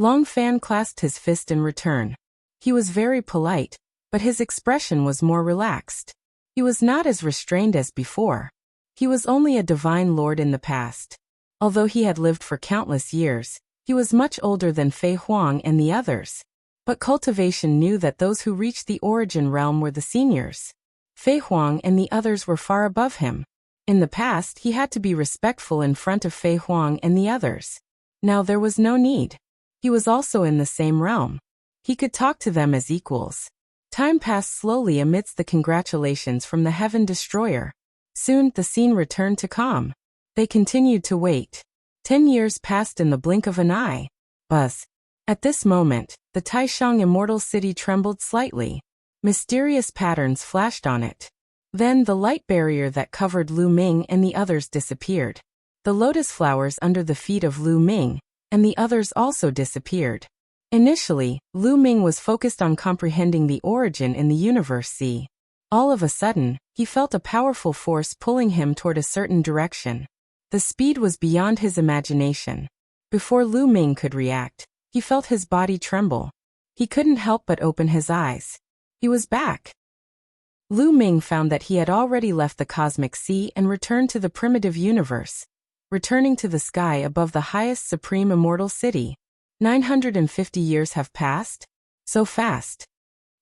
Long Fan clasped his fist in return. He was very polite, but his expression was more relaxed. He was not as restrained as before. He was only a divine lord in the past. Although he had lived for countless years, he was much older than Fei Huang and the others. But cultivation knew that those who reached the origin realm were the seniors. Fei Huang and the others were far above him. In the past, he had to be respectful in front of Fei Huang and the others. Now there was no need. He was also in the same realm. He could talk to them as equals. Time passed slowly amidst the congratulations from the Heaven Destroyer. Soon, the scene returned to calm. They continued to wait. 10 years passed in the blink of an eye. Buzz. At this moment, the Taishang Immortal City trembled slightly. Mysterious patterns flashed on it. Then the light barrier that covered Lu Ming and the others disappeared. The lotus flowers under the feet of Lu Ming and the others also disappeared. Initially, Lu Ming was focused on comprehending the origin in the universe C. All of a sudden, he felt a powerful force pulling him toward a certain direction. The speed was beyond his imagination. Before Lu Ming could react, he felt his body tremble. He couldn't help but open his eyes. He was back. Lu Ming found that he had already left the cosmic sea and returned to the primitive universe, returning to the sky above the highest supreme immortal city. 950 years have passed? So fast.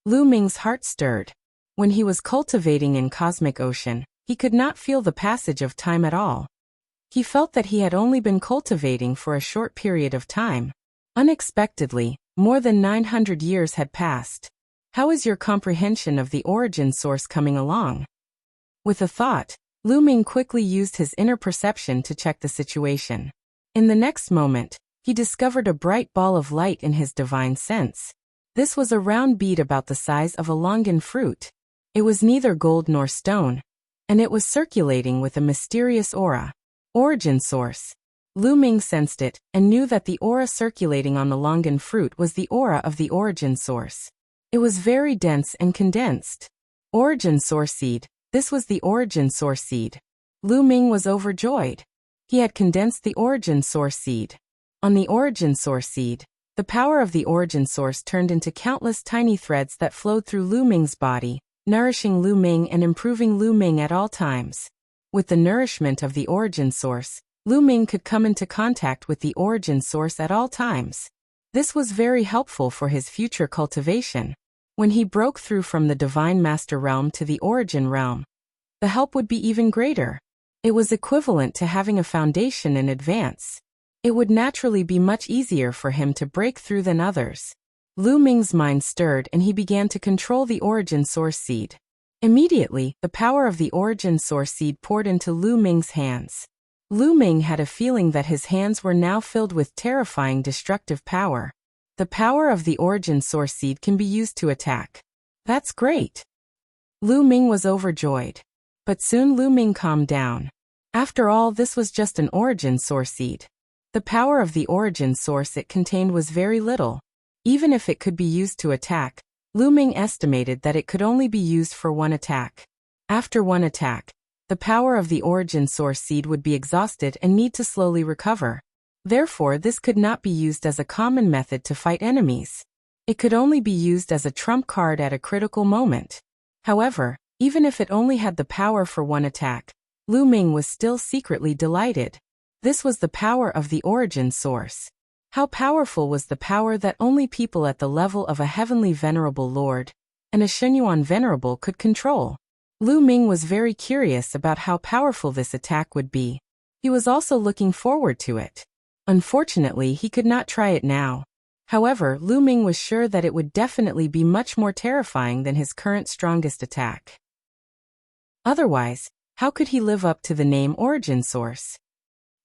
Lu Ming's heart stirred. When he was cultivating in cosmic ocean, he could not feel the passage of time at all. He felt that he had only been cultivating for a short period of time. Unexpectedly, more than 900 years had passed. How is your comprehension of the origin source coming along? With a thought, Lu Ming quickly used his inner perception to check the situation. In the next moment, he discovered a bright ball of light in his divine sense. This was a round bead about the size of a longan fruit. It was neither gold nor stone, and it was circulating with a mysterious aura. Origin source. Lu Ming sensed it and knew that the aura circulating on the longan fruit was the aura of the origin source. It was very dense and condensed. Origin source seed. This was the origin source seed. Lu Ming was overjoyed. He had condensed the origin source seed. On the origin source seed, the power of the origin source turned into countless tiny threads that flowed through Lu Ming's body, nourishing Lu Ming and improving Lu Ming at all times. With the nourishment of the origin source, Lu Ming could come into contact with the origin source at all times. This was very helpful for his future cultivation. When he broke through from the Divine Master realm to the origin realm, the help would be even greater. It was equivalent to having a foundation in advance. It would naturally be much easier for him to break through than others. Lu Ming's mind stirred and he began to control the origin source seed. Immediately, the power of the origin source seed poured into Lu Ming's hands. Lu Ming had a feeling that his hands were now filled with terrifying destructive power. The power of the origin source seed can be used to attack. That's great. Lu Ming was overjoyed. But soon Lu Ming calmed down. After all, this was just an origin source seed. The power of the origin source it contained was very little. Even if it could be used to attack, Lu Ming estimated that it could only be used for one attack. After one attack, the power of the origin source seed would be exhausted and need to slowly recover. Therefore, this could not be used as a common method to fight enemies. It could only be used as a trump card at a critical moment. However, even if it only had the power for one attack, Lu Ming was still secretly delighted. This was the power of the origin source. How powerful was the power that only people at the level of a heavenly venerable lord and a Shenyuan venerable could control? Lu Ming was very curious about how powerful this attack would be. He was also looking forward to it. Unfortunately, he could not try it now. However, Lu Ming was sure that it would definitely be much more terrifying than his current strongest attack. Otherwise, how could he live up to the name origin source?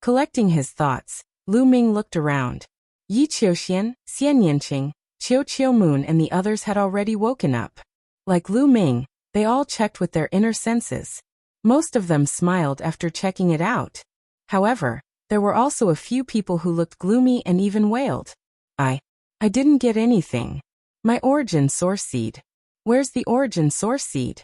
Collecting his thoughts, Lu Ming looked around. Yi Qiuxian, Xian Yanqing, Qiu Qiumun and the others had already woken up. Like Lu Ming, they all checked with their inner senses. Most of them smiled after checking it out. However, there were also a few people who looked gloomy and even wailed. I didn't get anything. My origin source seed. Where's the origin source seed?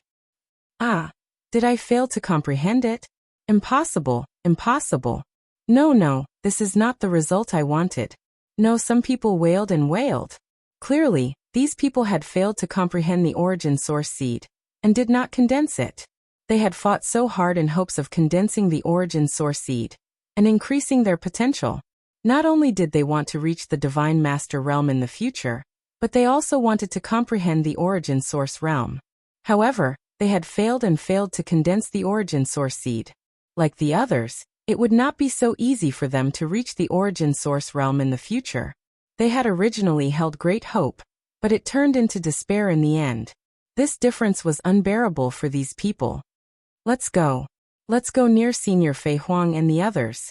Did I fail to comprehend it? Impossible, impossible. No, this is not the result I wanted. No, some people wailed and wailed. Clearly, these people had failed to comprehend the origin source seed, and did not condense it. They had fought so hard in hopes of condensing the origin source seed, and increasing their potential. Not only did they want to reach the Divine Master realm in the future, but they also wanted to comprehend the origin source realm. However, they had failed to condense the origin source seed. Like the others, it would not be so easy for them to reach the origin source realm in the future. They had originally held great hope, but it turned into despair in the end. This difference was unbearable for these people. Let's go. Let's go near Senior Fei Huang and the others.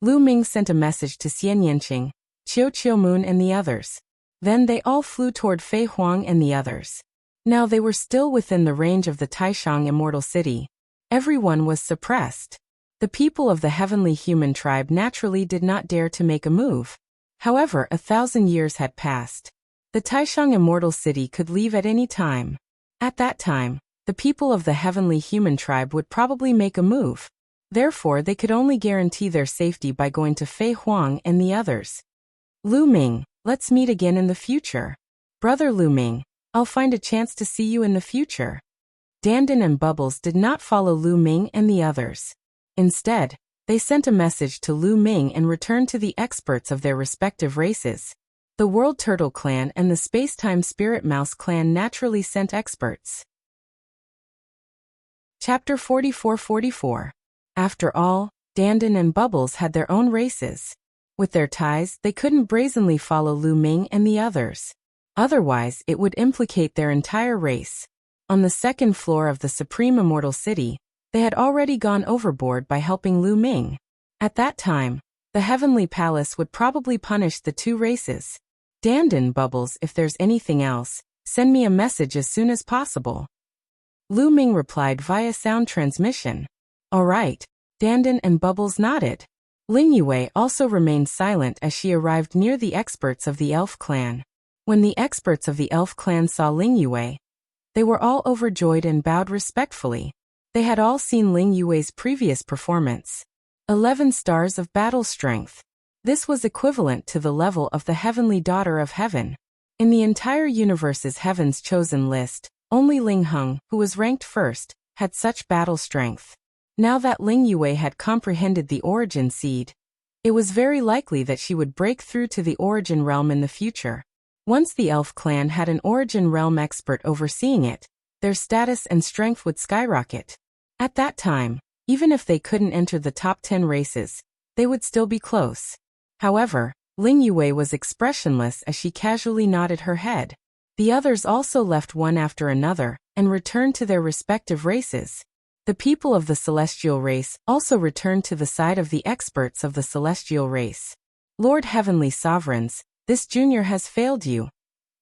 Lu Ming sent a message to Xian Yanqing, Qiu Qiumun and the others. Then they all flew toward Fei Huang and the others. Now they were still within the range of the Taishang Immortal City. Everyone was suppressed. The people of the heavenly human tribe naturally did not dare to make a move. However, 1,000 years had passed. The Taishang Immortal City could leave at any time. At that time, the people of the heavenly human tribe would probably make a move. Therefore, they could only guarantee their safety by going to Fei Huang and the others. Lu Ming, let's meet again in the future. Brother Lu Ming, I'll find a chance to see you in the future. Dandan and Bubbles did not follow Lu Ming and the others. Instead, they sent a message to Lu Ming and returned to the experts of their respective races. The World Turtle Clan and the Spacetime Spirit Mouse Clan naturally sent experts. Chapter 44-44. After all, Dandan and Bubbles had their own races. With their ties, they couldn't brazenly follow Lu Ming and the others. Otherwise, it would implicate their entire race. On the second floor of the Supreme Immortal City, they had already gone overboard by helping Lu Ming. At that time, the Heavenly Palace would probably punish the two races. Dandan, Bubbles, if there's anything else, send me a message as soon as possible. Lu Ming replied via sound transmission. All right. Dandan and Bubbles nodded. Ling Yue also remained silent as she arrived near the experts of the Elf Clan. When the experts of the Elf Clan saw Ling Yue, they were all overjoyed and bowed respectfully. They had all seen Ling Yue's previous performance. 11 stars of battle strength. This was equivalent to the level of the Heavenly Daughter of Heaven. In the entire universe's Heaven's Chosen list, only Ling Heng, who was ranked first, had such battle strength. Now that Ling Yue had comprehended the origin seed, it was very likely that she would break through to the origin realm in the future. Once the elf clan had an origin realm expert overseeing it, their status and strength would skyrocket. At that time, even if they couldn't enter the top 10 races, they would still be close. However, Ling Yue was expressionless as she casually nodded her head. The others also left one after another and returned to their respective races. The people of the celestial race also returned to the side of the experts of the celestial race. Lord Heavenly Sovereigns, this junior has failed you.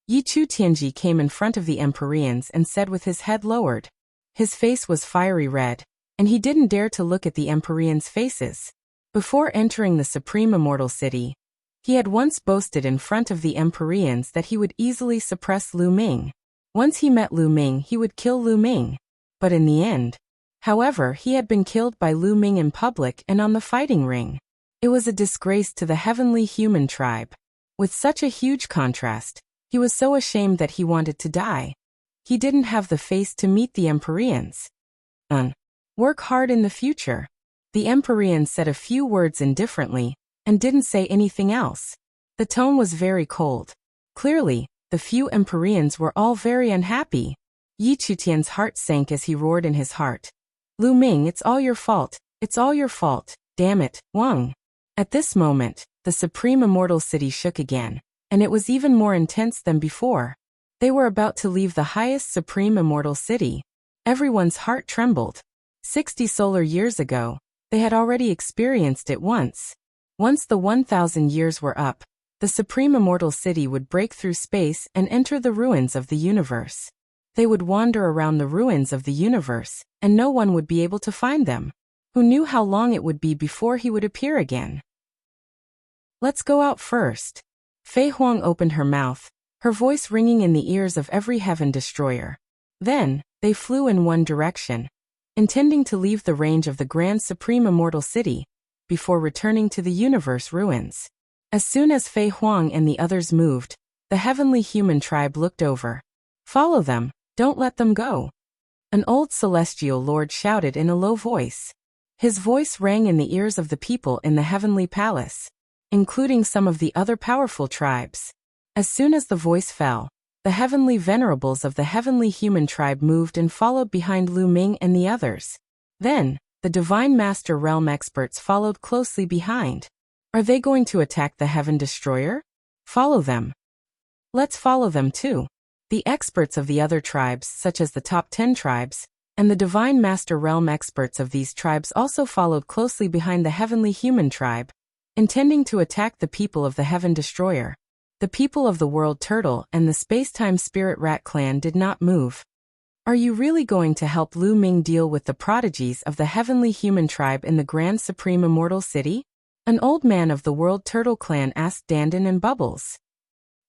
Yi Chu Tianji came in front of the Empyreans and said with his head lowered. His face was fiery red, and he didn't dare to look at the Empyreans' faces. Before entering the Supreme Immortal City, he had once boasted in front of the Empyreans that he would easily suppress Lu Ming. Once he met Lu Ming, he would kill Lu Ming. But in the end, however, he had been killed by Lu Ming in public and on the fighting ring. It was a disgrace to the heavenly human tribe. With such a huge contrast, he was so ashamed that he wanted to die. He didn't have the face to meet the Empyreans. Work hard in the future. The Empyreans said a few words indifferently, and didn't say anything else. The tone was very cold. Clearly, the few Empyreans were all very unhappy. Yi Chutian's heart sank as he roared in his heart. Lu Ming, it's all your fault. It's all your fault. Damn it, Wang. At this moment, the Supreme Immortal City shook again, and it was even more intense than before. They were about to leave the highest Supreme Immortal City. Everyone's heart trembled. 60 solar years ago, they had already experienced it once. Once the 1,000 years were up, the Supreme Immortal City would break through space and enter the ruins of the universe. They would wander around the ruins of the universe, and no one would be able to find them. Who knew how long it would be before he would appear again? Let's go out first. Fei Huang opened her mouth, her voice ringing in the ears of every heaven destroyer. Then, they flew in one direction, intending to leave the range of the Grand Supreme Immortal City, before returning to the universe ruins. As soon as Fei Huang and the others moved, the heavenly human tribe looked over. Follow them, don't let them go. An old celestial lord shouted in a low voice. His voice rang in the ears of the people in the heavenly palace, including some of the other powerful tribes. As soon as the voice fell, the heavenly venerables of the heavenly human tribe moved and followed behind Lu Ming and the others. Then, the Divine Master Realm experts followed closely behind. Are they going to attack the Heaven Destroyer? Follow them. Let's follow them too. The experts of the other tribes, such as the top 10 tribes, and the Divine Master Realm experts of these tribes also followed closely behind the heavenly human tribe, intending to attack the people of the Heaven Destroyer. The people of the World Turtle and the Space-Time Spirit Rat clan did not move. Are you really going to help Lu Ming deal with the prodigies of the heavenly human tribe in the Grand Supreme Immortal City? An old man of the World Turtle clan asked Dandan and Bubbles.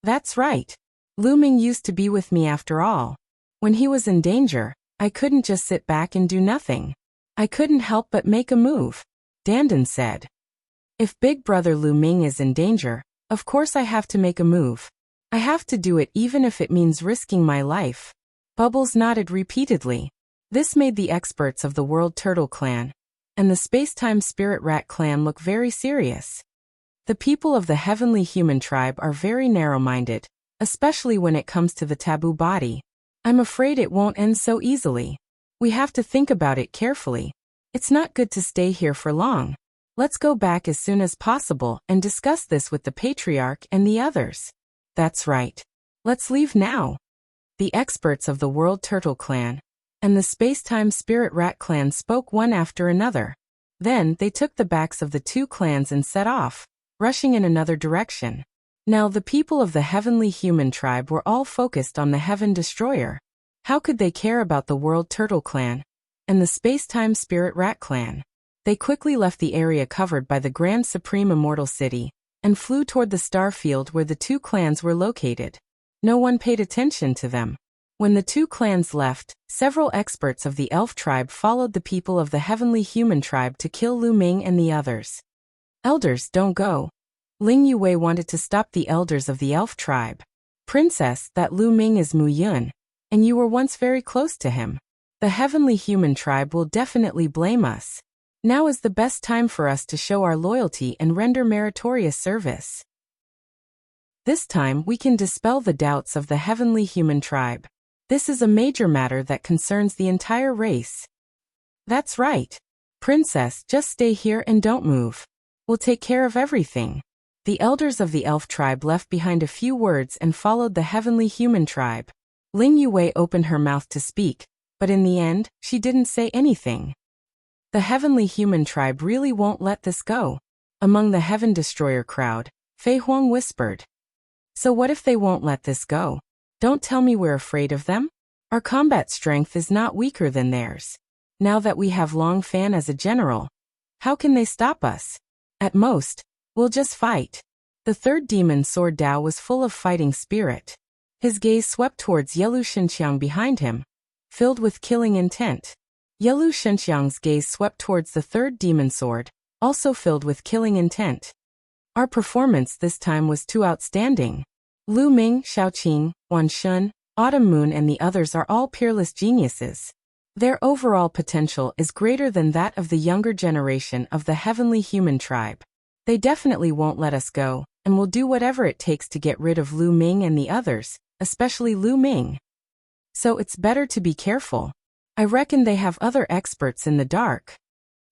That's right. Lu Ming used to be with me after all. When he was in danger, I couldn't just sit back and do nothing. I couldn't help but make a move, Dandan said. If Big Brother Lu Ming is in danger, of course I have to make a move. I have to do it even if it means risking my life. Bubbles nodded repeatedly. This made the experts of the World Turtle clan and the Space-Time Spirit Rat clan look very serious. The people of the heavenly human tribe are very narrow-minded, especially when it comes to the taboo body. I'm afraid it won't end so easily. We have to think about it carefully. It's not good to stay here for long. Let's go back as soon as possible and discuss this with the Patriarch and the others. That's right. Let's leave now. The experts of the World Turtle clan and the Space-Time Spirit Rat clan spoke one after another. Then they took the backs of the two clans and set off, rushing in another direction. Now the people of the heavenly human tribe were all focused on the Heaven Destroyer. How could they care about the World Turtle clan and the Space-Time Spirit Rat clan? They quickly left the area covered by the Grand Supreme Immortal City and flew toward the star field where the two clans were located. No one paid attention to them. When the two clans left, several experts of the elf tribe followed the people of the heavenly human tribe to kill Lu Ming and the others. Elders, don't go. Ling Yue wanted to stop the elders of the elf tribe. Princess, that Lu Ming is Mu Yun, and you were once very close to him. The heavenly human tribe will definitely blame us. Now is the best time for us to show our loyalty and render meritorious service. This time we can dispel the doubts of the heavenly human tribe. This is a major matter that concerns the entire race. That's right. Princess, just stay here and don't move. We'll take care of everything. The elders of the elf tribe left behind a few words and followed the heavenly human tribe. Ling Yue opened her mouth to speak, but in the end, she didn't say anything. The heavenly human tribe really won't let this go. Among the Heaven Destroyer crowd, Fei Huang whispered. So what if they won't let this go? Don't tell me we're afraid of them? Our combat strength is not weaker than theirs. Now that we have Long Fan as a general, how can they stop us? At most, we'll just fight. The third demon sword Dao was full of fighting spirit. His gaze swept towards Yelu Shenxiang behind him, filled with killing intent. Yelu Shenxiang's gaze swept towards the third demon sword, also filled with killing intent. Our performance this time was too outstanding. Lu Ming, Xiaoqing, Wan Shun, Autumn Moon and the others are all peerless geniuses. Their overall potential is greater than that of the younger generation of the heavenly human tribe. They definitely won't let us go, and will do whatever it takes to get rid of Lu Ming and the others, especially Lu Ming. So it's better to be careful. I reckon they have other experts in the dark.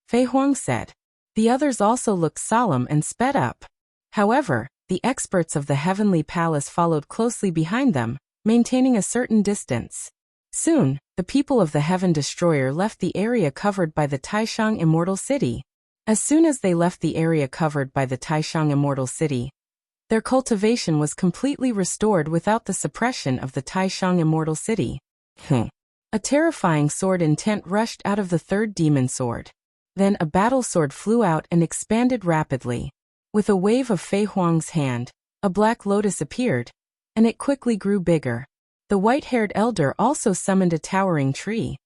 Fei Huang said. The others also looked solemn and sped up. However, the experts of the heavenly palace followed closely behind them, maintaining a certain distance. Soon, the people of the Heaven Destroyer left the area covered by the Taishang Immortal City. As soon as they left the area covered by the Taishang Immortal City, their cultivation was completely restored without the suppression of the Taishang Immortal City. A terrifying sword intent rushed out of the third demon sword. Then a battle sword flew out and expanded rapidly. With a wave of Fei Huang's hand, a black lotus appeared, and it quickly grew bigger. The white-haired elder also summoned a towering tree.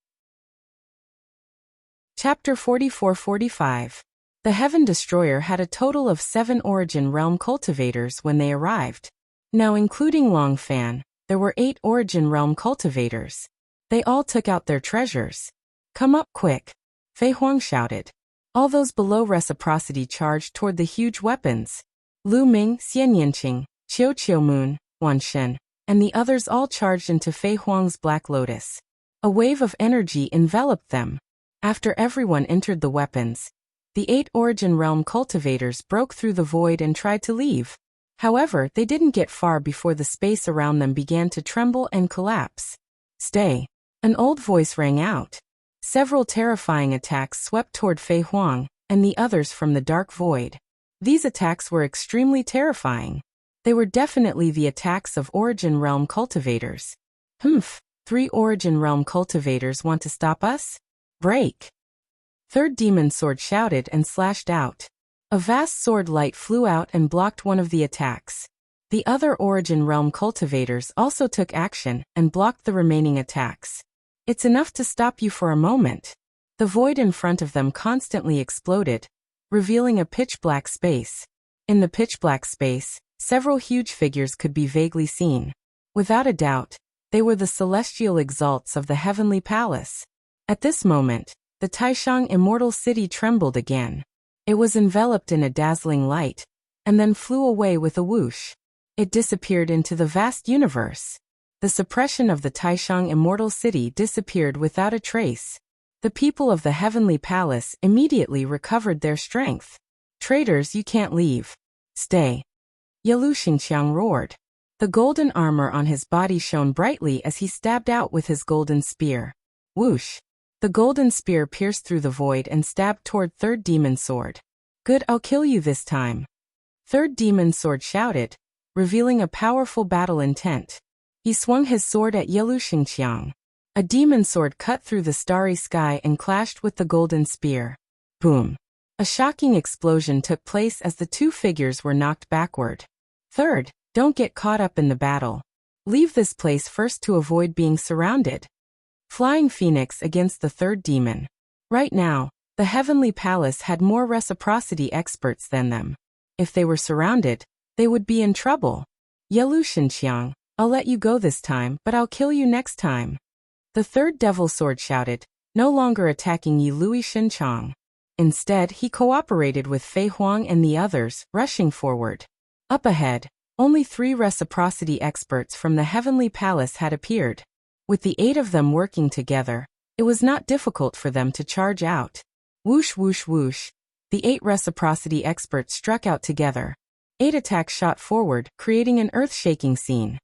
Chapter 44-45. The Heaven Destroyer had a total of 7 Origin Realm cultivators when they arrived. Now including Long Fan, there were 8 Origin Realm cultivators. They all took out their treasures. Come up quick, Fei Huang shouted. All those below reciprocity charged toward the huge weapons. Lu Ming, Xian Yanqing, Qiu Moon, Wan Shen, and the others all charged into Fei Huang's Black Lotus. A wave of energy enveloped them. After everyone entered the weapons, the 8 Origin Realm cultivators broke through the void and tried to leave. However, they didn't get far before the space around them began to tremble and collapse. Stay. An old voice rang out. Several terrifying attacks swept toward Fei Huang and the others from the dark void. These attacks were extremely terrifying. They were definitely the attacks of Origin Realm cultivators. 3 Origin Realm cultivators want to stop us? Break! Third demon sword shouted and slashed out. A vast sword light flew out and blocked one of the attacks. The other Origin Realm cultivators also took action and blocked the remaining attacks. It's enough to stop you for a moment. The void in front of them constantly exploded, revealing a pitch-black space. In the pitch-black space, several huge figures could be vaguely seen. Without a doubt, they were the celestial exalts of the heavenly palace. At this moment, the Taishang Immortal City trembled again. It was enveloped in a dazzling light, and then flew away with a whoosh. It disappeared into the vast universe. The suppression of the Taishang Immortal City disappeared without a trace. The people of the heavenly palace immediately recovered their strength. Traitors, you can't leave. Stay. Yelu Xingqiang roared. The golden armor on his body shone brightly as he stabbed out with his golden spear. Whoosh! The golden spear pierced through the void and stabbed toward third demon sword. Good, I'll kill you this time. Third demon sword shouted, revealing a powerful battle intent. He swung his sword at Yelu Xingqiang. A demon sword cut through the starry sky and clashed with the golden spear. Boom! A shocking explosion took place as the two figures were knocked backward. Third, don't get caught up in the battle. Leave this place first to avoid being surrounded. Flying Phoenix against the third demon. Right now, the Heavenly Palace had more reciprocity experts than them. If they were surrounded, they would be in trouble. Yelu Xinqiang, I'll let you go this time, but I'll kill you next time. The third devil sword shouted, no longer attacking Yi Lui Xinqiang. Instead, he cooperated with Fei Huang and the others, rushing forward. Up ahead, only 3 reciprocity experts from the Heavenly Palace had appeared. With the 8 of them working together, it was not difficult for them to charge out. Whoosh whoosh whoosh. The 8 reciprocity experts struck out together. 8 attacks shot forward, creating an earth-shaking scene.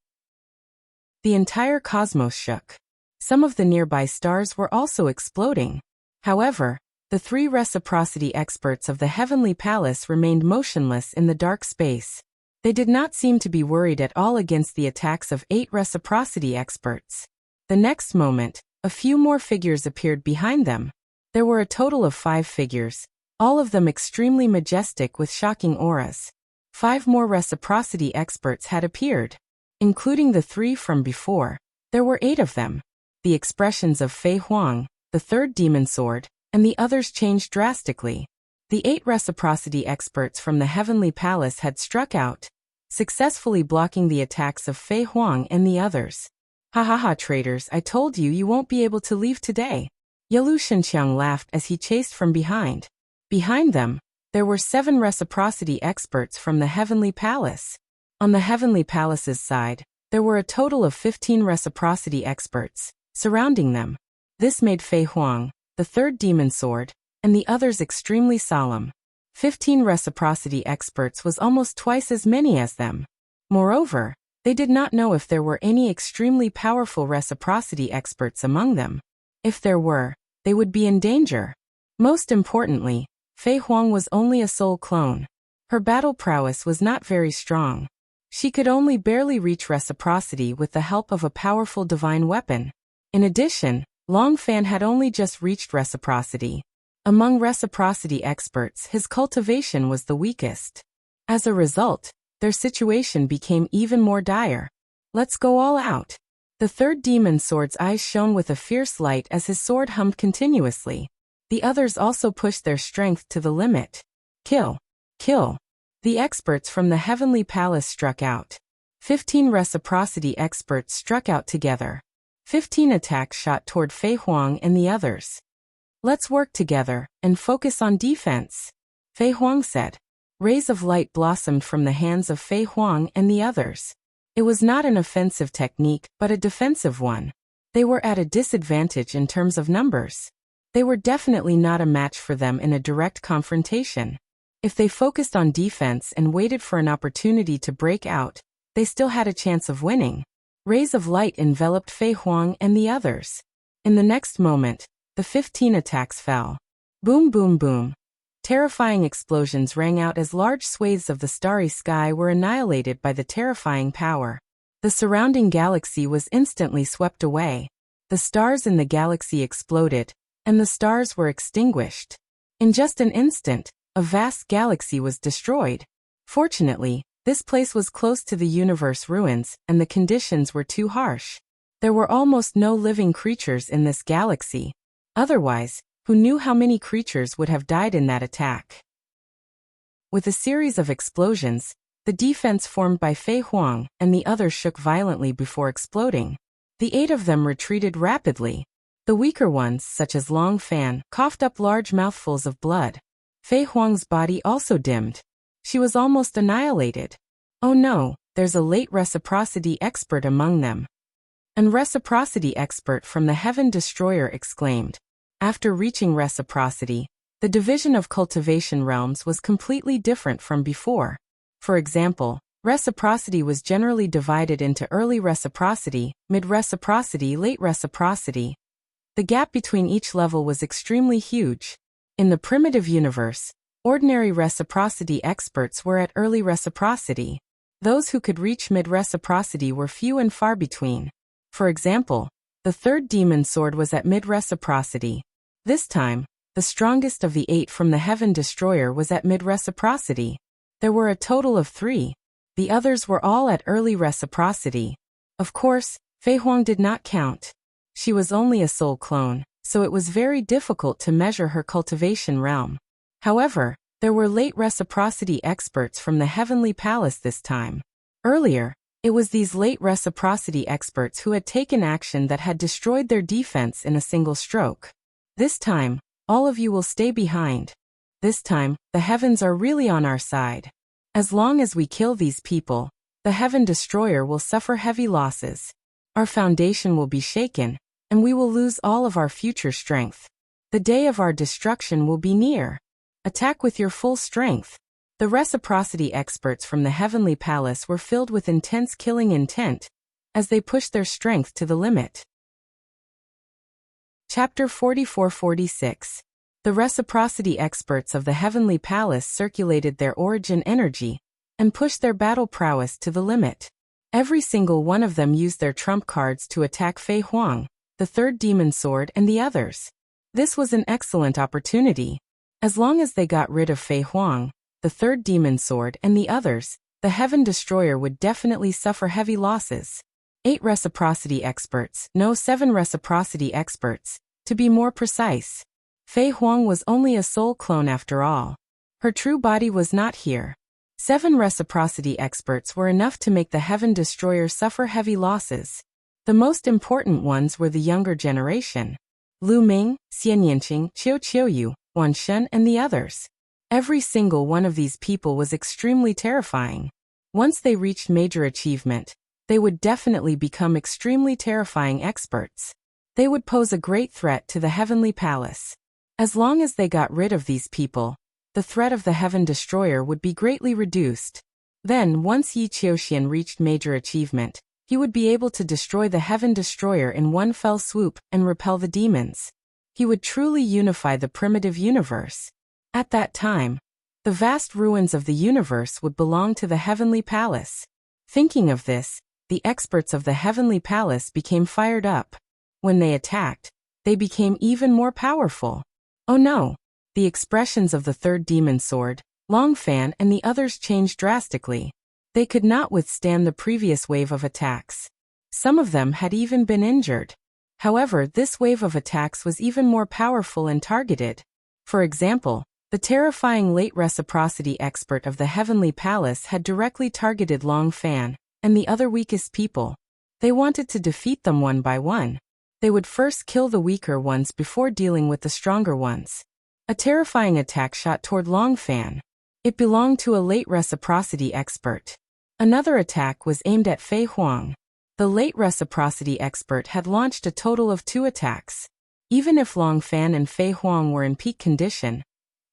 The entire cosmos shook. Some of the nearby stars were also exploding. However, the 3 reciprocity experts of the Heavenly Palace remained motionless in the dark space. They did not seem to be worried at all against the attacks of 8 reciprocity experts. The next moment, a few more figures appeared behind them. There were a total of 5 figures, all of them extremely majestic with shocking auras. 5 more reciprocity experts had appeared. Including the 3 from before, there were 8 of them. The expressions of Fei Huang, the third demon sword, and the others changed drastically. The 8 reciprocity experts from the Heavenly Palace had struck out, successfully blocking the attacks of Fei Huang and the others. Ha ha ha, traitors, I told you you won't be able to leave today. Yelu Xinqiang laughed as he chased from behind. Behind them, there were 7 reciprocity experts from the Heavenly Palace. On the Heavenly Palace's side, there were a total of 15 reciprocity experts, surrounding them. This made Fei Huang, the third demon sword, and the others extremely solemn. 15 reciprocity experts was almost twice as many as them. Moreover, they did not know if there were any extremely powerful reciprocity experts among them. If there were, they would be in danger. Most importantly, Fei Huang was only a soul clone. Her battle prowess was not very strong. She could only barely reach reciprocity with the help of a powerful divine weapon. In addition, Long Fan had only just reached reciprocity. Among reciprocity experts, his cultivation was the weakest. As a result, their situation became even more dire. Let's go all out. The third demon sword's eyes shone with a fierce light as his sword hummed continuously. The others also pushed their strength to the limit. Kill! Kill! The experts from the Heavenly Palace struck out. 15 reciprocity experts struck out together. 15 attacks shot toward Fei Huang and the others. Let's work together and focus on defense, Fei Huang said. Rays of light blossomed from the hands of Fei Huang and the others. It was not an offensive technique, but a defensive one. They were at a disadvantage in terms of numbers. They were definitely not a match for them in a direct confrontation. If they focused on defense and waited for an opportunity to break out, they still had a chance of winning. Rays of light enveloped Fei Huang and the others. In the next moment, the 15 attacks fell. Boom boom boom. Terrifying explosions rang out as large swathes of the starry sky were annihilated by the terrifying power. The surrounding galaxy was instantly swept away. The stars in the galaxy exploded, and the stars were extinguished. In just an instant, a vast galaxy was destroyed. Fortunately, this place was close to the universe ruins, and the conditions were too harsh. There were almost no living creatures in this galaxy. Otherwise, who knew how many creatures would have died in that attack? With a series of explosions, the defense formed by Fei Huang and the others shook violently before exploding. The 8 of them retreated rapidly. The weaker ones, such as Long Fan, coughed up large mouthfuls of blood. Fei Huang's body also dimmed. She was almost annihilated. Oh no, there's a late reciprocity expert among them. An reciprocity expert from the Heaven Destroyer exclaimed. After reaching reciprocity, the division of cultivation realms was completely different from before. For example, reciprocity was generally divided into early reciprocity, mid-reciprocity, late reciprocity. The gap between each level was extremely huge. In the primitive universe, ordinary reciprocity experts were at early reciprocity. Those who could reach mid-reciprocity were few and far between. For example, the third demon sword was at mid-reciprocity. This time, the strongest of the 8 from the Heaven Destroyer was at mid-reciprocity. There were a total of 3. The others were all at early reciprocity. Of course, Fei Huang did not count. She was only a soul clone, so it was very difficult to measure her cultivation realm. However, there were late reciprocity experts from the Heavenly Palace this time. Earlier, it was these late reciprocity experts who had taken action that had destroyed their defense in a single stroke. This time, all of you will stay behind. This time, the heavens are really on our side. As long as we kill these people, the Heaven Destroyer will suffer heavy losses. Our foundation will be shaken, and we will lose all of our future strength. The day of our destruction will be near. Attack with your full strength. The reciprocity experts from the Heavenly Palace were filled with intense killing intent, as they pushed their strength to the limit. Chapter 44-46. The reciprocity experts of the Heavenly Palace circulated their origin energy, and pushed their battle prowess to the limit. Every single one of them used their trump cards to attack Fei Huang, the third demon sword and the others. This was an excellent opportunity. As long as they got rid of Fei Huang, the third demon sword and the others, the Heaven Destroyer would definitely suffer heavy losses. 8 reciprocity experts, no 7 reciprocity experts, to be more precise. Fei Huang was only a soul clone after all. Her true body was not here. 7 reciprocity experts were enough to make the Heaven Destroyer suffer heavy losses. The most important ones were the younger generation. Lu Ming, Xian Yanqing, Qiu Qiuyu, Wan Shen and the others. Every single one of these people was extremely terrifying. Once they reached major achievement, they would definitely become extremely terrifying experts. They would pose a great threat to the Heavenly Palace. As long as they got rid of these people, the threat of the Heaven Destroyer would be greatly reduced. Then, once Yi Qiuxian reached major achievement, he would be able to destroy the Heaven Destroyer in one fell swoop and repel the demons. He would truly unify the primitive universe. At that time, the vast ruins of the universe would belong to the Heavenly Palace. Thinking of this, the experts of the Heavenly Palace became fired up. When they attacked, they became even more powerful. Oh no! The expressions of the third demon sword, Long Fan and the others changed drastically. They could not withstand the previous wave of attacks. Some of them had even been injured. However, this wave of attacks was even more powerful and targeted. For example, the terrifying late reciprocity expert of the Heavenly Palace had directly targeted Long Fan and the other weakest people. They wanted to defeat them one by one. They would first kill the weaker ones before dealing with the stronger ones. A terrifying attack shot toward Long Fan. It belonged to a late reciprocity expert. Another attack was aimed at Fei Huang. The late reciprocity expert had launched a total of 2 attacks. Even if Long Fan and Fei Huang were in peak condition,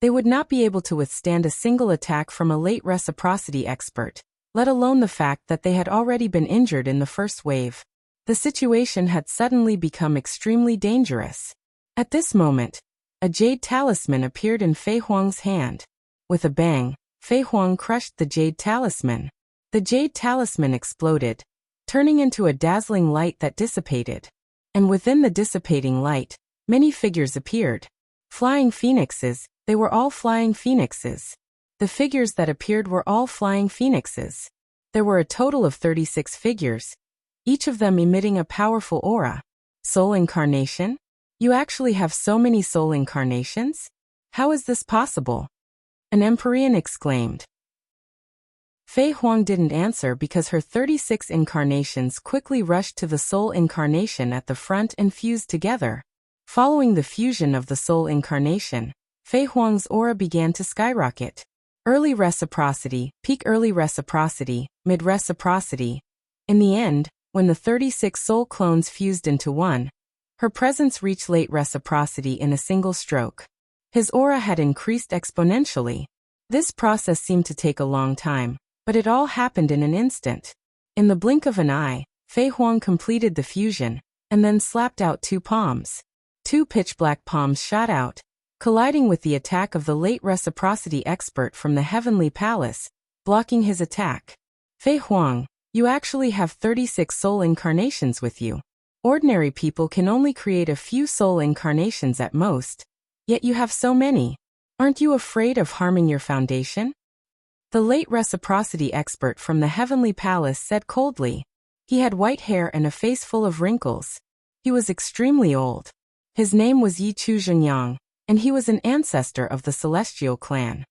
they would not be able to withstand a single attack from a late reciprocity expert, let alone the fact that they had already been injured in the first wave. The situation had suddenly become extremely dangerous. At this moment, a jade talisman appeared in Fei Huang's hand. With a bang, Fei Huang crushed the jade talisman. The jade talisman exploded, turning into a dazzling light that dissipated. And within the dissipating light, many figures appeared. Flying phoenixes, they were all flying phoenixes. The figures that appeared were all flying phoenixes. There were a total of 36 figures, each of them emitting a powerful aura. Soul incarnation? You actually have so many soul incarnations? How is this possible? An Empyrean exclaimed. Fei Huang didn't answer because her 36 incarnations quickly rushed to the soul incarnation at the front and fused together. Following the fusion of the soul incarnation, Fei Huang's aura began to skyrocket. Early reciprocity, peak early reciprocity, mid reciprocity. In the end, when the 36 soul clones fused into one, her presence reached late reciprocity in a single stroke. His aura had increased exponentially. This process seemed to take a long time, but it all happened in an instant. In the blink of an eye, Fei Huang completed the fusion, and then slapped out 2 palms. 2 pitch-black palms shot out, colliding with the attack of the late reciprocity expert from the Heavenly Palace, blocking his attack. Fei Huang, you actually have 36 soul incarnations with you. Ordinary people can only create a few soul incarnations at most, yet you have so many. Aren't you afraid of harming your foundation? The late reciprocity expert from the Heavenly Palace said coldly. He had white hair and a face full of wrinkles. He was extremely old. His name was Yi Zhenyang, and he was an ancestor of the Celestial clan.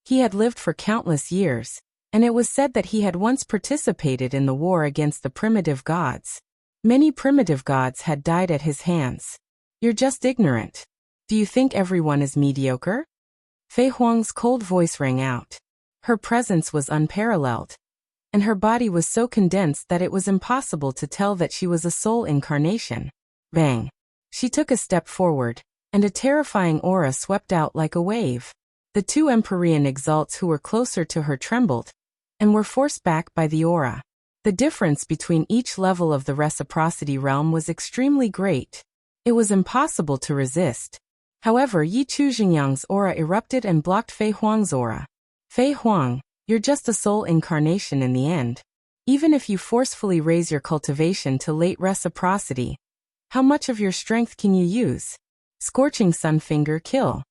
He had lived for countless years, and it was said that he had once participated in the war against the primitive gods. Many primitive gods had died at his hands. You're just ignorant. Do you think everyone is mediocre? Fei Huang's cold voice rang out. Her presence was unparalleled, and her body was so condensed that it was impossible to tell that she was a soul incarnation. Bang! She took a step forward, and a terrifying aura swept out like a wave. The two Empyrean exalts who were closer to her trembled, and were forced back by the aura. The difference between each level of the reciprocity realm was extremely great. It was impossible to resist. However, Yi Zhenyang's aura erupted and blocked Fei Huang's aura. Fei Huang, you're just a soul incarnation in the end. Even if you forcefully raise your cultivation to late reciprocity, how much of your strength can you use? Scorching Sun Finger kill.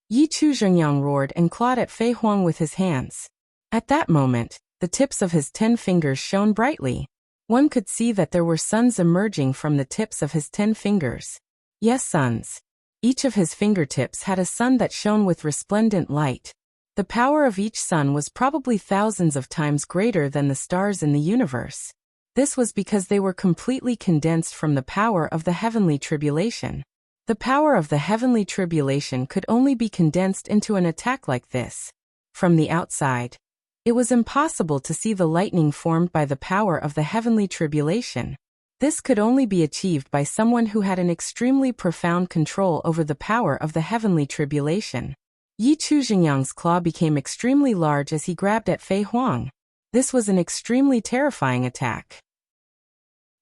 Yi Zhenyang roared and clawed at Fei Huang with his hands. At that moment, the tips of his 10 fingers shone brightly. One could see that there were suns emerging from the tips of his 10 fingers. Yes, suns. Each of his fingertips had a sun that shone with resplendent light. The power of each sun was probably thousands of times greater than the stars in the universe. This was because they were completely condensed from the power of the heavenly tribulation. The power of the heavenly tribulation could only be condensed into an attack like this. From the outside, it was impossible to see the lightning formed by the power of the heavenly tribulation. This could only be achieved by someone who had an extremely profound control over the power of the heavenly tribulation. Yi Zhenyang's claw became extremely large as he grabbed at Fei Huang. This was an extremely terrifying attack.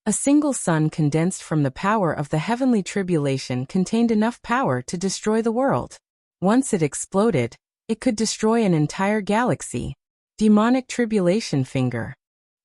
A single sun condensed from the power of the heavenly tribulation contained enough power to destroy the world. Once it exploded, it could destroy an entire galaxy. Demonic tribulation finger.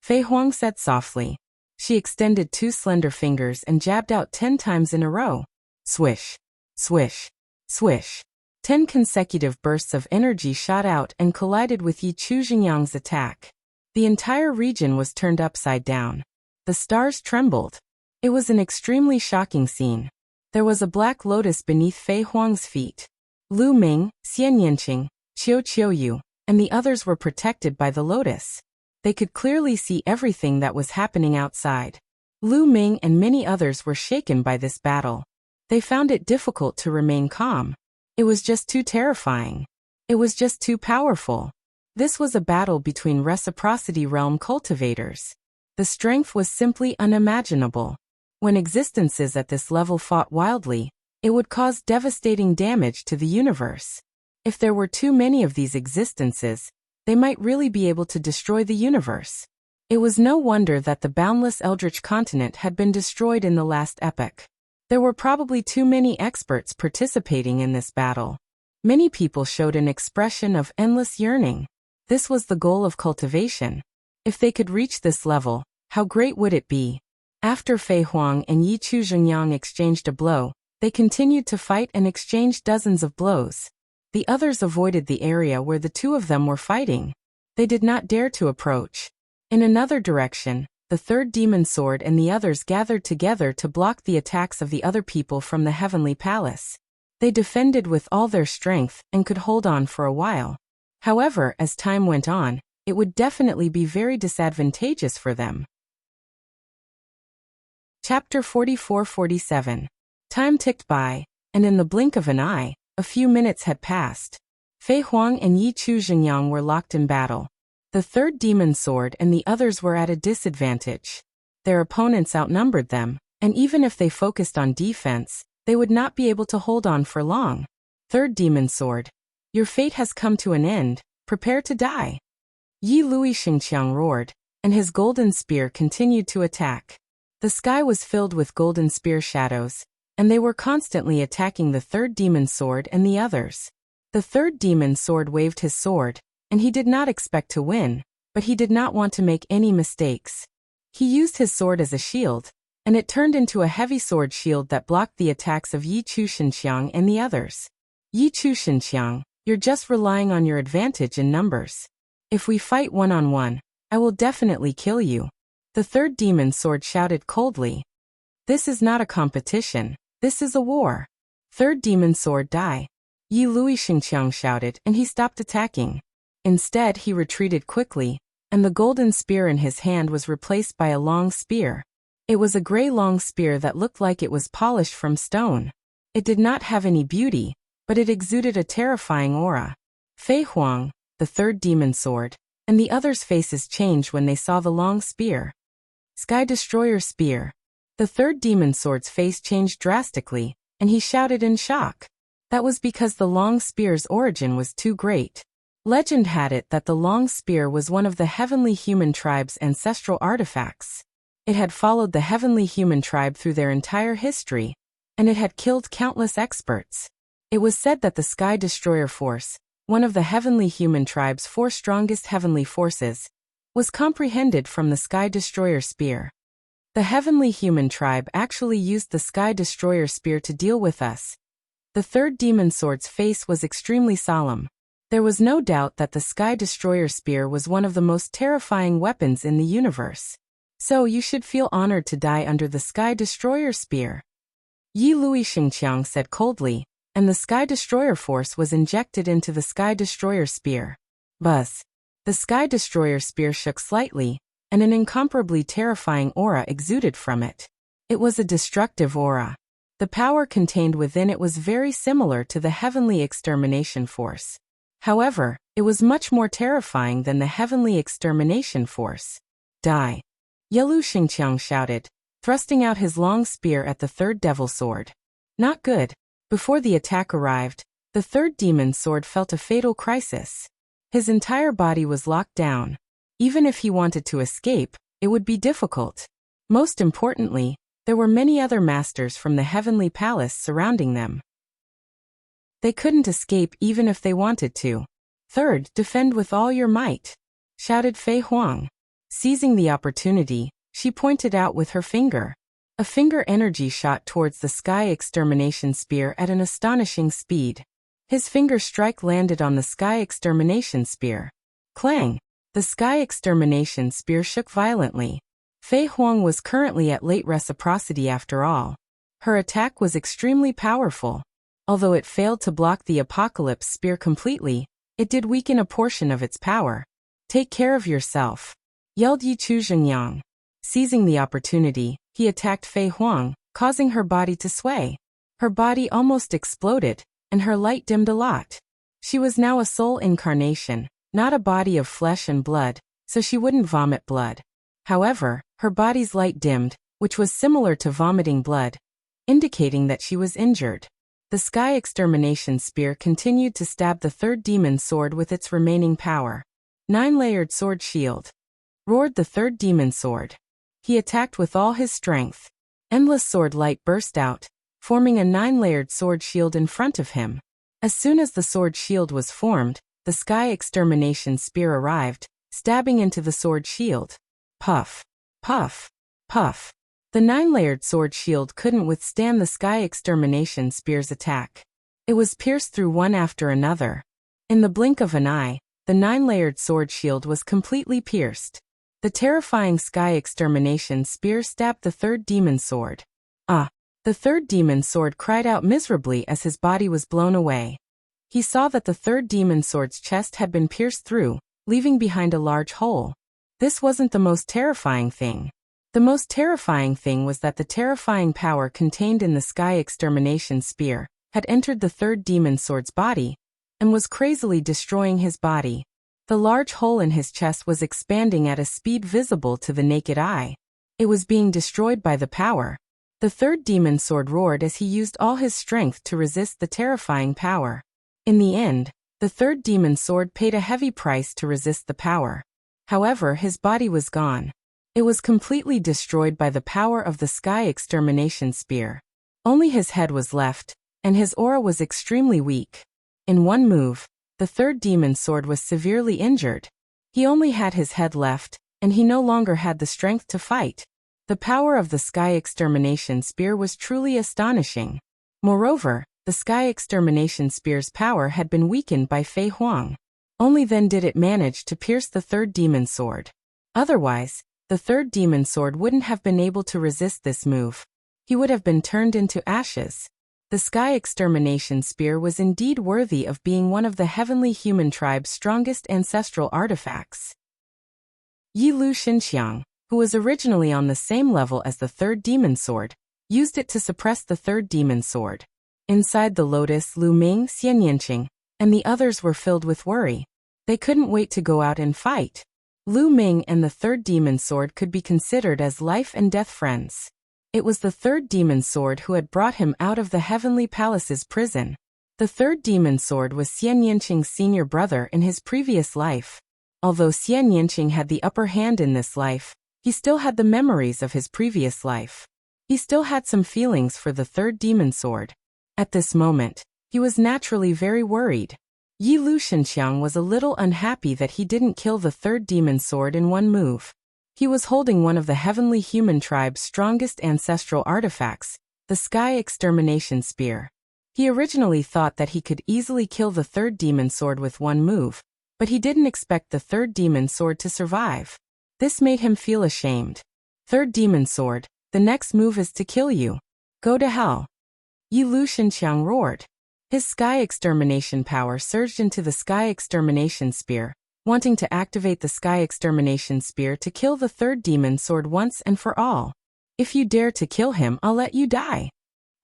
Fei Huang said softly. She extended 2 slender fingers and jabbed out 10 times in a row. Swish, swish, swish. 10 consecutive bursts of energy shot out and collided with Yi Zhenyang's attack. The entire region was turned upside down. The stars trembled. It was an extremely shocking scene. There was a black lotus beneath Fei Huang's feet. Lu Ming, Xian Yanqing, Qiu Qiuyu, and the others were protected by the lotus. They could clearly see everything that was happening outside. Lu Ming and many others were shaken by this battle. They found it difficult to remain calm. It was just too terrifying. It was just too powerful. This was a battle between reciprocity realm cultivators. The strength was simply unimaginable. When existences at this level fought wildly, it would cause devastating damage to the universe. If there were too many of these existences, they might really be able to destroy the universe. It was no wonder that the boundless Eldritch continent had been destroyed in the last epoch. There were probably too many experts participating in this battle. Many people showed an expression of endless yearning. This was the goal of cultivation. If they could reach this level, how great would it be? After Fei Huang and Yi Zhenyang exchanged a blow, they continued to fight and exchanged dozens of blows. The others avoided the area where the two of them were fighting. They did not dare to approach. In another direction, the third demon sword and the others gathered together to block the attacks of the other people from the heavenly palace. They defended with all their strength and could hold on for a while. However, as time went on, it would definitely be very disadvantageous for them. Chapter 44-47. Time ticked by, and in the blink of an eye, a few minutes had passed. Fei Huang and Yi Zhenyang were locked in battle. The third demon sword and the others were at a disadvantage. Their opponents outnumbered them, and even if they focused on defense, they would not be able to hold on for long. Third demon sword. Your fate has come to an end, prepare to die. Yi Luixingqiang roared, and his golden spear continued to attack. The sky was filled with golden spear shadows, and they were constantly attacking the third demon sword and the others. The third demon sword waved his sword, and he did not expect to win, but he did not want to make any mistakes. He used his sword as a shield, and it turned into a heavy sword shield that blocked the attacks of Yi Zhenyang and the others. Yi Zhenyang, you're just relying on your advantage in numbers. If we fight one-on-one, I will definitely kill you. The third demon sword shouted coldly. This is not a competition. This is a war. Third demon sword die. Yi Lui Xingqiang shouted, and he stopped attacking. Instead, he retreated quickly, and the golden spear in his hand was replaced by a long spear. It was a gray long spear that looked like it was polished from stone. It did not have any beauty, but it exuded a terrifying aura. Fei Huang, the third demon sword, and the others' faces changed when they saw the long spear. Sky Destroyer Spear. The third demon sword's face changed drastically, and he shouted in shock. That was because the long spear's origin was too great. Legend had it that the long spear was one of the heavenly human tribe's ancestral artifacts. It had followed the heavenly human tribe through their entire history, and it had killed countless experts. It was said that the Sky Destroyer Force, one of the heavenly human tribe's 4 strongest heavenly forces, was comprehended from the Sky Destroyer Spear. The heavenly human tribe actually used the Sky Destroyer Spear to deal with us. The third demon sword's face was extremely solemn. There was no doubt that the Sky Destroyer Spear was one of the most terrifying weapons in the universe. So you should feel honored to die under the Sky Destroyer Spear. Yi Lui Xingqiang said coldly, and the Sky Destroyer Force was injected into the Sky Destroyer Spear. Buzz. The Sky Destroyer Spear shook slightly, and an incomparably terrifying aura exuded from it. It was a destructive aura. The power contained within it was very similar to the Heavenly Extermination Force. However, it was much more terrifying than the Heavenly Extermination Force. Die. Yelu Xingqiang shouted, thrusting out his long spear at the third devil sword. Not good. Before the attack arrived, the third demon sword felt a fatal crisis. His entire body was locked down. Even if he wanted to escape, it would be difficult. Most importantly, there were many other masters from the Heavenly Palace surrounding them. They couldn't escape even if they wanted to. Third, defend with all your might, shouted Fei Huang. Seizing the opportunity, she pointed out with her finger. A finger energy shot towards the Sky Extermination Spear at an astonishing speed. His finger strike landed on the Sky Extermination Spear. Clang! The Sky Extermination Spear shook violently. Fei Huang was currently at late reciprocity after all. Her attack was extremely powerful. Although it failed to block the Apocalypse Spear completely, it did weaken a portion of its power. Take care of yourself, yelled Yi Chu Zhengyang. Seizing the opportunity, he attacked Fei Huang, causing her body to sway. Her body almost exploded, and her light dimmed a lot. She was now a soul incarnation, not a body of flesh and blood, so she wouldn't vomit blood. However, her body's light dimmed, which was similar to vomiting blood, indicating that she was injured. The Sky Extermination Spear continued to stab the third demon sword with its remaining power. 9-layered sword shield. Roared the third demon sword. He attacked with all his strength. Endless sword light burst out, forming a 9-layered sword shield in front of him. As soon as the sword shield was formed, the Sky Extermination Spear arrived, stabbing into the sword shield. Puff. Puff. Puff. The 9-layered sword shield couldn't withstand the Sky Extermination Spear's attack. It was pierced through one after another. In the blink of an eye, the 9-layered sword shield was completely pierced. The terrifying Sky Extermination Spear stabbed the third demon sword. Ah! The third demon sword cried out miserably as his body was blown away. He saw that the third demon sword's chest had been pierced through, leaving behind a large hole. This wasn't the most terrifying thing. The most terrifying thing was that the terrifying power contained in the Sky Extermination Spear had entered the third demon sword's body and was crazily destroying his body. The large hole in his chest was expanding at a speed visible to the naked eye. It was being destroyed by the power. The third demon sword roared as he used all his strength to resist the terrifying power. In the end, the third demon sword paid a heavy price to resist the power. However, his body was gone. It was completely destroyed by the power of the Sky Extermination Spear. Only his head was left, and his aura was extremely weak. In one move, the third demon sword was severely injured. He only had his head left, and he no longer had the strength to fight. The power of the Sky Extermination Spear was truly astonishing. Moreover, the Sky Extermination Spear's power had been weakened by Fei Huang. Only then did it manage to pierce the third demon sword. Otherwise, the third demon sword wouldn't have been able to resist this move. He would have been turned into ashes. The Sky Extermination Spear was indeed worthy of being one of the heavenly human tribe's strongest ancestral artifacts. Yi Lu Xinxiang, who was originally on the same level as the third demon sword, used it to suppress the third demon sword. Inside the lotus, Lu Ming, Xian Yanqing, and the others were filled with worry. They couldn't wait to go out and fight. Lu Ming and the third demon sword could be considered as life and death friends. It was the third demon sword who had brought him out of the Heavenly Palace's prison. The third demon sword was Xian Yanqing's senior brother in his previous life. Although Xian Yanqing had the upper hand in this life, he still had the memories of his previous life. He still had some feelings for the third demon sword. At this moment, he was naturally very worried. Yi Lu Xinxiang was a little unhappy that he didn't kill the third demon sword in one move. He was holding one of the heavenly human tribe's strongest ancestral artifacts, the Sky Extermination Spear. He originally thought that he could easily kill the third demon sword with one move, but he didn't expect the third demon sword to survive. This made him feel ashamed. Third demon sword, the next move is to kill you. Go to hell. Yi Lu Xinxiang roared. His Sky Extermination power surged into the Sky Extermination Spear, wanting to activate the Sky Extermination Spear to kill the third demon sword once and for all. If you dare to kill him, I'll let you die.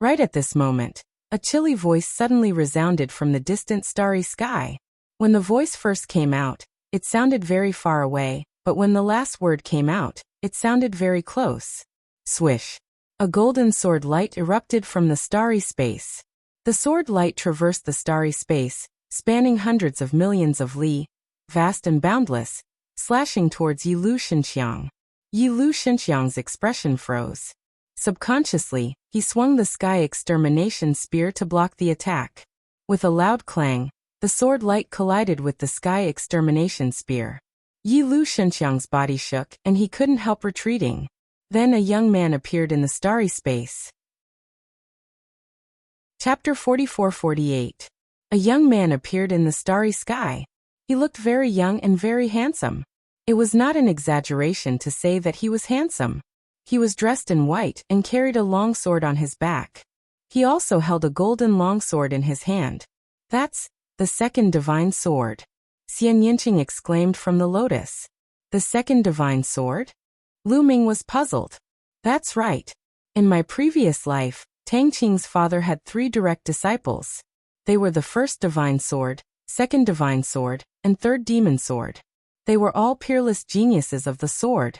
Right at this moment, a chilly voice suddenly resounded from the distant starry sky. When the voice first came out, it sounded very far away, but when the last word came out, it sounded very close. Swish. A golden sword light erupted from the starry space. The sword light traversed the starry space, spanning hundreds of millions of li, vast and boundless, slashing towards Yi Lu Xinxiang. Yi Lu Xinxiang's expression froze. Subconsciously, he swung the Sky Extermination Spear to block the attack. With a loud clang, the sword light collided with the Sky Extermination Spear. Yi Lu Xinxiang's body shook and he couldn't help retreating. Then a young man appeared in the starry space. Chapter 44-48. A young man appeared in the starry sky. He looked very young and very handsome. It was not an exaggeration to say that he was handsome. He was dressed in white and carried a long sword on his back. He also held a golden long sword in his hand. That's the second divine sword. Xian Yanqing exclaimed from the lotus. The second divine sword? Lu Ming was puzzled. That's right. In my previous life, Tang Qing's father had 3 direct disciples. They were the first divine sword, second divine sword, and third demon sword. They were all peerless geniuses of the sword.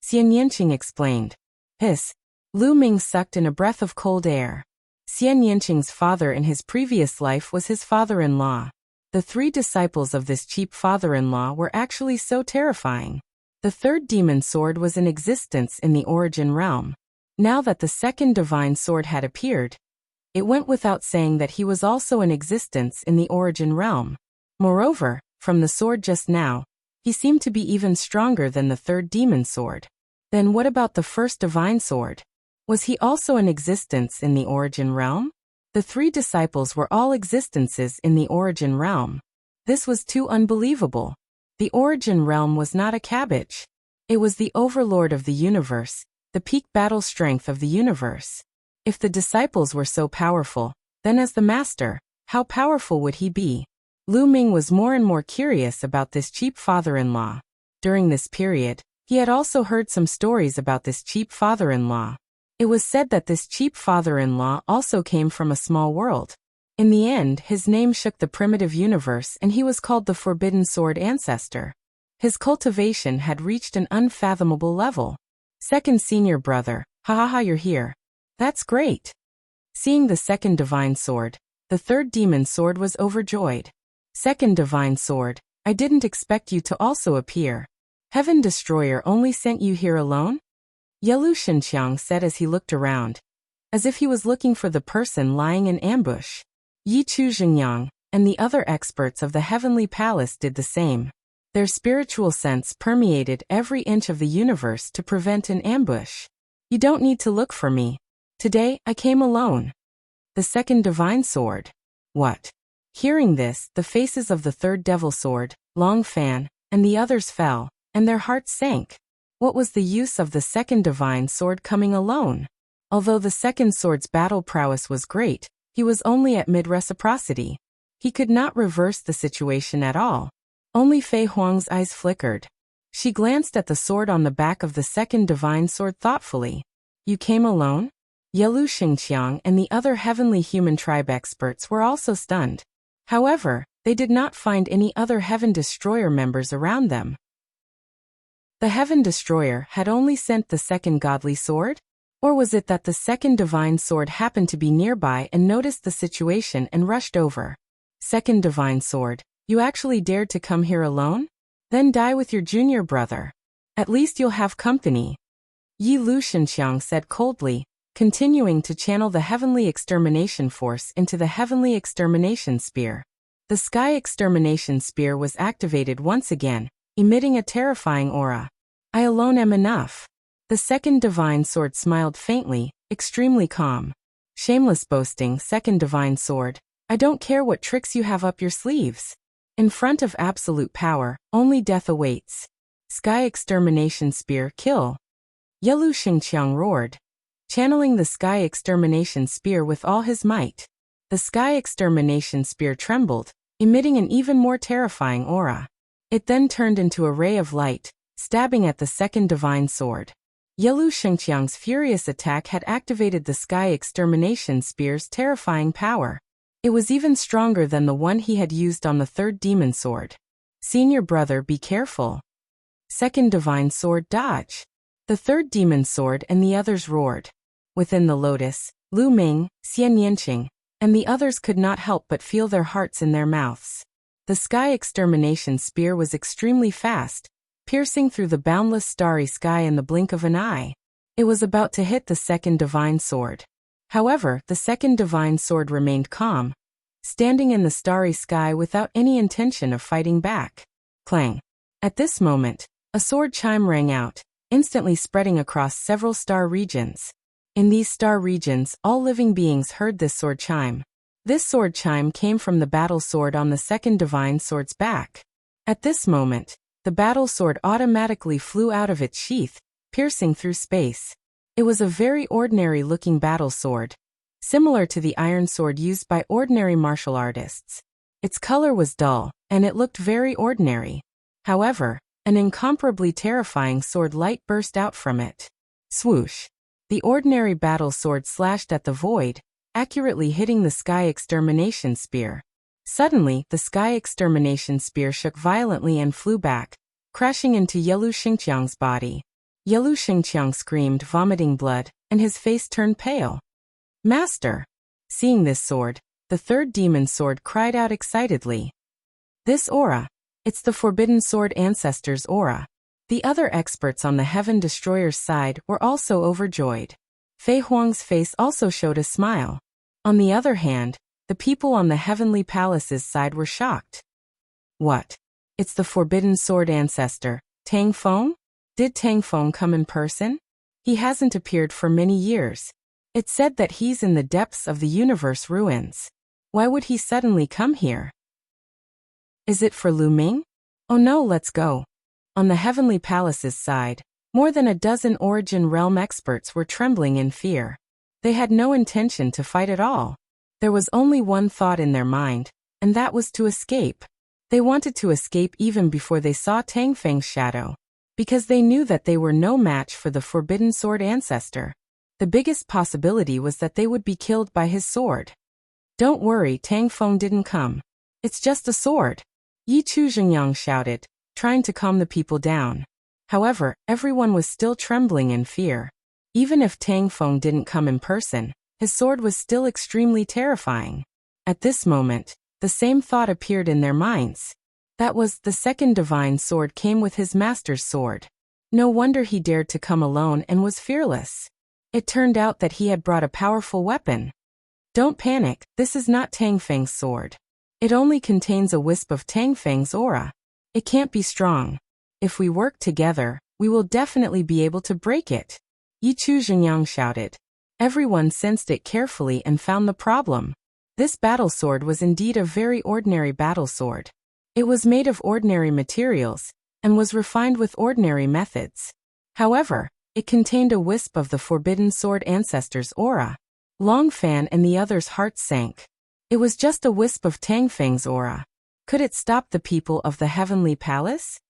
Xian Yanqing explained. Hiss. Lu Ming sucked in a breath of cold air. Xian Yanqing's father in his previous life was his father-in-law. The 3 disciples of this cheap father-in-law were actually so terrifying. The third demon sword was in existence in the origin realm. Now that the second divine sword had appeared, it went without saying that he was also in existence in the origin realm. Moreover, from the sword just now, he seemed to be even stronger than the third demon sword. Then what about the first divine sword? Was he also in existence in the origin realm? The 3 disciples were all existences in the origin realm. This was too unbelievable. The origin realm was not a cabbage. It was the overlord of the universe, the peak battle strength of the universe. If the disciples were so powerful, then as the master, how powerful would he be? Lu Ming was more and more curious about this cheap father-in-law. During this period, he had also heard some stories about this cheap father-in-law. It was said that this cheap father-in-law also came from a small world. In the end, his name shook the primitive universe and he was called the Forbidden Sword Ancestor. His cultivation had reached an unfathomable level. Second senior brother, you're here. That's great. Seeing the second divine sword, the third demon sword was overjoyed. Second divine sword, I didn't expect you to also appear. Heaven Destroyer only sent you here alone? Yi Lu Xinxiang said as he looked around, as if he was looking for the person lying in ambush. Yi Chu Xingyang and the other experts of the Heavenly Palace did the same. Their spiritual sense permeated every inch of the universe to prevent an ambush. You don't need to look for me. Today, I came alone. The second divine sword. What? Hearing this, the faces of the third devil sword, Long Fan, and the others fell, and their hearts sank. What was the use of the second divine sword coming alone? Although the second sword's battle prowess was great, he was only at mid-reciprocity. He could not reverse the situation at all. Only Fei Huang's eyes flickered. She glanced at the sword on the back of the second divine sword thoughtfully. You came alone? Yelu Xingqiang and the other heavenly human tribe experts were also stunned. However, they did not find any other Heaven Destroyer members around them. The Heaven Destroyer had only sent the second godly sword? Or was it that the second divine sword happened to be nearby and noticed the situation and rushed over? Second divine sword, you actually dared to come here alone? Then die with your junior brother. At least you'll have company. Yi Lu Shenqiang said coldly, continuing to channel the heavenly extermination force into the heavenly extermination spear. The sky extermination spear was activated once again, emitting a terrifying aura. I alone am enough. The second divine sword smiled faintly, extremely calm. Shameless boasting, second divine sword. I don't care what tricks you have up your sleeves. In front of absolute power, only death awaits. Sky extermination spear, kill. Yelu Xingqiang roared, channeling the sky extermination spear with all his might. The sky extermination spear trembled, emitting an even more terrifying aura. It then turned into a ray of light, stabbing at the second divine sword. Yelu Xingqiang's furious attack had activated the sky extermination spear's terrifying power. It was even stronger than the one he had used on the third demon sword. Senior brother, be careful. Second divine sword, dodge. The third demon sword and the others roared. Within the lotus, Lu Ming, Xian Yanqing, and the others could not help but feel their hearts in their mouths. The sky extermination spear was extremely fast, piercing through the boundless starry sky in the blink of an eye. It was about to hit the second divine sword. However, the second divine sword remained calm, standing in the starry sky without any intention of fighting back. Clang. At this moment, a sword chime rang out, instantly spreading across several star regions. In these star regions, all living beings heard this sword chime. This sword chime came from the battle sword on the second divine sword's back. At this moment, the battle sword automatically flew out of its sheath, piercing through space. It was a very ordinary-looking battle sword, similar to the iron sword used by ordinary martial artists. Its color was dull, and it looked very ordinary. However, an incomparably terrifying sword light burst out from it. Swoosh! The ordinary battle sword slashed at the void, accurately hitting the sky extermination spear. Suddenly, the sky extermination spear shook violently and flew back, crashing into Yelu Xingqiang's body. Yelu Xingqiang screamed, vomiting blood, and his face turned pale. Master! Seeing this sword, the third demon sword cried out excitedly. This aura! It's the Forbidden Sword Ancestor's aura. The other experts on the Heaven Destroyer's side were also overjoyed. Fei Huang's face also showed a smile. On the other hand, the people on the Heavenly Palace's side were shocked. What? It's the Forbidden Sword Ancestor, Tang Feng? Did Tang Feng come in person? He hasn't appeared for many years. It's said that he's in the depths of the universe ruins. Why would he suddenly come here? Is it for Lu Ming? Oh no, let's go. On the Heavenly Palace's side, more than a dozen Origin Realm experts were trembling in fear. They had no intention to fight at all. There was only one thought in their mind, and that was to escape. They wanted to escape even before they saw Tang Feng's shadow, because they knew that they were no match for the Forbidden Sword Ancestor. The biggest possibility was that they would be killed by his sword. Don't worry, Tang Feng didn't come. It's just a sword. Yi Chu Zhengyang shouted, trying to calm the people down. However, everyone was still trembling in fear. Even if Tang Feng didn't come in person, his sword was still extremely terrifying. At this moment, the same thought appeared in their minds. That was, the second divine sword came with his master's sword. No wonder he dared to come alone and was fearless. It turned out that he had brought a powerful weapon. Don't panic, this is not Tang Feng's sword. It only contains a wisp of Tang Feng's aura. It can't be strong. If we work together, we will definitely be able to break it. Yi Chu Zhengyang shouted. Everyone sensed it carefully and found the problem. This battle sword was indeed a very ordinary battle sword. It was made of ordinary materials, and was refined with ordinary methods. However, it contained a wisp of the Forbidden Sword ancestor's aura. Long Fan and the others' hearts sank. It was just a wisp of Tang Feng's aura. Could it stop the people of the Heavenly Palace?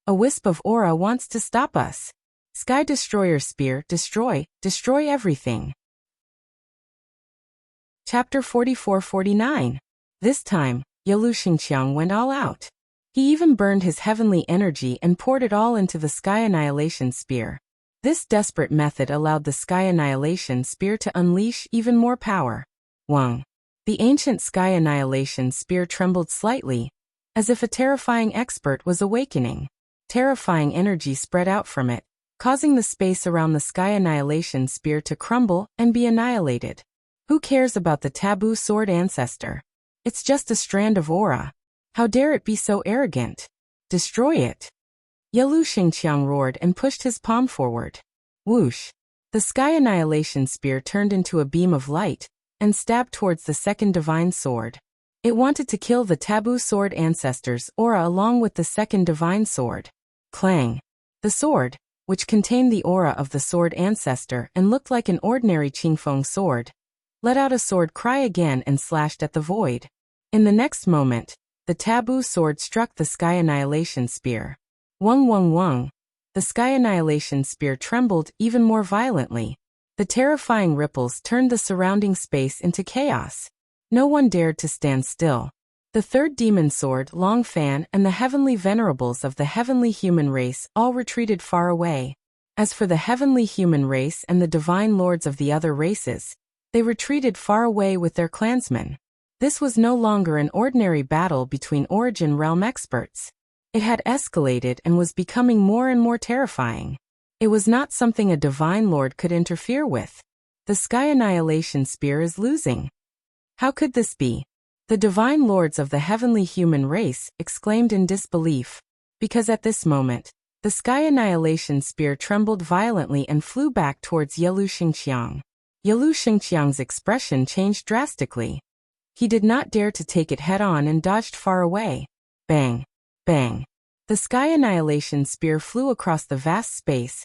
A wisp of aura wants to stop us. Sky Destroyer Spear, destroy everything. Chapter 44-49. This time, Yalu Xingqiang went all out. He even burned his heavenly energy and poured it all into the Sky Annihilation Spear. This desperate method allowed the Sky Annihilation Spear to unleash even more power. Wang. The ancient Sky Annihilation Spear trembled slightly, as if a terrifying expert was awakening. Terrifying energy spread out from it, causing the space around the Sky Annihilation Spear to crumble and be annihilated. Who cares about the taboo sword ancestor? It's just a strand of aura. How dare it be so arrogant? Destroy it. Yalu Xingqiang roared and pushed his palm forward. Whoosh! The Sky Annihilation Spear turned into a beam of light and stabbed towards the second divine sword. It wanted to kill the taboo sword ancestor's aura along with the second divine sword. Clang! The sword, which contained the aura of the sword ancestor and looked like an ordinary Qingfeng sword, let out a sword cry again and slashed at the void. In the next moment, the taboo sword struck the Sky Annihilation Spear. Wung wung wung. The Sky Annihilation Spear trembled even more violently. The terrifying ripples turned the surrounding space into chaos. No one dared to stand still. The third demon sword, Long Fan, and the heavenly venerables of the heavenly human race all retreated far away. As for the heavenly human race and the divine lords of the other races, they retreated far away with their clansmen. This was no longer an ordinary battle between Origin Realm experts. It had escalated and was becoming more and more terrifying. It was not something a divine lord could interfere with. The Sky Annihilation Spear is losing. How could this be? The divine lords of the heavenly human race exclaimed in disbelief, because at this moment, the Sky Annihilation Spear trembled violently and flew back towards Yalu Xingqiang. Yalu Xingqiang's expression changed drastically. He did not dare to take it head-on and dodged far away. Bang! Bang! The Sky Annihilation Spear flew across the vast space,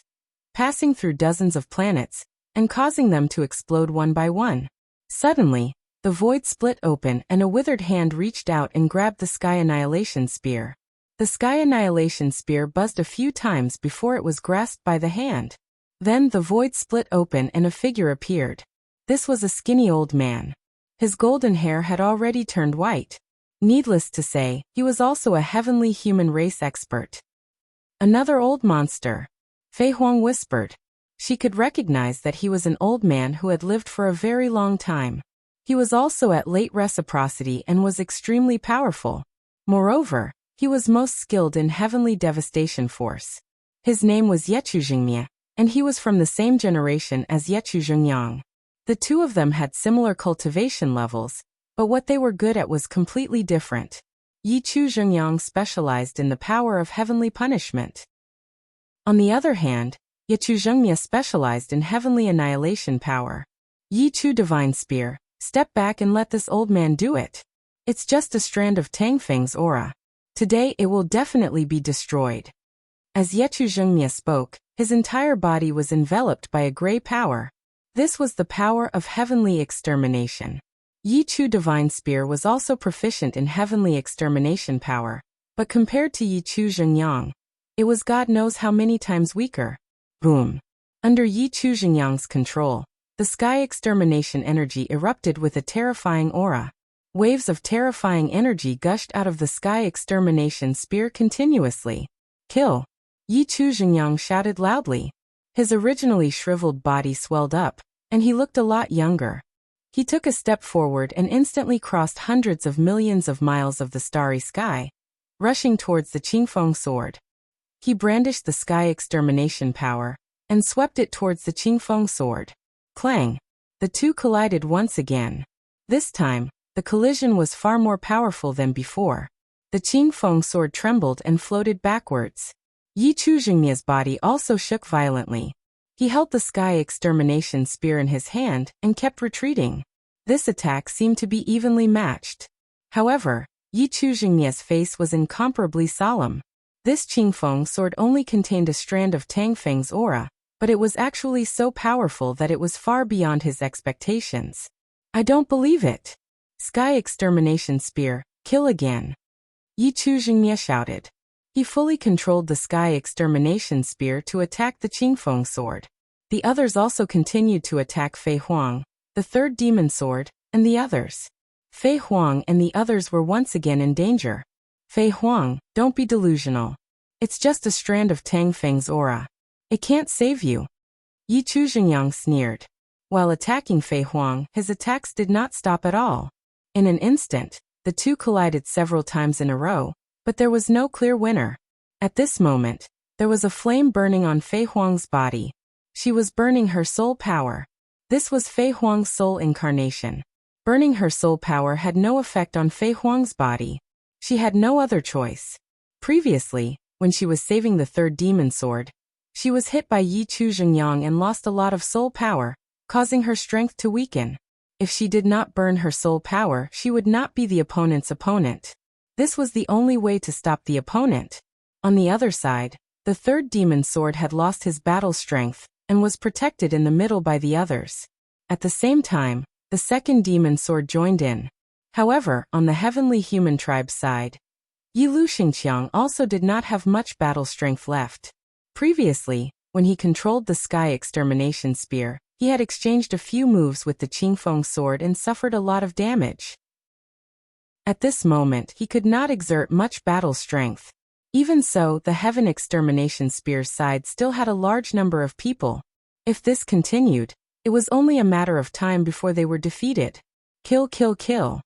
passing through dozens of planets, and causing them to explode one by one. Suddenly, the void split open and a withered hand reached out and grabbed the Sky Annihilation Spear. The Sky Annihilation Spear buzzed a few times before it was grasped by the hand. Then the void split open and a figure appeared. This was a skinny old man. His golden hair had already turned white. Needless to say, he was also a heavenly human race expert. Another old monster. Fei Huang whispered. She could recognize that he was an old man who had lived for a very long time. He was also at late reciprocity and was extremely powerful. Moreover, he was most skilled in heavenly devastation force. His name was Yechu Jingmie, and he was from the same generation as Yechu Zhengyang. The two of them had similar cultivation levels, but what they were good at was completely different. Yichu Zhengyang specialized in the power of heavenly punishment. On the other hand, Yechu Zhengmie specialized in heavenly annihilation power. Yichu Divine Spear, step back and let this old man do it. It's just a strand of Tangfeng's aura. Today it will definitely be destroyed. As Yechu Zhengmie spoke, his entire body was enveloped by a gray power. This was the power of heavenly extermination. Yichu Divine Spear was also proficient in heavenly extermination power, but compared to Yichu Zhengyang, it was God knows how many times weaker. Boom! Under Yichu Zhengyang's control, the sky extermination energy erupted with a terrifying aura. Waves of terrifying energy gushed out of the Sky Extermination Spear continuously. Kill! Yichu Zhengyang shouted loudly. His originally shriveled body swelled up, and he looked a lot younger. He took a step forward and instantly crossed hundreds of millions of miles of the starry sky, rushing towards the Qingfeng sword. He brandished the Sky Extermination power, and swept it towards the Qingfeng sword. Clang! The two collided once again. This time, the collision was far more powerful than before. The Qingfeng sword trembled and floated backwards. Yichu Zhengmie's body also shook violently. He held the Sky Extermination Spear in his hand and kept retreating. This attack seemed to be evenly matched. However, Yichu Zhengmie's face was incomparably solemn. This Qingfeng sword only contained a strand of Tang Feng's aura, but it was actually so powerful that it was far beyond his expectations. I don't believe it. Sky Extermination Spear, kill again. Yi Chuzhengye shouted. He fully controlled the Sky Extermination Spear to attack the Qingfeng sword. The others also continued to attack Fei Huang, the third demon sword, and the others. Fei Huang and the others were once again in danger. Fei Huang, don't be delusional. It's just a strand of Tang Feng's aura. It can't save you. Yi Chuzhengyang sneered. While attacking Fei Huang, his attacks did not stop at all. In an instant, the two collided several times in a row, but there was no clear winner. At this moment, there was a flame burning on Fei Huang's body. She was burning her soul power. This was Fei Huang's soul incarnation. Burning her soul power had no effect on Fei Huang's body. She had no other choice. Previously, when she was saving the third demon sword, she was hit by Yi Chuzhengyang and lost a lot of soul power, causing her strength to weaken. If she did not burn her soul power, she would not be the opponent's opponent. This was the only way to stop the opponent. On the other side, the third demon sword had lost his battle strength and was protected in the middle by the others. At the same time, the second demon sword joined in. However, on the heavenly human tribe's side, Yi Luxingqiang also did not have much battle strength left. Previously, when he controlled the Sky Extermination Spear, he had exchanged a few moves with the Qingfeng sword and suffered a lot of damage. At this moment, he could not exert much battle strength. Even so, the Heaven Extermination Spear's side still had a large number of people. If this continued, it was only a matter of time before they were defeated. Kill, kill, kill.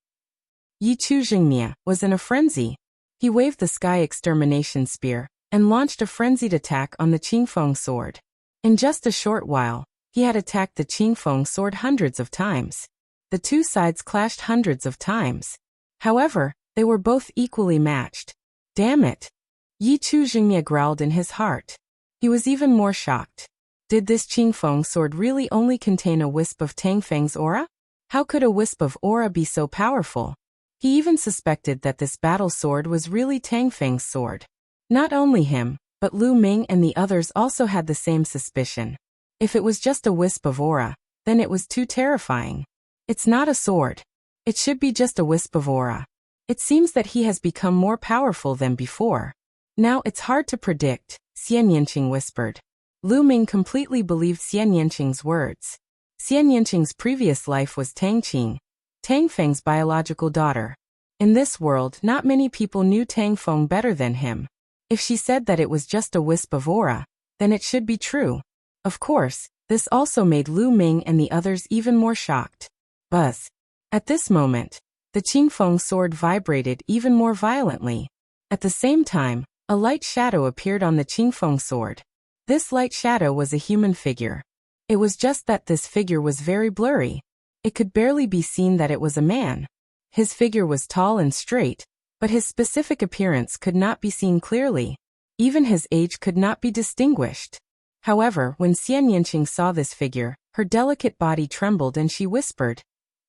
Yi Chuzhengye was in a frenzy. He waved the Sky Extermination Spear and launched a frenzied attack on the Qingfeng sword. In just a short while, he had attacked the Qingfeng sword hundreds of times. The two sides clashed hundreds of times. However, they were both equally matched. Damn it! Yi Chuzhengye growled in his heart. He was even more shocked. Did this Qingfeng sword really only contain a wisp of Tang Feng's aura? How could a wisp of aura be so powerful? He even suspected that this battle sword was really Tang Feng's sword. Not only him, but Lu Ming and the others also had the same suspicion. If it was just a wisp of aura, then it was too terrifying. It's not a sword. It should be just a wisp of aura. It seems that he has become more powerful than before. Now it's hard to predict, Xian Yanqing whispered. Lu Ming completely believed Xian Yanqing's words. Xian Yanqing's previous life was Tang Qing, Tang Feng's biological daughter. In this world, not many people knew Tang Feng better than him. If she said that it was just a wisp of aura, then it should be true. Of course, this also made Lu Ming and the others even more shocked. Buzz. At this moment, the Qingfeng sword vibrated even more violently. At the same time, a light shadow appeared on the Qingfeng sword. This light shadow was a human figure. It was just that this figure was very blurry. It could barely be seen that it was a man. His figure was tall and straight, but his specific appearance could not be seen clearly. Even his age could not be distinguished. However, when Xian Yanqing saw this figure, her delicate body trembled and she whispered,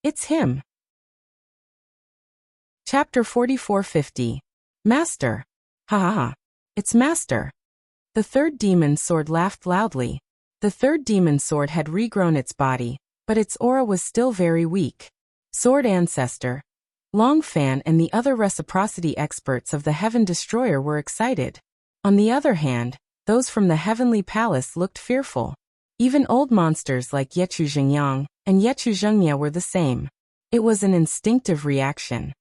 "It's him." Chapter 4450. Master. Ha ha ha. It's Master. The third demon sword laughed loudly. The third demon sword had regrown its body, but its aura was still very weak. Sword Ancestor, Long Fan and the other reciprocity experts of the Heaven Destroyer were excited. On the other hand, those from the Heavenly Palace looked fearful. Even old monsters like Yechu Zhengyang and Yechu Zhengye were the same. It was an instinctive reaction.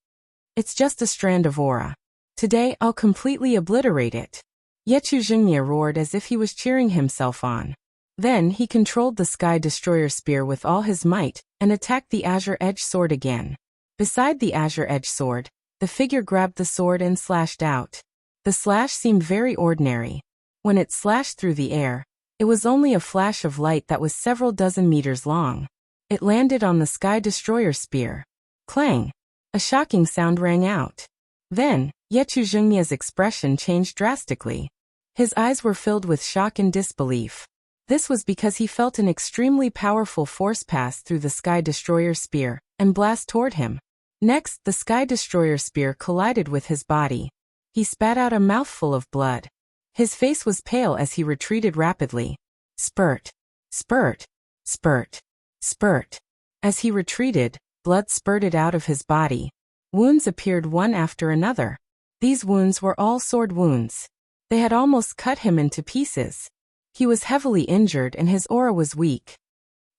It's just a strand of aura. Today I'll completely obliterate it. Yechu Zhengye roared as if he was cheering himself on. Then he controlled the Sky Destroyer Spear with all his might and attacked the Azure Edge Sword again. Beside the Azure Edge Sword, the figure grabbed the sword and slashed out. The slash seemed very ordinary. When it slashed through the air, it was only a flash of light that was several dozen meters long. It landed on the Sky Destroyer Spear. Clang! A shocking sound rang out. Then, Yechu Zhengye's expression changed drastically. His eyes were filled with shock and disbelief. This was because he felt an extremely powerful force pass through the Sky Destroyer Spear and blast toward him. Next, the Sky Destroyer Spear collided with his body. He spat out a mouthful of blood. His face was pale as he retreated rapidly. Spurt. Spurt. Spurt. Spurt. As he retreated, blood spurted out of his body. Wounds appeared one after another. These wounds were all sword wounds. They had almost cut him into pieces. He was heavily injured and his aura was weak.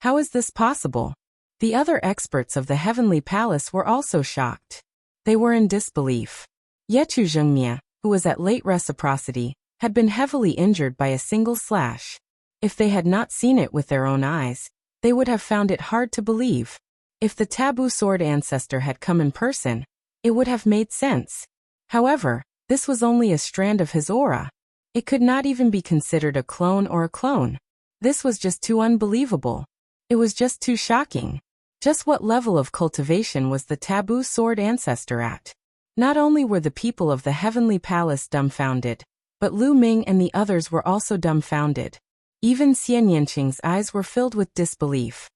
How is this possible? The other experts of the Heavenly Palace were also shocked. They were in disbelief. Yechu Zhengmie, who was at late reciprocity, had been heavily injured by a single slash. If they had not seen it with their own eyes, they would have found it hard to believe. If the taboo sword ancestor had come in person, it would have made sense. However, this was only a strand of his aura. It could not even be considered a clone or a clone. This was just too unbelievable. It was just too shocking. Just what level of cultivation was the taboo sword ancestor at? Not only were the people of the Heavenly Palace dumbfounded, but Lu Ming and the others were also dumbfounded. Even Xian Yanqing's eyes were filled with disbelief.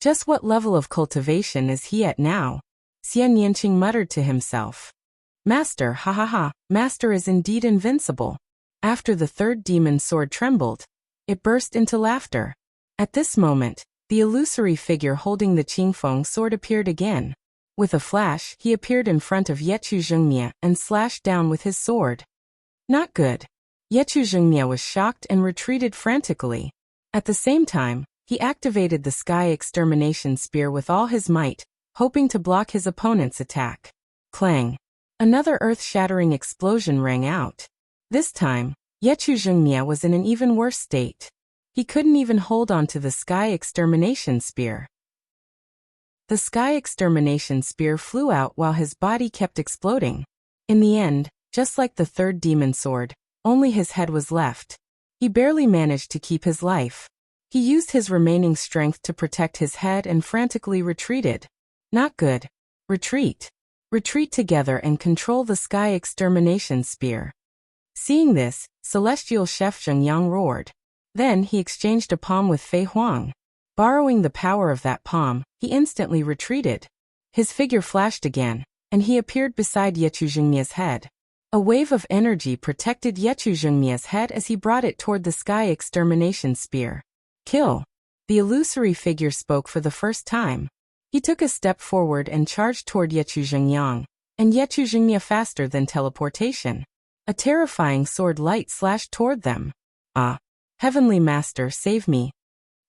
Just what level of cultivation is he at now? Xian Yanqing muttered to himself. Master, ha ha ha, Master is indeed invincible. After the third demon sword trembled, it burst into laughter. At this moment, the illusory figure holding the Qingfeng sword appeared again. With a flash, he appeared in front of Yechu Zhengmie and slashed down with his sword. Not good. Yechu Zhengmie was shocked and retreated frantically. At the same time, he activated the Sky Extermination Spear with all his might, hoping to block his opponent's attack. Clang. Another earth-shattering explosion rang out. This time, Yechu Zhengmie was in an even worse state. He couldn't even hold on to the Sky Extermination Spear. The Sky Extermination Spear flew out while his body kept exploding. In the end, just like the third demon sword, only his head was left. He barely managed to keep his life. He used his remaining strength to protect his head and frantically retreated. Not good. Retreat. Retreat together and control the Sky Extermination Spear. Seeing this, Celestial Chef Zheng Yang roared. Then he exchanged a palm with Fei Huang. Borrowing the power of that palm, he instantly retreated. His figure flashed again, and he appeared beside Yechu Zhengmie's head. A wave of energy protected Yechu Zhengmie's head as he brought it toward the Sky Extermination Spear. Kill. The illusory figure spoke for the first time. He took a step forward and charged toward Yechu Zhengyang, and Yechu Zhengmie faster than teleportation. A terrifying sword light slashed toward them. Ah! Heavenly Master, save me!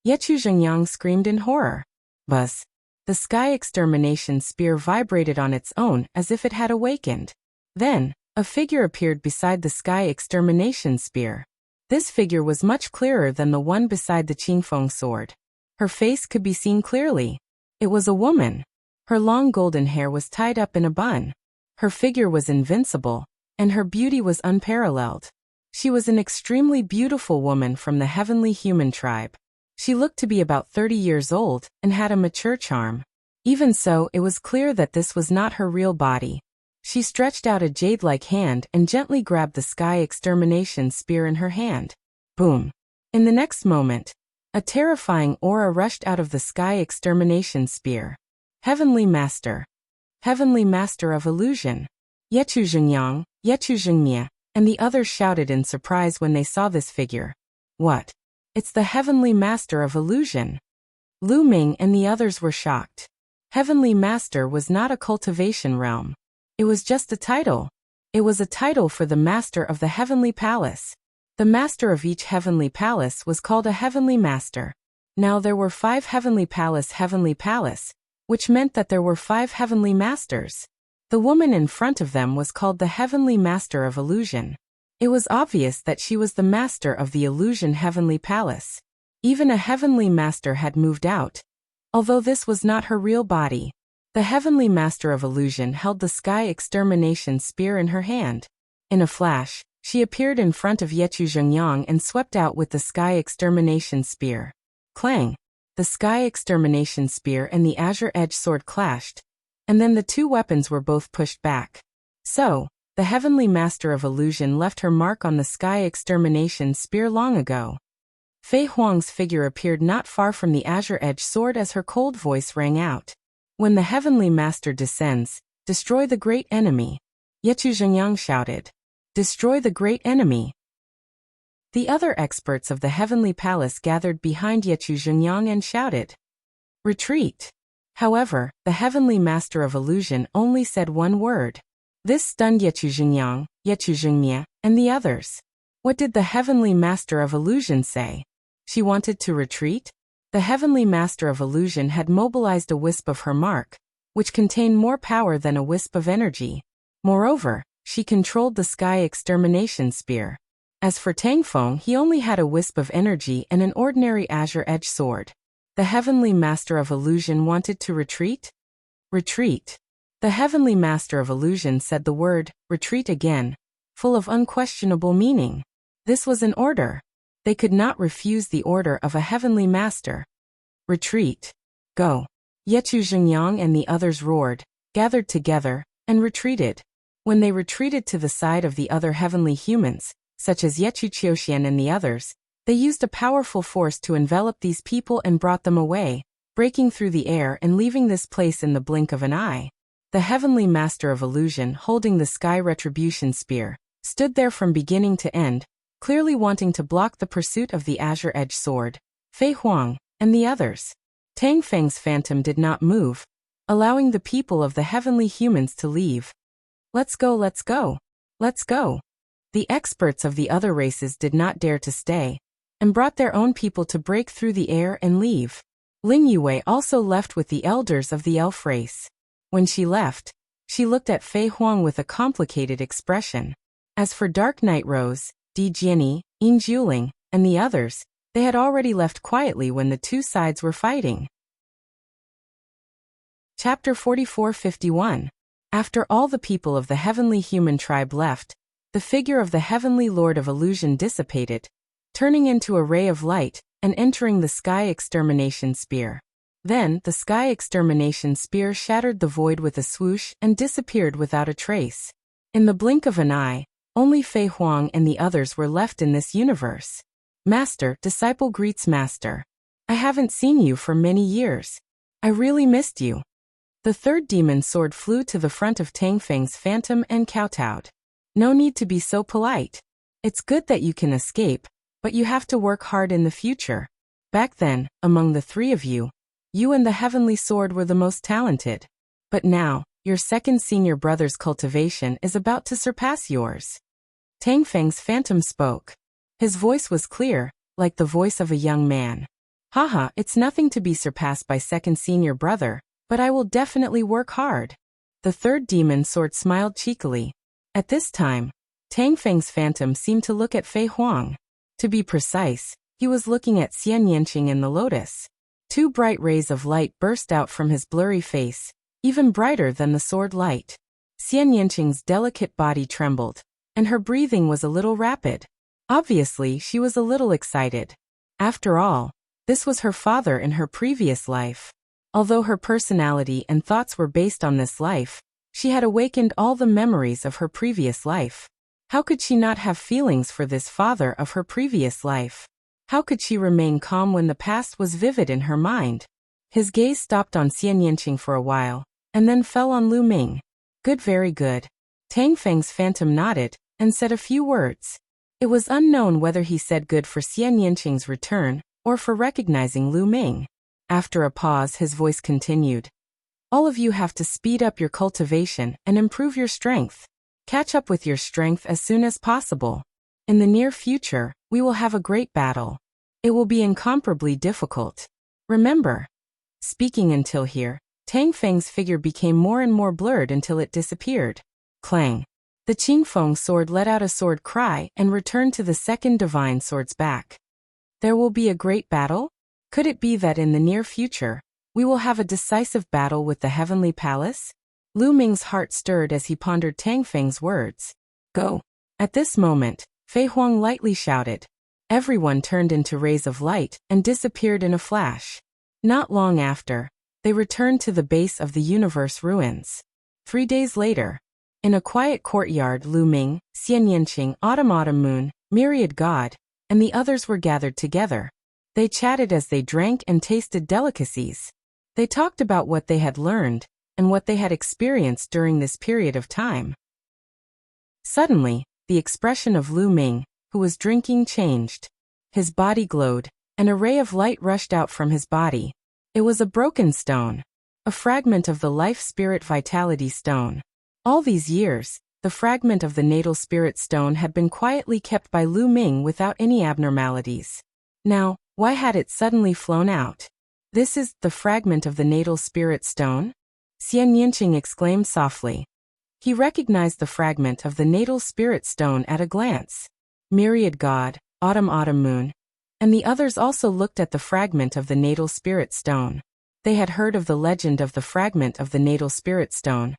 Yechu Zhengyang screamed in horror. Buzz! The Sky Extermination Spear vibrated on its own as if it had awakened. Then, a figure appeared beside the Sky Extermination Spear. This figure was much clearer than the one beside the Qingfeng sword. Her face could be seen clearly. It was a woman. Her long golden hair was tied up in a bun. Her figure was invincible, and her beauty was unparalleled. She was an extremely beautiful woman from the heavenly human tribe. She looked to be about 30 years old and had a mature charm. Even so, it was clear that this was not her real body. She stretched out a jade-like hand and gently grabbed the Sky Extermination Spear in her hand. Boom! In the next moment, a terrifying aura rushed out of the Sky Extermination Spear. Heavenly Master. Heavenly Master of Illusion. Yechu Zhengyang, Yechu Zhengmie, and the others shouted in surprise when they saw this figure. What? It's the Heavenly Master of Illusion. Lu Ming and the others were shocked. Heavenly Master was not a cultivation realm. It was just a title. It was a title for the Master of the Heavenly Palace. The master of each heavenly palace was called a heavenly master. Now there were 5 heavenly palace, which meant that there were 5 heavenly masters. The woman in front of them was called the Heavenly Master of Illusion. It was obvious that she was the master of the Illusion Heavenly Palace. Even a heavenly master had moved out. Although this was not her real body, the Heavenly Master of Illusion held the Sky Extermination Spear in her hand. In a flash, she appeared in front of Yechu Zhengyang and swept out with the Sky Extermination Spear. Clang! The Sky Extermination Spear and the Azure Edge Sword clashed, and then the 2 weapons were both pushed back. So, the Heavenly Master of Illusion left her mark on the Sky Extermination Spear long ago. Fei Huang's figure appeared not far from the Azure Edge Sword as her cold voice rang out. When the Heavenly Master descends, destroy the great enemy. Yechu Zhengyang shouted. Destroy the great enemy. The other experts of the heavenly palace gathered behind Yechu Zhengyang and shouted, "Retreat!" However, the heavenly master of illusion only said one word. This stunned Yechu Zhengyang, Yechu Zhengmie, and the others. What did the heavenly master of illusion say? She wanted to retreat? The heavenly master of illusion had mobilized a wisp of her mark, which contained more power than a wisp of energy. Moreover, she controlled the sky extermination spear. As for Tang Feng, he only had a wisp of energy and an ordinary azure-edged sword. The heavenly master of illusion wanted to retreat? Retreat. The heavenly master of illusion said the word, retreat again, full of unquestionable meaning. This was an order. They could not refuse the order of a heavenly master. Retreat. Go. Yechu Zhengyang and the others roared, gathered together, and retreated. When they retreated to the side of the other heavenly humans, such as Yechu Qiuxian and the others, they used a powerful force to envelop these people and brought them away, breaking through the air and leaving this place in the blink of an eye. The heavenly master of illusion, holding the sky retribution spear, stood there from beginning to end, clearly wanting to block the pursuit of the azure-edged sword. Fei Huang, and the others. Tang Feng's phantom did not move, allowing the people of the heavenly humans to leave. Let's go, let's go. Let's go. The experts of the other races did not dare to stay, and brought their own people to break through the air and leave. Ling Yue also left with the elders of the elf race. When she left, she looked at Fei Huang with a complicated expression. As for Dark Night Rose, Di Jiani, Yin Juling, and the others, they had already left quietly when the two sides were fighting. Chapter 44-51. After all the people of the heavenly human tribe left, the figure of the heavenly lord of illusion dissipated, turning into a ray of light and entering the sky extermination spear. Then, the sky extermination spear shattered the void with a swoosh and disappeared without a trace. In the blink of an eye, only Fei Huang and the others were left in this universe. Master, disciple greets master. I haven't seen you for many years. I really missed you. The third demon sword flew to the front of Tang Feng's phantom and kowtowed. No need to be so polite. It's good that you can escape, but you have to work hard in the future. Back then, among the three of you, you and the heavenly sword were the most talented. But now, your second senior brother's cultivation is about to surpass yours. Tang Feng's phantom spoke. His voice was clear, like the voice of a young man. Haha, it's nothing to be surpassed by second senior brother, but I will definitely work hard. The third demon sword smiled cheekily. At this time, Tang Feng's phantom seemed to look at Fei Huang. To be precise, he was looking at Xian Yanqing in the lotus. Two bright rays of light burst out from his blurry face, even brighter than the sword light. Xian Yanqing's delicate body trembled, and her breathing was a little rapid. Obviously, she was a little excited. After all, this was her father in her previous life. Although her personality and thoughts were based on this life, she had awakened all the memories of her previous life. How could she not have feelings for this father of her previous life? How could she remain calm when the past was vivid in her mind? His gaze stopped on Xian Yanqing for a while, and then fell on Lu Ming. Good, very good. Tang Feng's phantom nodded, and said a few words. It was unknown whether he said good for Xian Yanqing's return, or for recognizing Lu Ming. After a pause, his voice continued. All of you have to speed up your cultivation and improve your strength. Catch up with your strength as soon as possible. In the near future, we will have a great battle. It will be incomparably difficult. Remember. Speaking until here, Tang Feng's figure became more and more blurred until it disappeared. Clang. The Qingfeng sword let out a sword cry and returned to the second divine sword's back. There will be a great battle? Could it be that in the near future, we will have a decisive battle with the heavenly palace? Lu Ming's heart stirred as he pondered Tang Feng's words. Go. At this moment, Fei Huang lightly shouted. Everyone turned into rays of light and disappeared in a flash. Not long after, they returned to the base of the universe ruins. 3 days later, in a quiet courtyard, Lu Ming, Xian Yanqing, Autumn Moon, Myriad God, and the others were gathered together. They chatted as they drank and tasted delicacies. They talked about what they had learned and what they had experienced during this period of time. Suddenly, the expression of Lu Ming, who was drinking, changed. His body glowed. An array of light rushed out from his body. It was a broken stone. A fragment of the Life Spirit Vitality Stone. All these years, the fragment of the Natal Spirit Stone had been quietly kept by Lu Ming without any abnormalities. Now, why had it suddenly flown out? This is the fragment of the Natal Spirit Stone? Xian Yinqing exclaimed softly. He recognized the fragment of the Natal Spirit Stone at a glance. Myriad God, Autumn Moon, and the others also looked at the fragment of the Natal Spirit Stone. They had heard of the legend of the fragment of the Natal Spirit Stone,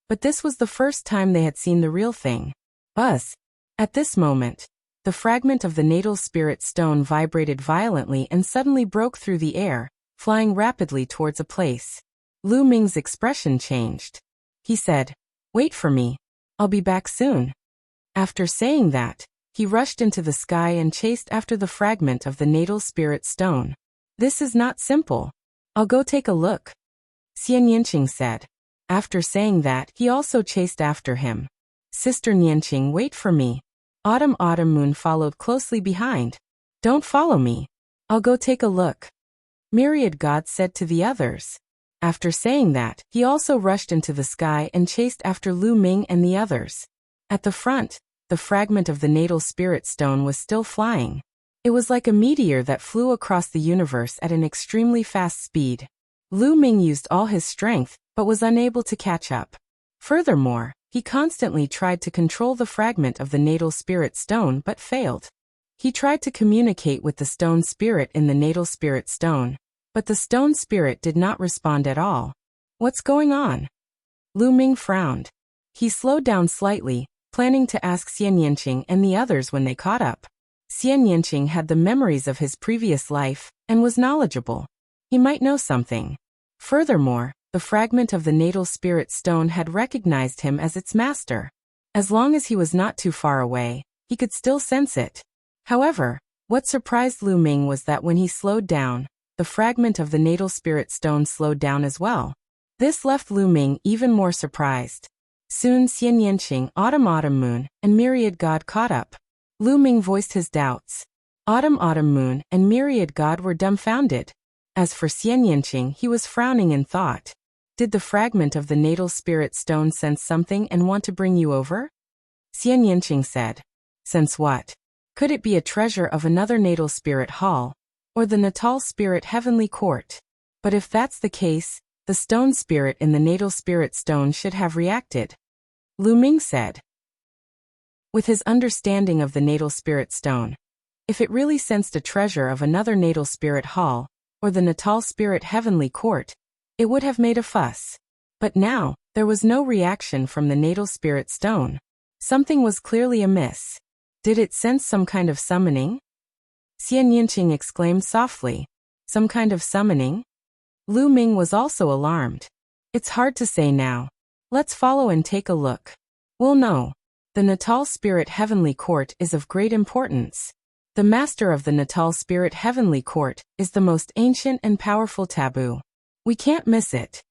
but this was the first time they had seen the real thing. Buzz! At this moment, the fragment of the Natal Spirit Stone vibrated violently and suddenly broke through the air, flying rapidly towards a place. Lu Ming's expression changed. He said, "Wait for me. I'll be back soon." After saying that, he rushed into the sky and chased after the fragment of the Natal Spirit Stone. "This is not simple. I'll go take a look," Xian Yinqing said. After saying that, he also chased after him. "Sister Nianqing, wait for me." Autumn Moon followed closely behind. "Don't follow me. I'll go take a look," Myriad God said to the others. After saying that, he also rushed into the sky and chased after Lu Ming and the others. At the front, the fragment of the Natal Spirit Stone was still flying. It was like a meteor that flew across the universe at an extremely fast speed. Lu Ming used all his strength, but was unable to catch up. Furthermore, he constantly tried to control the fragment of the Natal Spirit Stone but failed. He tried to communicate with the stone spirit in the Natal Spirit Stone, but the stone spirit did not respond at all. "What's going on?" Lu Ming frowned. He slowed down slightly, planning to ask Xian Yinqing and the others when they caught up. Xian Yinqing had the memories of his previous life, and was knowledgeable. He might know something. Furthermore, the fragment of the Natal Spirit Stone had recognized him as its master. As long as he was not too far away, he could still sense it. However, what surprised Lu Ming was that when he slowed down, the fragment of the Natal Spirit Stone slowed down as well. This left Lu Ming even more surprised. Soon Xian Yinqing, Autumn Moon, and Myriad God caught up. Lu Ming voiced his doubts. Autumn Moon and Myriad God were dumbfounded. As for Xian Yinqing, he was frowning in thought. "Did the fragment of the Natal Spirit Stone sense something and want to bring you over?" Xian Yinqing said. "Sense what? Could it be a treasure of another Natal Spirit Hall, or the Natal Spirit Heavenly Court? But if that's the case, the stone spirit in the Natal Spirit Stone should have reacted," Lu Ming said. With his understanding of the Natal Spirit Stone, if it really sensed a treasure of another Natal Spirit Hall, or the Natal Spirit Heavenly Court, it would have made a fuss. But now, there was no reaction from the Natal Spirit Stone. Something was clearly amiss. Did it sense some kind of summoning? Xian Yinqing exclaimed softly. "Some kind of summoning?" Lu Ming was also alarmed. "It's hard to say now. Let's follow and take a look. We'll know. The Natal Spirit Heavenly Court is of great importance. The master of the Natal Spirit Heavenly Court is the most ancient and powerful taboo. We can't miss it,"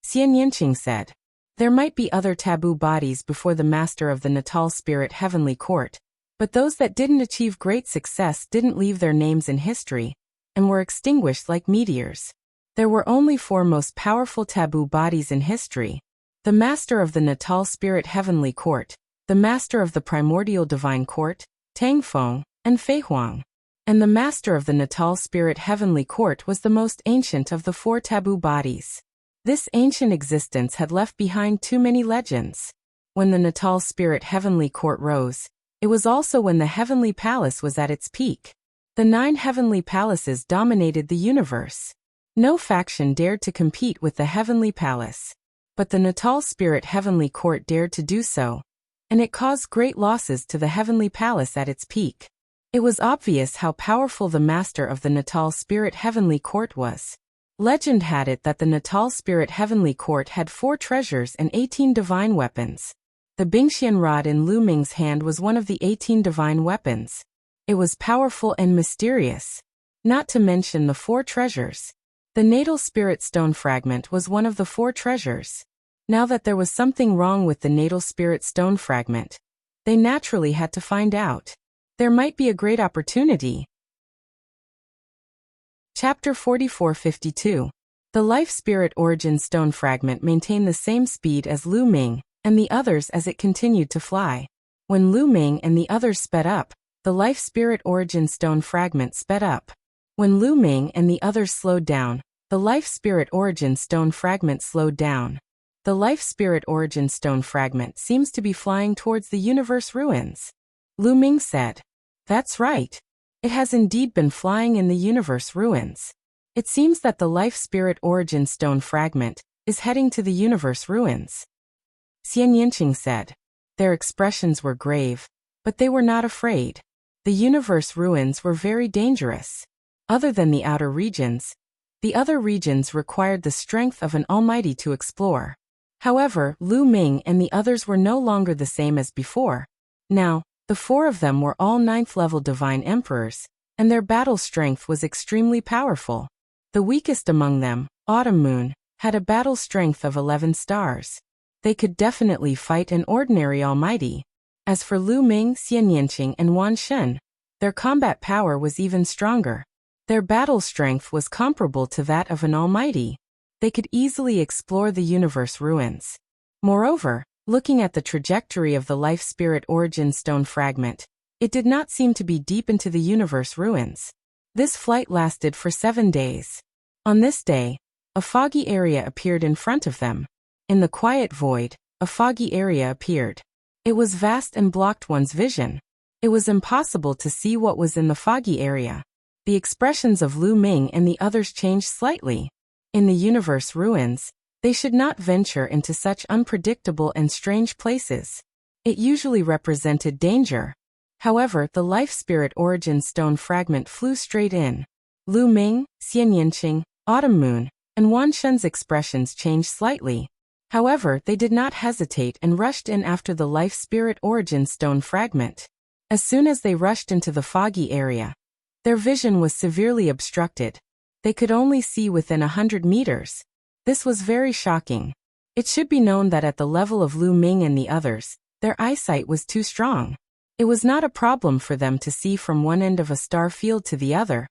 Xian Yinqing said. There might be other taboo bodies before the master of the Natal Spirit Heavenly Court, but those that didn't achieve great success didn't leave their names in history, and were extinguished like meteors. There were only 4 most powerful taboo bodies in history: the master of the Natal Spirit Heavenly Court, the master of the Primordial Divine Court, Tangfeng, and Fei Huang. And the master of the Natal Spirit Heavenly Court was the most ancient of the 4 taboo bodies. This ancient existence had left behind too many legends. When the Natal Spirit Heavenly Court rose, it was also when the Heavenly Palace was at its peak. The 9 Heavenly Palaces dominated the universe. No faction dared to compete with the Heavenly Palace. But the Natal Spirit Heavenly Court dared to do so, and it caused great losses to the Heavenly Palace at its peak. It was obvious how powerful the master of the Natal Spirit Heavenly Court was. Legend had it that the Natal Spirit Heavenly Court had 4 treasures and 18 divine weapons. The Bingxian rod in Lu Ming's hand was one of the 18 divine weapons. It was powerful and mysterious. Not to mention the 4 treasures. The Natal Spirit Stone fragment was one of the 4 treasures. Now that there was something wrong with the Natal Spirit Stone fragment, They naturally had to find out. There might be a great opportunity. Chapter 4452. The Life Spirit Origin Stone Fragment maintained the same speed as Lu Ming and the others as it continued to fly. When Lu Ming and the others sped up, the Life Spirit Origin Stone Fragment sped up. When Lu Ming and the others slowed down, the Life Spirit Origin Stone Fragment slowed down. The Life Spirit Origin Stone Fragment seems to be flying towards the universe ruins. Lu Ming said. That's right. It has indeed been flying in the universe ruins. It seems that the Life Spirit Origin Stone Fragment is heading to the universe ruins. Xian Yinqing said. Their expressions were grave, but they were not afraid. The universe ruins were very dangerous. Other than the outer regions, the other regions required the strength of an almighty to explore. However, Lu Ming and the others were no longer the same as before. Now, the four of them were all 9th-level divine emperors, and their battle strength was extremely powerful. The weakest among them, Autumn Moon, had a battle strength of 11 stars. They could definitely fight an ordinary almighty. As for Lu Ming, Xian Yinqing, and Wan Shen, their combat power was even stronger. Their battle strength was comparable to that of an almighty. They could easily explore the universe ruins. Moreover, looking at the trajectory of the Life Spirit Origin Stone Fragment, it did not seem to be deep into the universe ruins. This flight lasted for 7 days. On this day, a foggy area appeared in front of them. In the quiet void, a foggy area appeared. It was vast and blocked one's vision. It was impossible to see what was in the foggy area. The expressions of Lu Ming and the others changed slightly. In the universe ruins, they should not venture into such unpredictable and strange places. It usually represented danger. However, the Life Spirit Origin Stone Fragment flew straight in. Lu Ming, Xian Yinqing, Autumn Moon, and Wan Shen's expressions changed slightly. However, they did not hesitate and rushed in after the Life Spirit Origin Stone Fragment. As soon as they rushed into the foggy area, their vision was severely obstructed. They could only see within 100 meters. This was very shocking. It should be known that at the level of Lu Ming and the others, their eyesight was too strong. It was not a problem for them to see from one end of a star field to the other,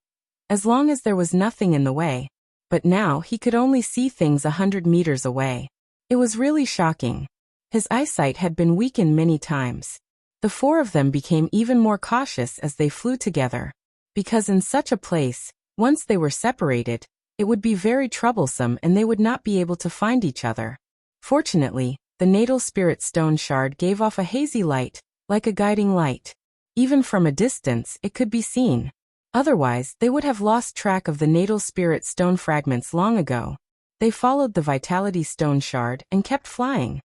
as long as there was nothing in the way. But now he could only see things 100 meters away. It was really shocking. His eyesight had been weakened many times. The four of them became even more cautious as they flew together. Because in such a place, once they were separated, it would be very troublesome and they would not be able to find each other. Fortunately, the natal spirit stone shard gave off a hazy light, like a guiding light. Even from a distance, it could be seen. Otherwise, they would have lost track of the natal spirit stone fragments long ago. They followed the vitality stone shard and kept flying.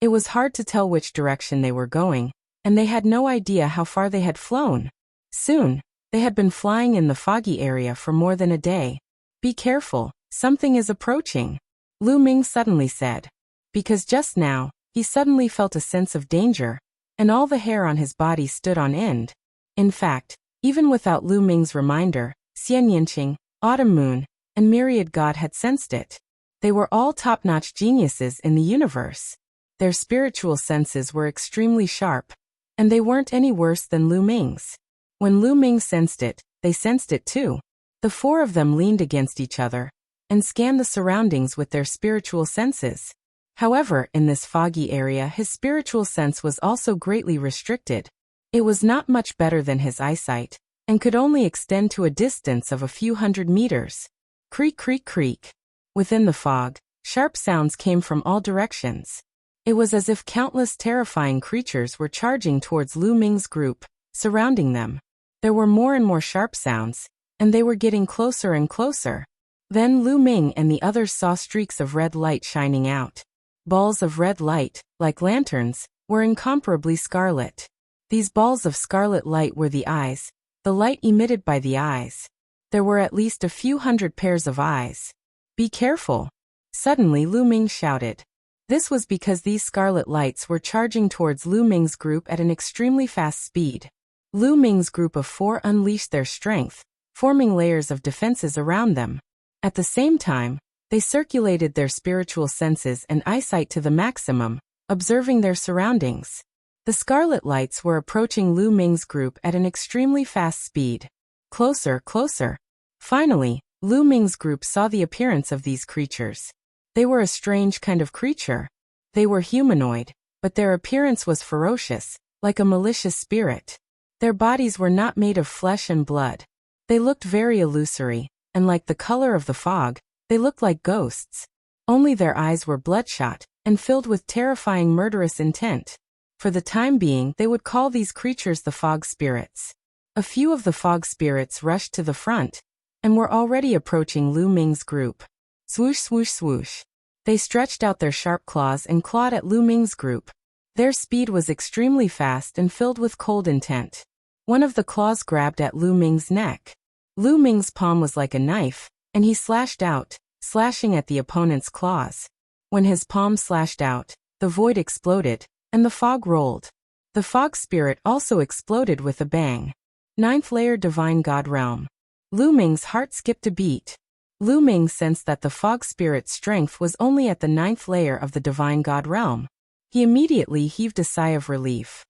It was hard to tell which direction they were going, and they had no idea how far they had flown. Soon, they had been flying in the foggy area for more than a day. Be careful, something is approaching, Lu Ming suddenly said. Because just now, he suddenly felt a sense of danger, and all the hair on his body stood on end. In fact, even without Lu Ming's reminder, Xian Yinqing, Autumn Moon, and Myriad God had sensed it. They were all top-notch geniuses in the universe. Their spiritual senses were extremely sharp, and they weren't any worse than Lu Ming's. When Lu Ming sensed it, they sensed it too. The four of them leaned against each other and scanned the surroundings with their spiritual senses. However, in this foggy area his spiritual sense was also greatly restricted. It was not much better than his eyesight, and could only extend to a distance of a few hundred meters. Creak, creak, creak. Within the fog, sharp sounds came from all directions. It was as if countless terrifying creatures were charging towards Lu Ming's group, surrounding them. There were more and more sharp sounds, and they were getting closer and closer. Then Lu Ming and the others saw streaks of red light shining out. Balls of red light, like lanterns, were incomparably scarlet. These balls of scarlet light were the eyes, the light emitted by the eyes. There were at least a few hundred pairs of eyes. Be careful! Suddenly Lu Ming shouted. This was because these scarlet lights were charging towards Lu Ming's group at an extremely fast speed. Lu Ming's group of four unleashed their strength, forming layers of defenses around them. At the same time, they circulated their spiritual senses and eyesight to the maximum, observing their surroundings. The scarlet lights were approaching Lu Ming's group at an extremely fast speed. Closer, closer. Finally, Lu Ming's group saw the appearance of these creatures. They were a strange kind of creature. They were humanoid, but their appearance was ferocious, like a malicious spirit. Their bodies were not made of flesh and blood. They looked very illusory, and like the color of the fog, they looked like ghosts. Only their eyes were bloodshot, and filled with terrifying murderous intent. For the time being, they would call these creatures the fog spirits. A few of the fog spirits rushed to the front, and were already approaching Lu Ming's group. Swoosh, swoosh, swoosh. They stretched out their sharp claws and clawed at Lu Ming's group. Their speed was extremely fast and filled with cold intent. One of the claws grabbed at Lu Ming's neck. Lu Ming's palm was like a knife, and he slashed out, slashing at the opponent's claws. When his palm slashed out, the void exploded, and the fog rolled. The fog spirit also exploded with a bang. 9th layer Divine God Realm. Lu Ming's heart skipped a beat. Lu Ming sensed that the fog spirit's strength was only at the 9th layer of the Divine God Realm. He immediately heaved a sigh of relief.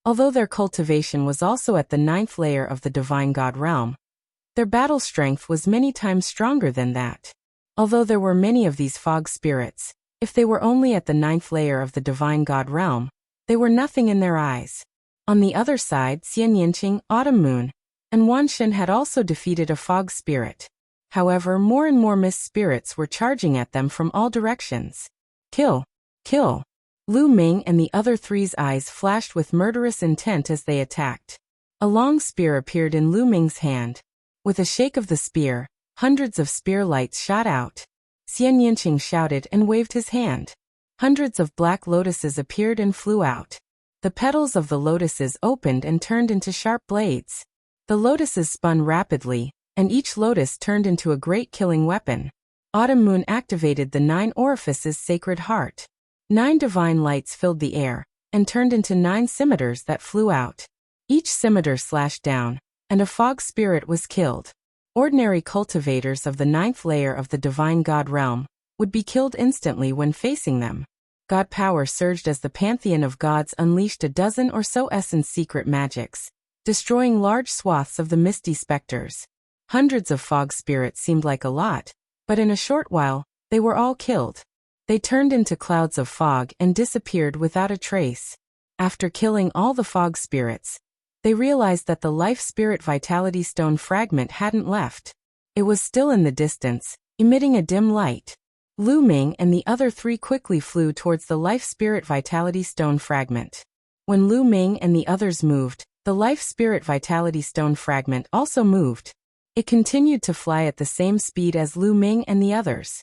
Although their cultivation was also at the 9th layer of the Divine God Realm, their battle strength was many times stronger than that. Although there were many of these fog spirits, if they were only at the 9th layer of the Divine God Realm, they were nothing in their eyes. On the other side, Xian Yinqing, Autumn Moon, and Wan Shen had also defeated a fog spirit. However, more and more mist spirits were charging at them from all directions. Kill! Kill! Lu Ming and the other three's eyes flashed with murderous intent as they attacked. A long spear appeared in Lu Ming's hand. With a shake of the spear, hundreds of spear lights shot out. Xian Yinqing shouted and waved his hand. Hundreds of black lotuses appeared and flew out. The petals of the lotuses opened and turned into sharp blades. The lotuses spun rapidly, and each lotus turned into a great killing weapon. Autumn Moon activated the 9 orifices' sacred heart. 9 divine lights filled the air, and turned into 9 scimitars that flew out. Each scimitar slashed down, and a fog spirit was killed. Ordinary cultivators of the 9th layer of the Divine God Realm would be killed instantly when facing them. God power surged as the pantheon of gods unleashed a dozen or so essence secret magics, destroying large swaths of the misty specters. Hundreds of fog spirits seemed like a lot, but in a short while, they were all killed. They turned into clouds of fog and disappeared without a trace. After killing all the fog spirits, they realized that the life spirit vitality stone fragment hadn't left. It was still in the distance, emitting a dim light. Lu Ming and the other 3 quickly flew towards the life spirit vitality stone fragment. When Lu Ming and the others moved, the life spirit vitality stone fragment also moved. It continued to fly at the same speed as Lu Ming and the others.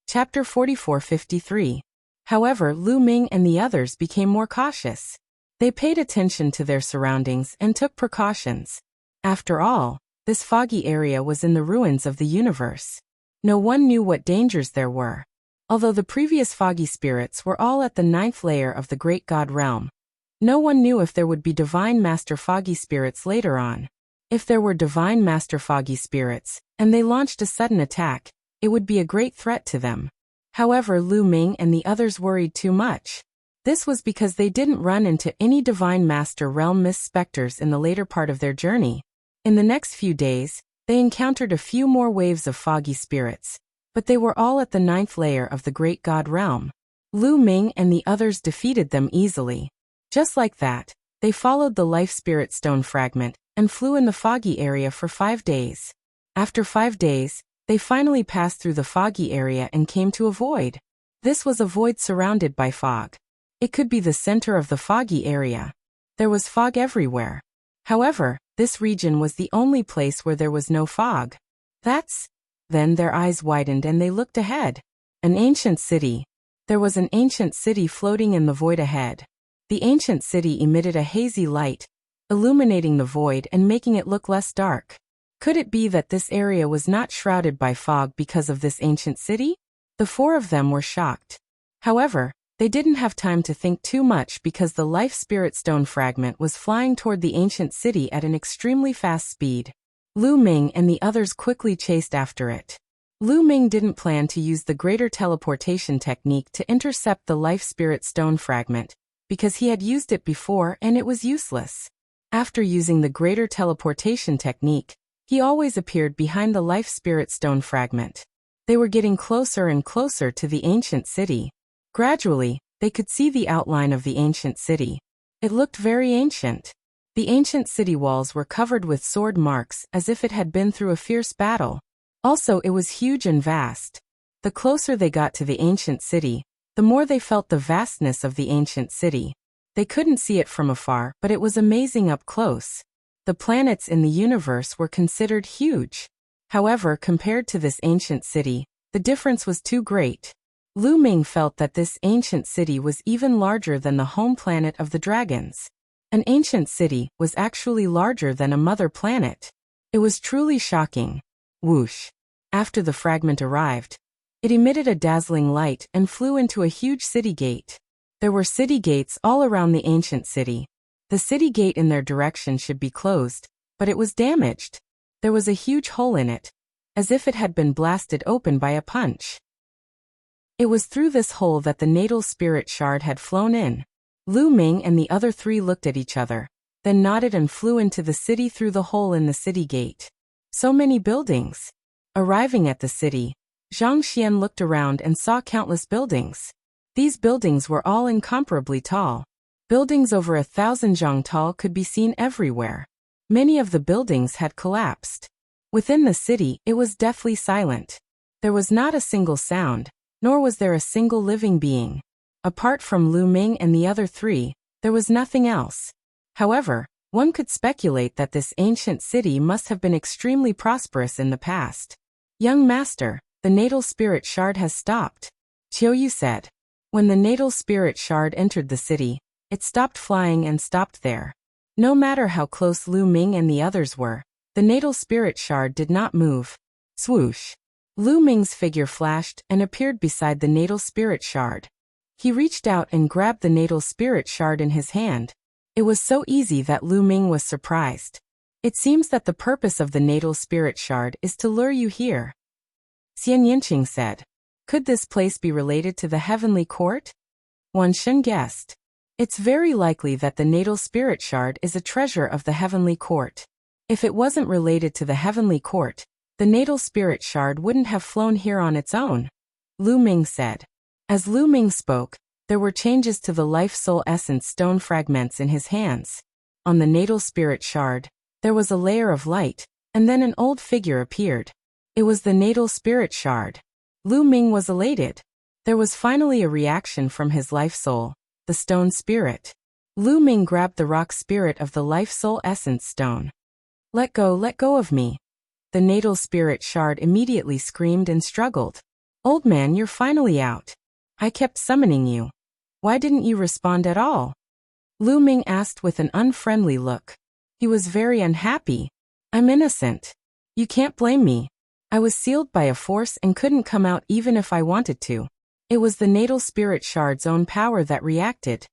Chapter 44-53. However, Lu Ming and the others became more cautious. They paid attention to their surroundings and took precautions. After all, this foggy area was in the ruins of the universe. No one knew what dangers there were. Although the previous foggy spirits were all at the 9th layer of the Great God Realm, no one knew if there would be Divine Master Foggy Spirits later on. If there were Divine Master Foggy Spirits, and they launched a sudden attack, it would be a great threat to them. However, Lu Ming and the others worried too much. This was because they didn't run into any Divine Master Realm Mist Specters in the later part of their journey. In the next few days, they encountered a few more waves of foggy spirits, but they were all at the 9th layer of the Great God Realm. Lu Ming and the others defeated them easily. Just like that, they followed the Life Spirit Stone fragment and flew in the foggy area for 5 days. After 5 days, they finally passed through the foggy area and came to a void. This was a void surrounded by fog. It could be the center of the foggy area. There was fog everywhere. However, this region was the only place where there was no fog. Then their eyes widened and they looked ahead. An ancient city. There was an ancient city floating in the void ahead. The ancient city emitted a hazy light, illuminating the void and making it look less dark. Could it be that this area was not shrouded by fog because of this ancient city? The 4 of them were shocked. However, they didn't have time to think too much because the Life Spirit Stone fragment was flying toward the ancient city at an extremely fast speed. Lu Ming and the others quickly chased after it. Lu Ming didn't plan to use the greater teleportation technique to intercept the life spirit stone fragment, because he had used it before and it was useless. After using the greater teleportation technique, he always appeared behind the life spirit stone fragment. They were getting closer and closer to the ancient city. Gradually, they could see the outline of the ancient city. It looked very ancient. The ancient city walls were covered with sword marks as if it had been through a fierce battle. Also, it was huge and vast. The closer they got to the ancient city, the more they felt the vastness of the ancient city. They couldn't see it from afar, but it was amazing up close. The planets in the universe were considered huge. However, compared to this ancient city, the difference was too great. Lu Ming felt that this ancient city was even larger than the home planet of the dragons. An ancient city was actually larger than a mother planet. It was truly shocking. Whoosh! After the fragment arrived, it emitted a dazzling light and flew into a huge city gate. There were city gates all around the ancient city. The city gate in their direction should be closed, but it was damaged. There was a huge hole in it, as if it had been blasted open by a punch. It was through this hole that the natal spirit shard had flown in. Lu Ming and the other three looked at each other, then nodded and flew into the city through the hole in the city gate. So many buildings. Arriving at the city, Zhang Xian looked around and saw countless buildings. These buildings were all incomparably tall. Buildings over 1,000 zhang tall could be seen everywhere. Many of the buildings had collapsed. Within the city, it was deathly silent. There was not a single sound, nor was there a single living being. Apart from Lu Ming and the other three, there was nothing else. However, one could speculate that this ancient city must have been extremely prosperous in the past. Young master, the natal spirit shard has stopped, Qiuyu said. When the natal spirit shard entered the city, it stopped flying and stopped there. No matter how close Lu Ming and the others were, the natal spirit shard did not move. Swoosh! Lu Ming's figure flashed and appeared beside the natal spirit shard. He reached out and grabbed the natal spirit shard in his hand. It was so easy that Lu Ming was surprised. It seems that the purpose of the natal spirit shard is to lure you here. Xian Yinqing said. Could this place be related to the heavenly court? Wan Shen guessed. It's very likely that the natal spirit shard is a treasure of the heavenly court. If it wasn't related to the heavenly court, the natal spirit shard wouldn't have flown here on its own. Lu Ming said. As Lu Ming spoke, there were changes to the life soul essence stone fragments in his hands. On the natal spirit shard, there was a layer of light, and then an old figure appeared. It was the natal spirit shard. Lu Ming was elated. There was finally a reaction from his life soul, the stone spirit. Lu Ming grabbed the rock spirit of the life soul essence stone. Let go of me. The natal spirit shard immediately screamed and struggled. Old man, you're finally out. I kept summoning you. Why didn't you respond at all? Lu Ming asked with an unfriendly look. He was very unhappy. I'm innocent. You can't blame me. I was sealed by a force and couldn't come out even if I wanted to. It was the natal spirit shard's own power that reacted.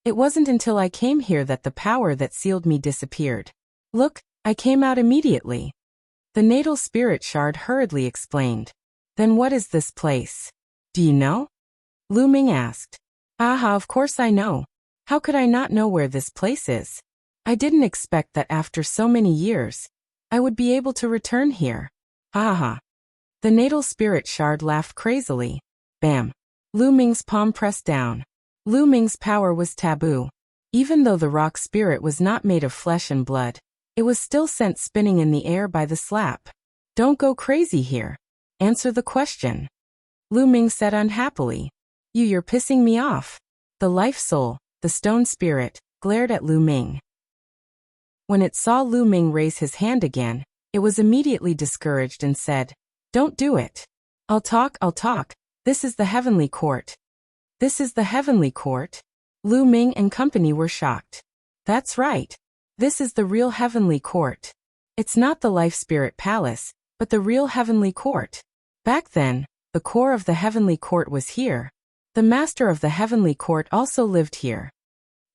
It wasn't until I came here that the power that sealed me disappeared. Look, I came out immediately. The natal spirit shard hurriedly explained. Then what is this place? Do you know? Lu Ming asked. Aha, of course I know. How could I not know where this place is? I didn't expect that after so many years, I would be able to return here. Aha. The natal spirit shard laughed crazily. Bam. Lu Ming's palm pressed down. Lu Ming's power was taboo. Even though the rock spirit was not made of flesh and blood, it was still sent spinning in the air by the slap. Don't go crazy here. Answer the question. Lu Ming said unhappily. You're pissing me off. The life soul, the stone spirit, glared at Lu Ming. When it saw Lu Ming raise his hand again, it was immediately discouraged and said, Don't do it. I'll talk. This is the heavenly court. This is the heavenly court? Lu Ming and company were shocked. That's right. This is the real heavenly court. It's not the life spirit palace, but the real heavenly court. Back then, the core of the heavenly court was here. The master of the heavenly court also lived here.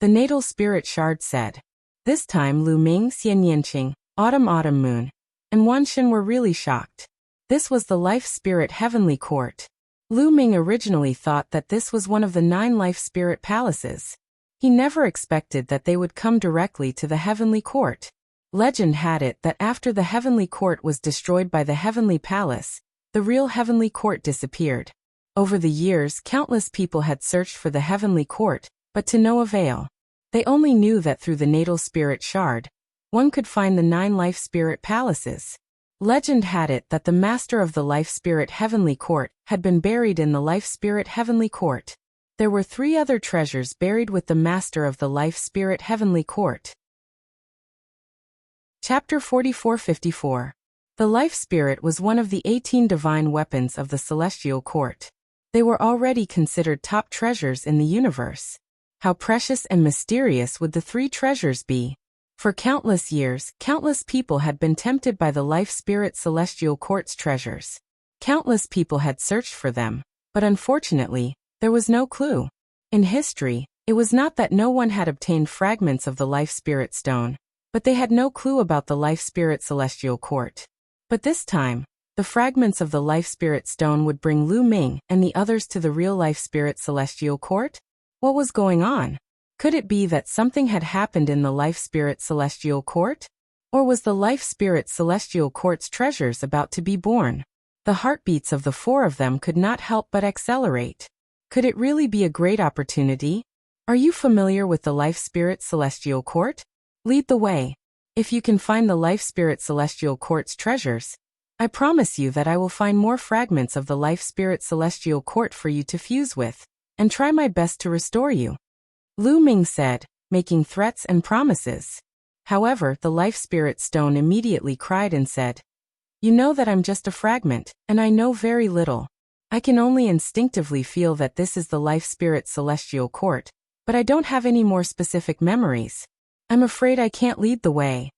The natal spirit shard said. This time Lu Ming, Xian Yinqing, Autumn Moon, and Wan Shen were really shocked. This was the Life Spirit Heavenly Court. Lu Ming originally thought that this was one of the 9 Life Spirit Palaces. He never expected that they would come directly to the Heavenly Court. Legend had it that after the Heavenly Court was destroyed by the Heavenly Palace, the real Heavenly Court disappeared. Over the years, countless people had searched for the Heavenly Court, but to no avail. They only knew that through the natal spirit shard, one could find the 9 Life Spirit Palaces. Legend had it that the master of the Life Spirit Heavenly Court had been buried in the Life Spirit Heavenly Court. There were 3 other treasures buried with the master of the Life Spirit Heavenly Court. Chapter 4454. The Life Spirit was one of the 18 divine weapons of the Celestial Court. They were already considered top treasures in the universe. How precious and mysterious would the 3 treasures be? For countless years, countless people had been tempted by the Life Spirit Celestial Court's treasures. Countless people had searched for them, but unfortunately, there was no clue. In history, it was not that no one had obtained fragments of the Life Spirit Stone, but they had no clue about the Life Spirit Celestial Court. But this time, the fragments of the Life Spirit Stone would bring Lu Ming and the others to the real Life Spirit Celestial Court? What was going on? Could it be that something had happened in the Life Spirit Celestial Court? Or was the Life Spirit Celestial Court's treasures about to be born? The heartbeats of the 4 of them could not help but accelerate. Could it really be a great opportunity? Are you familiar with the Life Spirit Celestial Court? Lead the way. If you can find the Life Spirit Celestial Court's treasures, I promise you that I will find more fragments of the Life Spirit Celestial Court for you to fuse with, and try my best to restore you. Lu Ming said, making threats and promises. However, the Life Spirit Stone immediately cried and said, "You know that I'm just a fragment, and I know very little. I can only instinctively feel that this is the Life Spirit Celestial Court, but I don't have any more specific memories. I'm afraid I can't lead the way."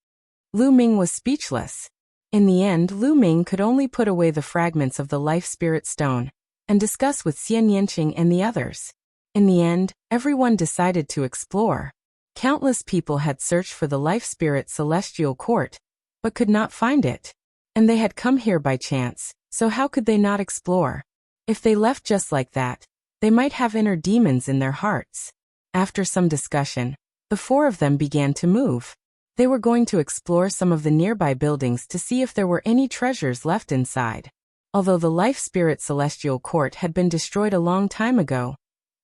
Lu Ming was speechless. In the end, Lu Ming could only put away the fragments of the Life Spirit Stone and discuss with Xian Yanqing and the others. In the end, everyone decided to explore. Countless people had searched for the Life Spirit Celestial Court, but could not find it. And they had come here by chance, so how could they not explore? If they left just like that, they might have inner demons in their hearts. After some discussion, the 4 of them began to move. They were going to explore some of the nearby buildings to see if there were any treasures left inside. Although the Life Spirit Celestial Court had been destroyed a long time ago,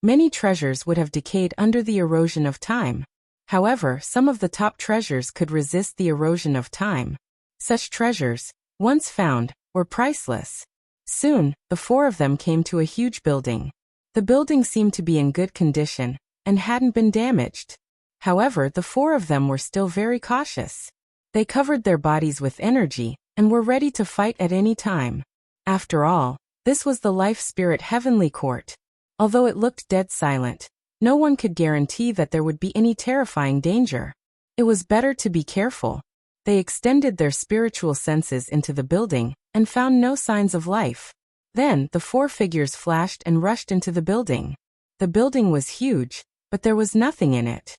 many treasures would have decayed under the erosion of time. However, some of the top treasures could resist the erosion of time. Such treasures, once found, were priceless. Soon, the 4 of them came to a huge building. The building seemed to be in good condition, and hadn't been damaged. However, the 4 of them were still very cautious. They covered their bodies with energy, and were ready to fight at any time. After all, this was the Life Spirit Heavenly Court. Although it looked dead silent, no one could guarantee that there would be any terrifying danger. It was better to be careful. They extended their spiritual senses into the building, and found no signs of life. Then, the 4 figures flashed and rushed into the building. The building was huge, but there was nothing in it.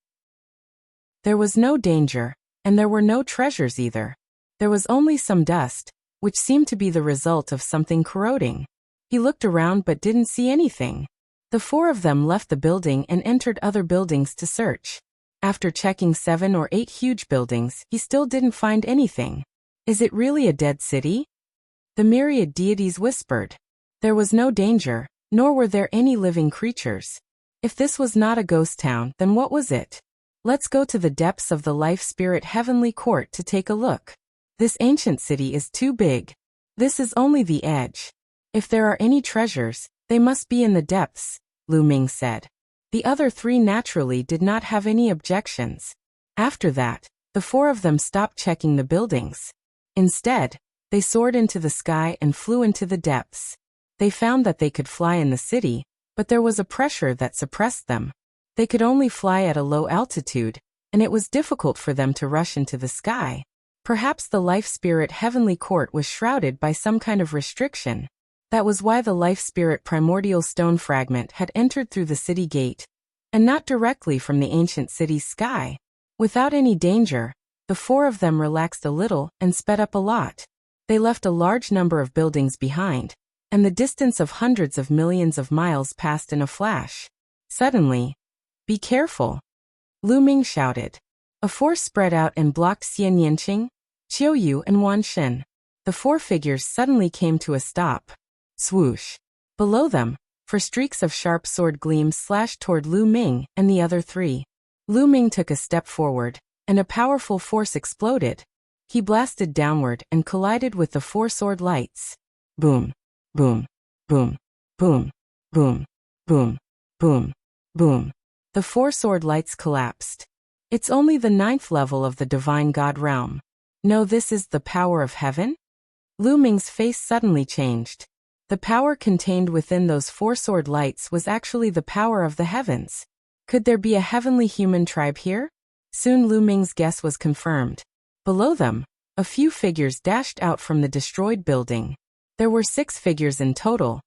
There was no danger, and there were no treasures either. There was only some dust, which seemed to be the result of something corroding. He looked around but didn't see anything. The 4 of them left the building and entered other buildings to search. After checking 7 or 8 huge buildings, he still didn't find anything. Is it really a dead city? The myriad deities whispered. There was no danger, nor were there any living creatures. If this was not a ghost town, then what was it? Let's go to the depths of the Life Spirit Heavenly Court to take a look. This ancient city is too big. This is only the edge. If there are any treasures, they must be in the depths, Lu Ming said. The other 3 naturally did not have any objections. After that, the 4 of them stopped checking the buildings. Instead, they soared into the sky and flew into the depths. They found that they could fly in the city, but there was a pressure that suppressed them. They could only fly at a low altitude, and it was difficult for them to rush into the sky. Perhaps the Life Spirit Heavenly Court was shrouded by some kind of restriction. That was why the Life Spirit Primordial Stone Fragment had entered through the city gate, and not directly from the ancient city's sky. Without any danger, the 4 of them relaxed a little and sped up a lot. They left a large number of buildings behind, and the distance of hundreds of millions of miles passed in a flash. Suddenly, "Be careful!" Lu Ming shouted. A force spread out and blocked Xian Yanqing, Qiu Yu and Wan Shen. The four figures suddenly came to a stop. Swoosh! Below them, four streaks of sharp sword gleams slashed toward Lu Ming and the other three. Lu Ming took a step forward, and a powerful force exploded. He blasted downward and collided with the four sword lights. Boom! Boom! Boom! Boom! Boom! Boom! Boom! Boom! The four sword lights collapsed. It's only the 9th level of the divine god realm. No, this is the power of heaven? Lu Ming's face suddenly changed. The power contained within those four sword lights was actually the power of the heavens. Could there be a heavenly human tribe here? Soon Lu Ming's guess was confirmed. Below them, a few figures dashed out from the destroyed building. There were 6 figures in total,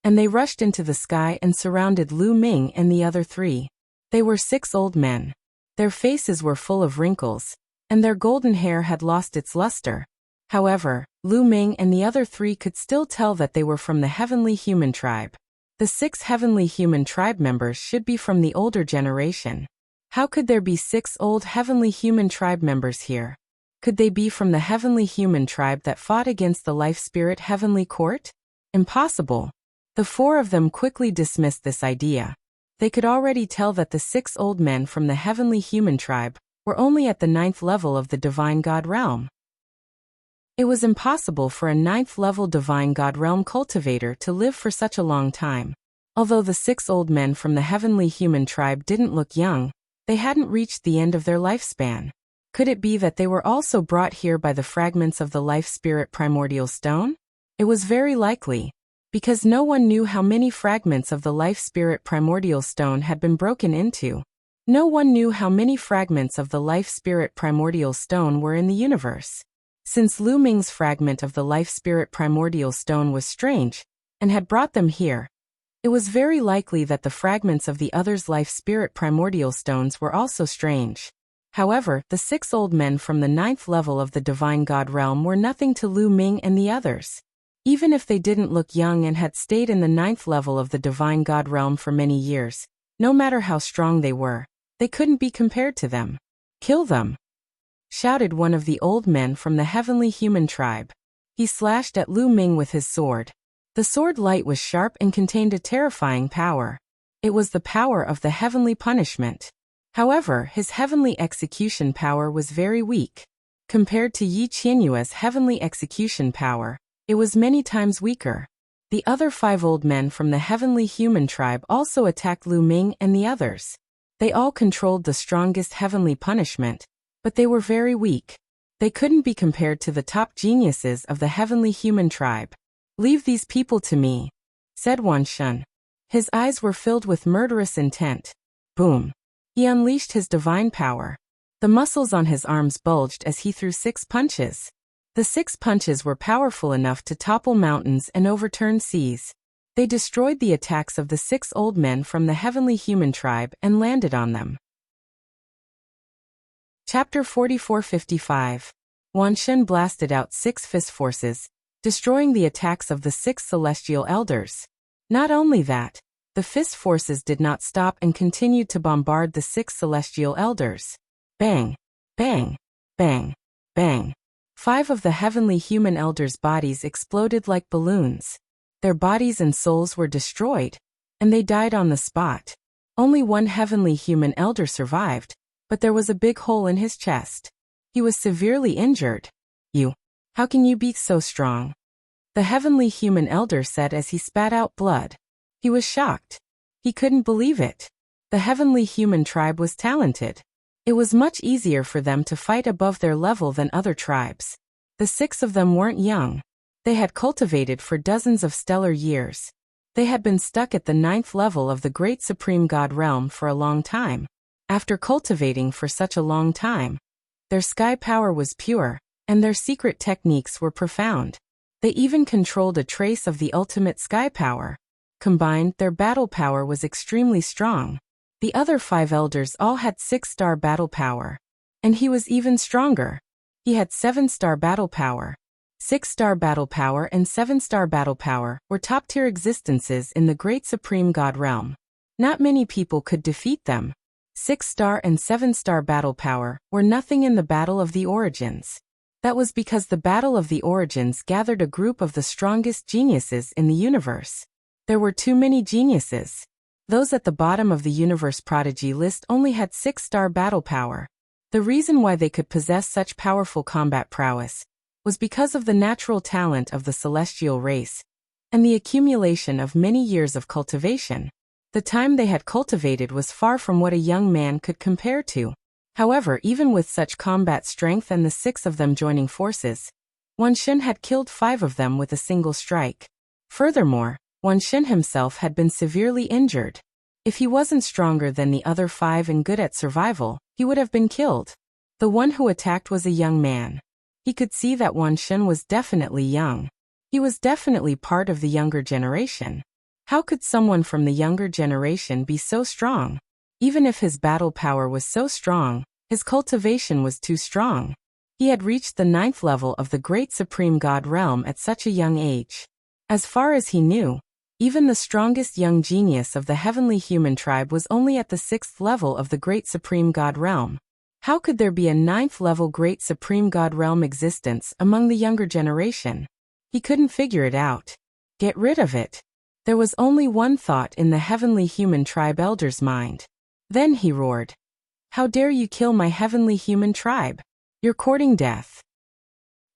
and they rushed into the sky and surrounded Lu Ming and the other 3. They were 6 old men. Their faces were full of wrinkles, and their golden hair had lost its luster. However, Lu Ming and the other 3 could still tell that they were from the heavenly human tribe. The 6 heavenly human tribe members should be from the older generation. How could there be 6 old heavenly human tribe members here? Could they be from the heavenly human tribe that fought against the life spirit heavenly court? Impossible. The 4 of them quickly dismissed this idea. They could already tell that the 6 old men from the heavenly human tribe were only at the 9th level of the divine god realm. It was impossible for a 9th level divine god realm cultivator to live for such a long time. Although the 6 old men from the heavenly human tribe didn't look young, they hadn't reached the end of their lifespan. Could it be that they were also brought here by the fragments of the life spirit primordial stone? It was very likely, because no one knew how many fragments of the life spirit primordial stone had been broken into. No one knew how many fragments of the life spirit primordial stone were in the universe. Since Lu Ming's fragment of the life spirit primordial stone was strange, and had brought them here, it was very likely that the fragments of the others' life spirit primordial stones were also strange. However, the 6 old men from the 9th level of the divine god realm were nothing to Lu Ming and the others. Even if they didn't look young and had stayed in the 9th level of the divine god realm for many years, no matter how strong they were, they couldn't be compared to them. "Kill them!" shouted one of the old men from the heavenly human tribe. He slashed at Lu Ming with his sword. The sword light was sharp and contained a terrifying power. It was the power of the heavenly punishment. However, his heavenly execution power was very weak. Compared to Yi Qianyue's heavenly execution power, it was many times weaker. The other 5 old men from the heavenly human tribe also attacked Lu Ming and the others. They all controlled the strongest heavenly punishment, but they were very weak. They couldn't be compared to the top geniuses of the heavenly human tribe. "Leave these people to me," said Wan Shen. His eyes were filled with murderous intent. Boom! He unleashed his divine power. The muscles on his arms bulged as he threw 6 punches. The 6 punches were powerful enough to topple mountains and overturn seas. They destroyed the attacks of the 6 old men from the heavenly human tribe and landed on them. Chapter 44-55. Wan Shen blasted out 6 fist forces, destroying the attacks of the 6 celestial elders. Not only that, the fist forces did not stop and continued to bombard the 6 celestial elders. Bang! Bang! Bang! Bang! 5 of the heavenly human elders' bodies exploded like balloons. Their bodies and souls were destroyed, and they died on the spot. Only one heavenly human elder survived, but there was a big hole in his chest. He was severely injured. How can you be so strong?" the heavenly human elder said as he spat out blood. He was shocked. He couldn't believe it. The heavenly human tribe was talented. It was much easier for them to fight above their level than other tribes. The 6 of them weren't young. They had cultivated for dozens of stellar years. They had been stuck at the 9th level of the great supreme god realm for a long time. After cultivating for such a long time, their sky power was pure, and their secret techniques were profound. They even controlled a trace of the ultimate sky power. Combined, their battle power was extremely strong. The other 5 elders all had 6-star battle power. And he was even stronger. He had 7-star battle power. 6-star battle power and 7-star battle power were top-tier existences in the Great Supreme God realm. Not many people could defeat them. 6-star and 7-star battle power were nothing in the Battle of the Origins. That was because the Battle of the Origins gathered a group of the strongest geniuses in the universe. There were too many geniuses. Those at the bottom of the universe prodigy list only had 6-star battle power. The reason why they could possess such powerful combat prowess was because of the natural talent of the celestial race and the accumulation of many years of cultivation. The time they had cultivated was far from what a young man could compare to. However, even with such combat strength and the 6 of them joining forces, Wan Shen had killed 5 of them with a single strike. Furthermore, Wan Shen himself had been severely injured. If he wasn't stronger than the other 5 and good at survival, he would have been killed. The one who attacked was a young man. He could see that Wan Shen was definitely young. He was definitely part of the younger generation. How could someone from the younger generation be so strong? Even if his battle power was so strong, his cultivation was too strong. He had reached the 9th level of the Great Supreme God realm at such a young age. As far as he knew, even the strongest young genius of the heavenly human tribe was only at the 6th level of the Great Supreme God realm. How could there be a 9th level Great Supreme God realm existence among the younger generation? He couldn't figure it out. Get rid of it. There was only one thought in the heavenly human tribe elder's mind. Then he roared, "How dare you kill my heavenly human tribe? You're courting death."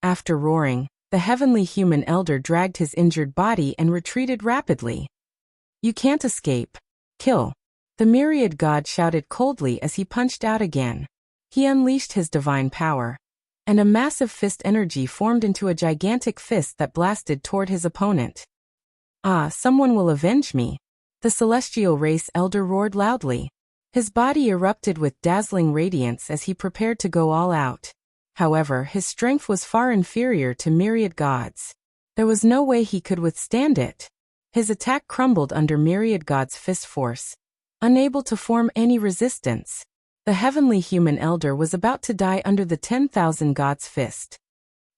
After roaring, the heavenly human elder dragged his injured body and retreated rapidly. "You can't escape. Kill." The myriad god shouted coldly as he punched out again. He unleashed his divine power, and a massive fist energy formed into a gigantic fist that blasted toward his opponent. "Ah, someone will avenge me," the celestial race elder roared loudly. His body erupted with dazzling radiance as he prepared to go all out. However, his strength was far inferior to myriad gods. There was no way he could withstand it. His attack crumbled under myriad gods' fist force, unable to form any resistance. The heavenly human elder was about to die under the 10,000 gods' fist.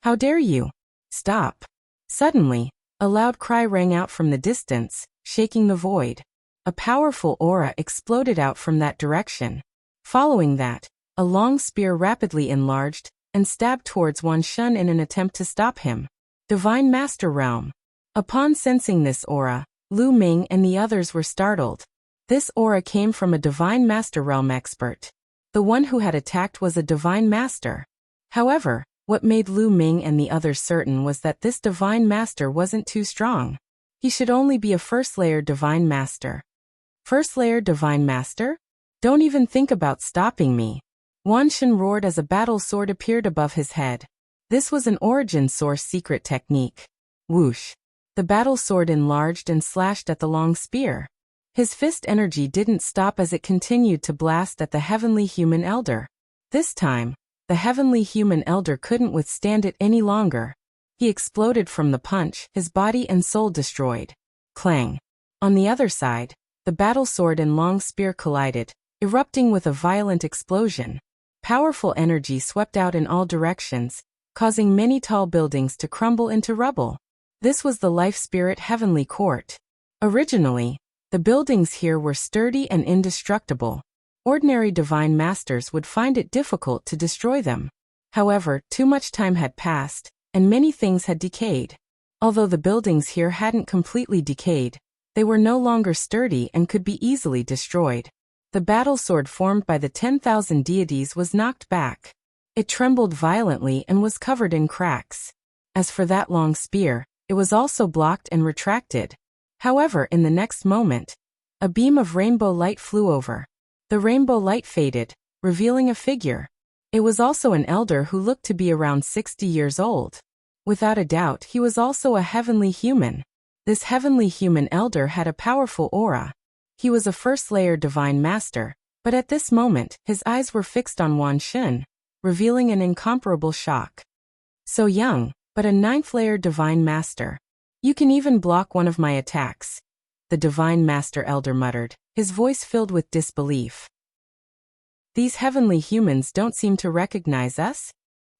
"How dare you? Stop!" Suddenly, a loud cry rang out from the distance, shaking the void. A powerful aura exploded out from that direction. Following that, a long spear rapidly enlarged and stabbed towards Wan Shen in an attempt to stop him. Divine Master Realm. Upon sensing this aura, Lu Ming and the others were startled. This aura came from a Divine Master Realm expert. The one who had attacked was a Divine Master. However, what made Lu Ming and the others certain was that this Divine Master wasn't too strong. He should only be a first-layer Divine Master. First-layer Divine Master? Don't even think about stopping me. Wan Shen roared as a battle sword appeared above his head. This was an origin source secret technique. Whoosh. The battle sword enlarged and slashed at the long spear. His fist energy didn't stop as it continued to blast at the heavenly human elder. This time, the heavenly human elder couldn't withstand it any longer. He exploded from the punch, his body and soul destroyed. Clang. On the other side, the battle sword and long spear collided, erupting with a violent explosion. Powerful energy swept out in all directions, causing many tall buildings to crumble into rubble. This was the Life Spirit Heavenly Court. Originally, the buildings here were sturdy and indestructible. Ordinary divine masters would find it difficult to destroy them. However, too much time had passed, and many things had decayed. Although the buildings here hadn't completely decayed, they were no longer sturdy and could be easily destroyed. The battle sword formed by the 10,000 deities was knocked back. It trembled violently and was covered in cracks. As for that long spear, it was also blocked and retracted. However, in the next moment, a beam of rainbow light flew over. The rainbow light faded, revealing a figure. It was also an elder who looked to be around 60 years old. Without a doubt, he was also a heavenly human. This heavenly human elder had a powerful aura. He was a first-layer divine master, but at this moment, his eyes were fixed on Wan Shen, revealing an incomparable shock. So young, but a 9th-layer divine master. You can even block one of my attacks, the divine master elder muttered, his voice filled with disbelief. These heavenly humans don't seem to recognize us?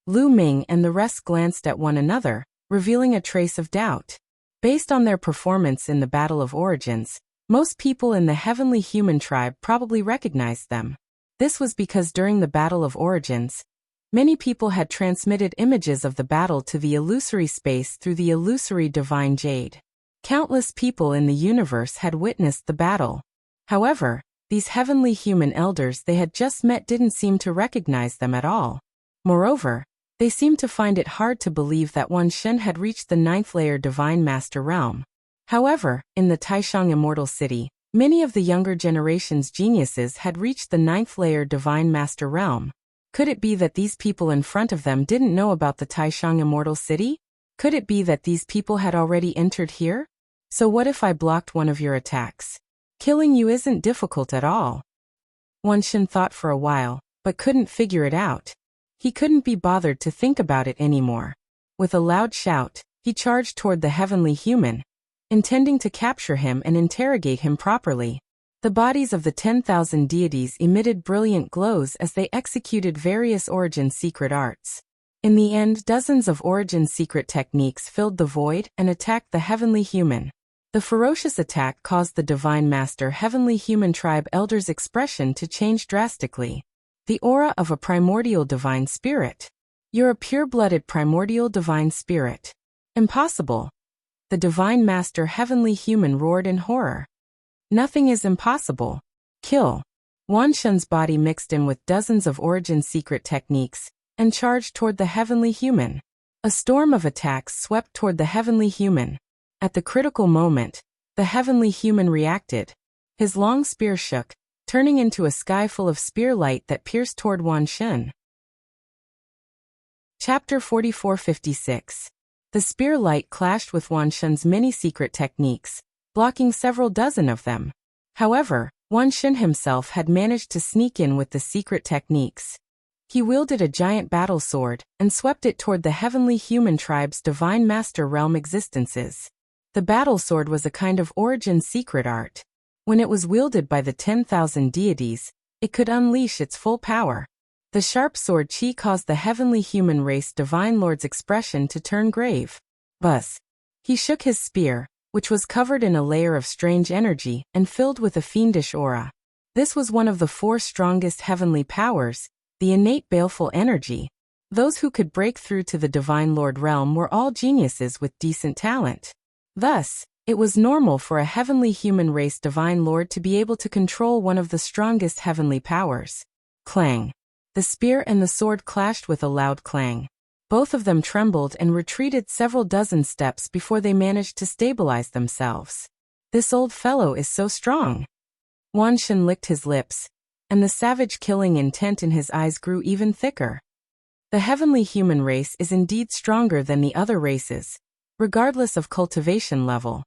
Lu Ming and the rest glanced at one another, revealing a trace of doubt. Based on their performance in the Battle of Origins, most people in the heavenly human tribe probably recognized them. This was because during the Battle of Origins, many people had transmitted images of the battle to the illusory space through the illusory divine jade. Countless people in the universe had witnessed the battle. However, these heavenly human elders they had just met didn't seem to recognize them at all. Moreover, they seemed to find it hard to believe that Wan Shen had reached the 9th layer Divine Master realm. However, in the Taishang Immortal City, many of the younger generation's geniuses had reached the 9th layer Divine Master realm. Could it be that these people in front of them didn't know about the Taishang Immortal City? Could it be that these people had already entered here? So what if I blocked one of your attacks? Killing you isn't difficult at all. Wan Shen thought for a while, but couldn't figure it out. He couldn't be bothered to think about it anymore. With a loud shout, he charged toward the heavenly human, intending to capture him and interrogate him properly. The bodies of the 10,000 deities emitted brilliant glows as they executed various origin secret arts. In the end, dozens of origin secret techniques filled the void and attacked the heavenly human. The ferocious attack caused the Divine Master Heavenly Human Tribe Elder's expression to change drastically. The aura of a primordial divine spirit. You're a pure-blooded primordial divine spirit. Impossible. The Divine Master Heavenly Human roared in horror. Nothing is impossible. Kill. Wan Shen's body mixed in with dozens of origin secret techniques and charged toward the heavenly human. A storm of attacks swept toward the heavenly human. At the critical moment, the heavenly human reacted. His long spear shook, turning into a sky full of spear light that pierced toward Wan Shen. Chapter 4456. The spear light clashed with Wan Shen's many secret techniques, blocking several dozen of them. However, Wan Shen himself had managed to sneak in with the secret techniques. He wielded a giant battle sword and swept it toward the heavenly human tribe's Divine Master realm existences. The battle sword was a kind of origin secret art. When it was wielded by the 10,000 deities, it could unleash its full power. The sharp sword chi caused the heavenly human race Divine Lord's expression to turn grave. Buzz. He shook his spear, which was covered in a layer of strange energy and filled with a fiendish aura. This was one of the 4 strongest heavenly powers, the innate baleful energy. Those who could break through to the Divine Lord realm were all geniuses with decent talent. Thus, it was normal for a heavenly human race Divine Lord to be able to control one of the strongest heavenly powers. Clang. The spear and the sword clashed with a loud clang. Both of them trembled and retreated several dozen steps before they managed to stabilize themselves. This old fellow is so strong. Wan Shen licked his lips, and the savage killing intent in his eyes grew even thicker. The heavenly human race is indeed stronger than the other races, regardless of cultivation level.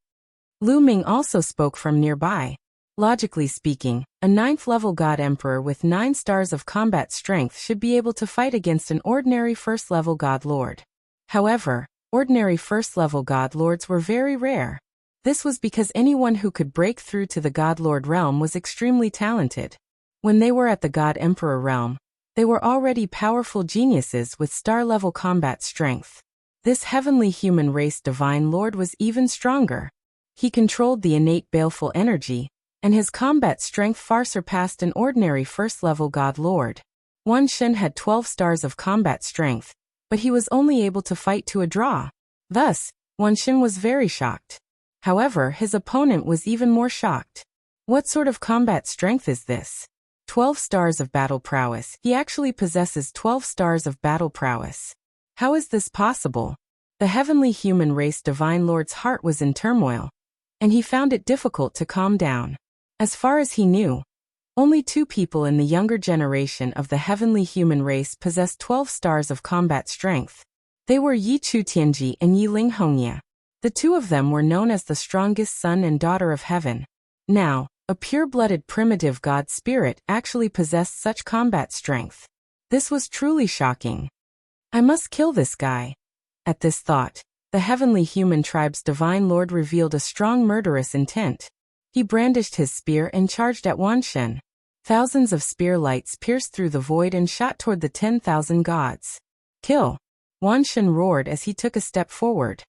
Lu Ming also spoke from nearby. Logically speaking, a 9th-level God Emperor with 9 stars of combat strength should be able to fight against an ordinary 1st-level God Lord. However, ordinary 1st-level God Lords were very rare. This was because anyone who could break through to the God Lord realm was extremely talented. When they were at the God Emperor realm, they were already powerful geniuses with star-level combat strength. This heavenly human race Divine Lord was even stronger. He controlled the innate baleful energy, and his combat strength far surpassed an ordinary 1st-level God Lord. Wan Shen had 12 stars of combat strength, but he was only able to fight to a draw. Thus, Wan Shen was very shocked. However, his opponent was even more shocked. What sort of combat strength is this? 12 stars of battle prowess. He actually possesses 12 stars of battle prowess. How is this possible? The heavenly human race Divine Lord's heart was in turmoil, and he found it difficult to calm down. As far as he knew, only 2 people in the younger generation of the heavenly human race possessed 12 stars of combat strength. They were Yi Chu Tianji and Yi Ling Hongya. The 2 of them were known as the strongest son and daughter of heaven. Now, a pure-blooded primitive god spirit actually possessed such combat strength. This was truly shocking. I must kill this guy. At this thought, the heavenly human tribe's Divine Lord revealed a strong murderous intent. He brandished his spear and charged at Wan Shen. Thousands of spear lights pierced through the void and shot toward the 10,000 gods. Kill. Wan Shen roared as he took a step forward.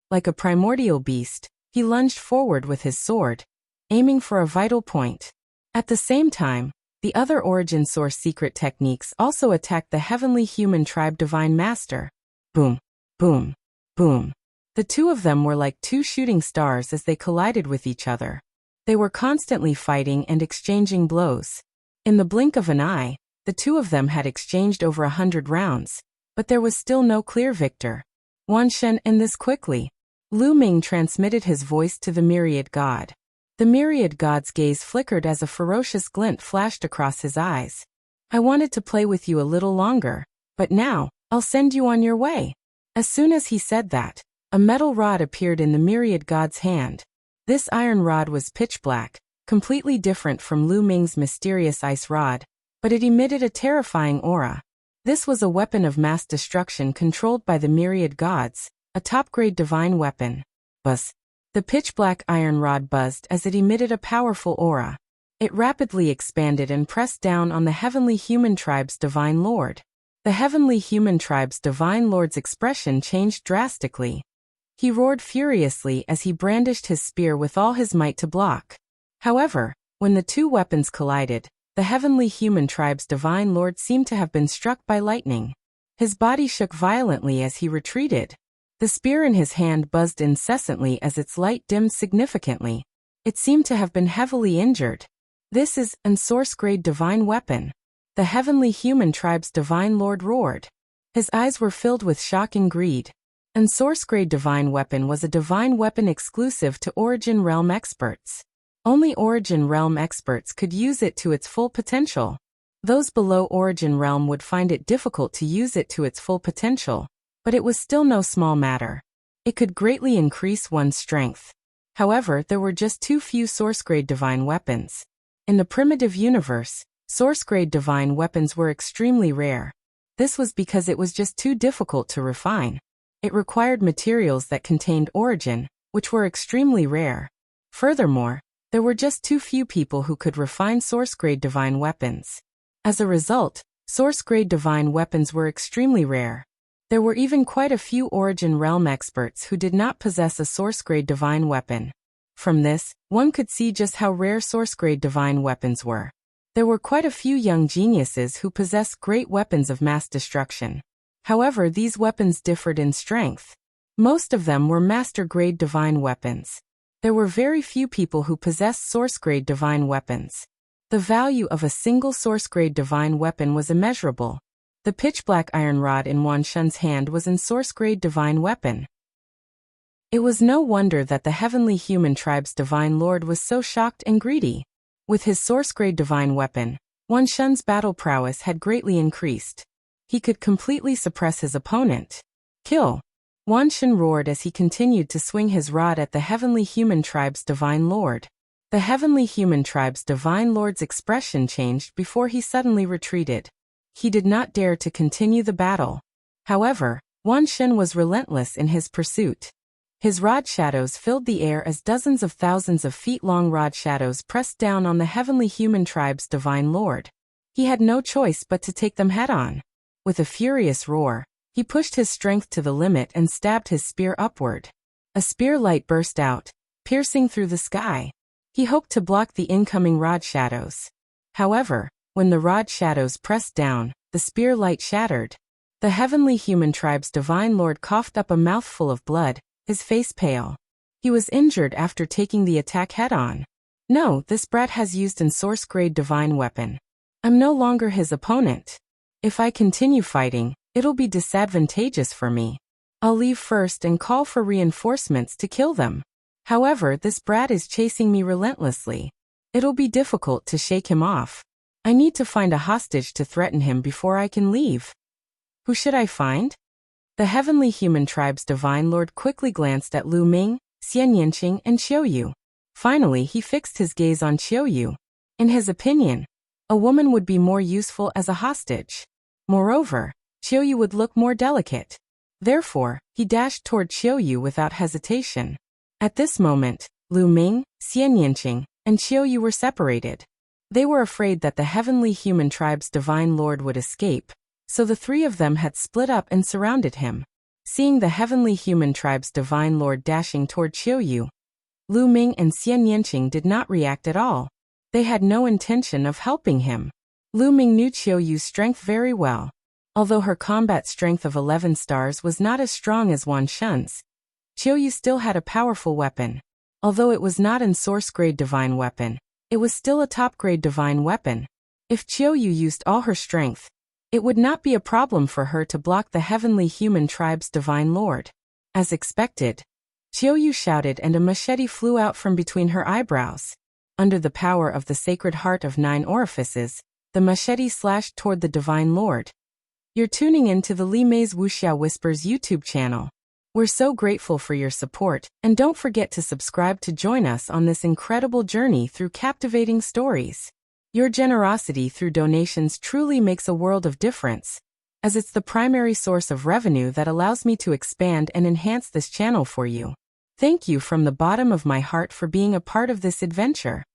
Like a primordial beast, he lunged forward with his sword, aiming for a vital point. At the same time, the other origin source secret techniques also attacked the heavenly human tribe divine master. Boom, boom, boom. The two of them were like two shooting stars as they collided with each other. They were constantly fighting and exchanging blows. In the blink of an eye, the two of them had exchanged over 100 rounds, but there was still no clear victor. Wan Shen ended this quickly. Lu Ming transmitted his voice to the myriad god. The myriad god's gaze flickered as a ferocious glint flashed across his eyes. I wanted to play with you a little longer, but now, I'll send you on your way. As soon as he said that, a metal rod appeared in the myriad god's hand. This iron rod was pitch black, completely different from Lu Ming's mysterious ice rod, but it emitted a terrifying aura. This was a weapon of mass destruction controlled by the myriad gods, a top-grade divine weapon. Buzz. The pitch-black iron rod buzzed as it emitted a powerful aura. It rapidly expanded and pressed down on the heavenly human tribe's divine lord. The heavenly human tribe's divine lord's expression changed drastically. He roared furiously as he brandished his spear with all his might to block. However, when the two weapons collided, the heavenly human tribe's divine lord seemed to have been struck by lightning. His body shook violently as he retreated. The spear in his hand buzzed incessantly as its light dimmed significantly. It seemed to have been heavily injured. This is an source-grade divine weapon. The heavenly human tribe's divine lord roared. His eyes were filled with shock and greed. An source-grade divine weapon was a divine weapon exclusive to Origin Realm experts. Only Origin Realm experts could use it to its full potential. Those below Origin Realm would find it difficult to use it to its full potential. But it was still no small matter. It could greatly increase one's strength. However, there were just too few source-grade divine weapons. In the primitive universe, source-grade divine weapons were extremely rare. This was because it was just too difficult to refine. It required materials that contained origin, which were extremely rare. Furthermore, there were just too few people who could refine source-grade divine weapons. As a result, source-grade divine weapons were extremely rare. There were even quite a few Origin Realm experts who did not possess a source-grade divine weapon. From this, one could see just how rare source-grade divine weapons were. There were quite a few young geniuses who possessed great weapons of mass destruction. However, these weapons differed in strength. Most of them were master-grade divine weapons. There were very few people who possessed source-grade divine weapons. The value of a single source-grade divine weapon was immeasurable. The pitch-black iron rod in Wan Shen's hand was an source-grade divine weapon. It was no wonder that the heavenly human tribe's divine lord was so shocked and greedy. With his source-grade divine weapon, Wan Shen's battle prowess had greatly increased. He could completely suppress his opponent. Kill! Wan Shen roared as he continued to swing his rod at the heavenly human tribe's divine lord. The heavenly human tribe's divine lord's expression changed before he suddenly retreated. He did not dare to continue the battle. However, Wan Shen was relentless in his pursuit. His rod shadows filled the air as dozens of thousands of feet-long rod shadows pressed down on the heavenly human tribe's divine lord. He had no choice but to take them head-on. With a furious roar, he pushed his strength to the limit and stabbed his spear upward. A spear light burst out, piercing through the sky. He hoped to block the incoming rod shadows. However, when the rod shadows pressed down, the spear light shattered. The heavenly human tribe's divine lord coughed up a mouthful of blood, his face pale. He was injured after taking the attack head-on. No, this brat has used an source-grade divine weapon. I'm no longer his opponent. If I continue fighting, it'll be disadvantageous for me. I'll leave first and call for reinforcements to kill them. However, this brat is chasing me relentlessly. It'll be difficult to shake him off. I need to find a hostage to threaten him before I can leave. Who should I find? The heavenly human tribe's divine lord quickly glanced at Lu Ming, Xian Yanqing, and Qiuyu. Finally, he fixed his gaze on Qiuyu. In his opinion, a woman would be more useful as a hostage. Moreover, Qiuyu would look more delicate. Therefore, he dashed toward Qiuyu without hesitation. At this moment, Lu Ming, Xian Yanqing, and Qiuyu were separated. They were afraid that the heavenly human tribe's divine lord would escape, So the three of them had split up and surrounded him. Seeing the heavenly human tribe's divine lord dashing toward Qiuyu, Lu Ming and Xian Yanqing did not react at all. They had no intention of helping him. Lu Ming knew Qiuyu's strength very well. Although her combat strength of 11 stars was not as strong as Wan Shun's, Qiuyu still had a powerful weapon. Although it was not an source-grade divine weapon, it was still a top-grade divine weapon. If Qiuyu used all her strength, it would not be a problem for her to block the heavenly human tribe's divine lord. As expected, Qiuyu shouted and a machete flew out from between her eyebrows. Under the power of the sacred heart of 9 orifices, the machete slashed toward the divine lord. You're tuning in to the Li Mei's Wuxia Whispers YouTube channel. We're so grateful for your support, and don't forget to subscribe to join us on this incredible journey through captivating stories. Your generosity through donations truly makes a world of difference, as it's the primary source of revenue that allows me to expand and enhance this channel for you. Thank you from the bottom of my heart for being a part of this adventure.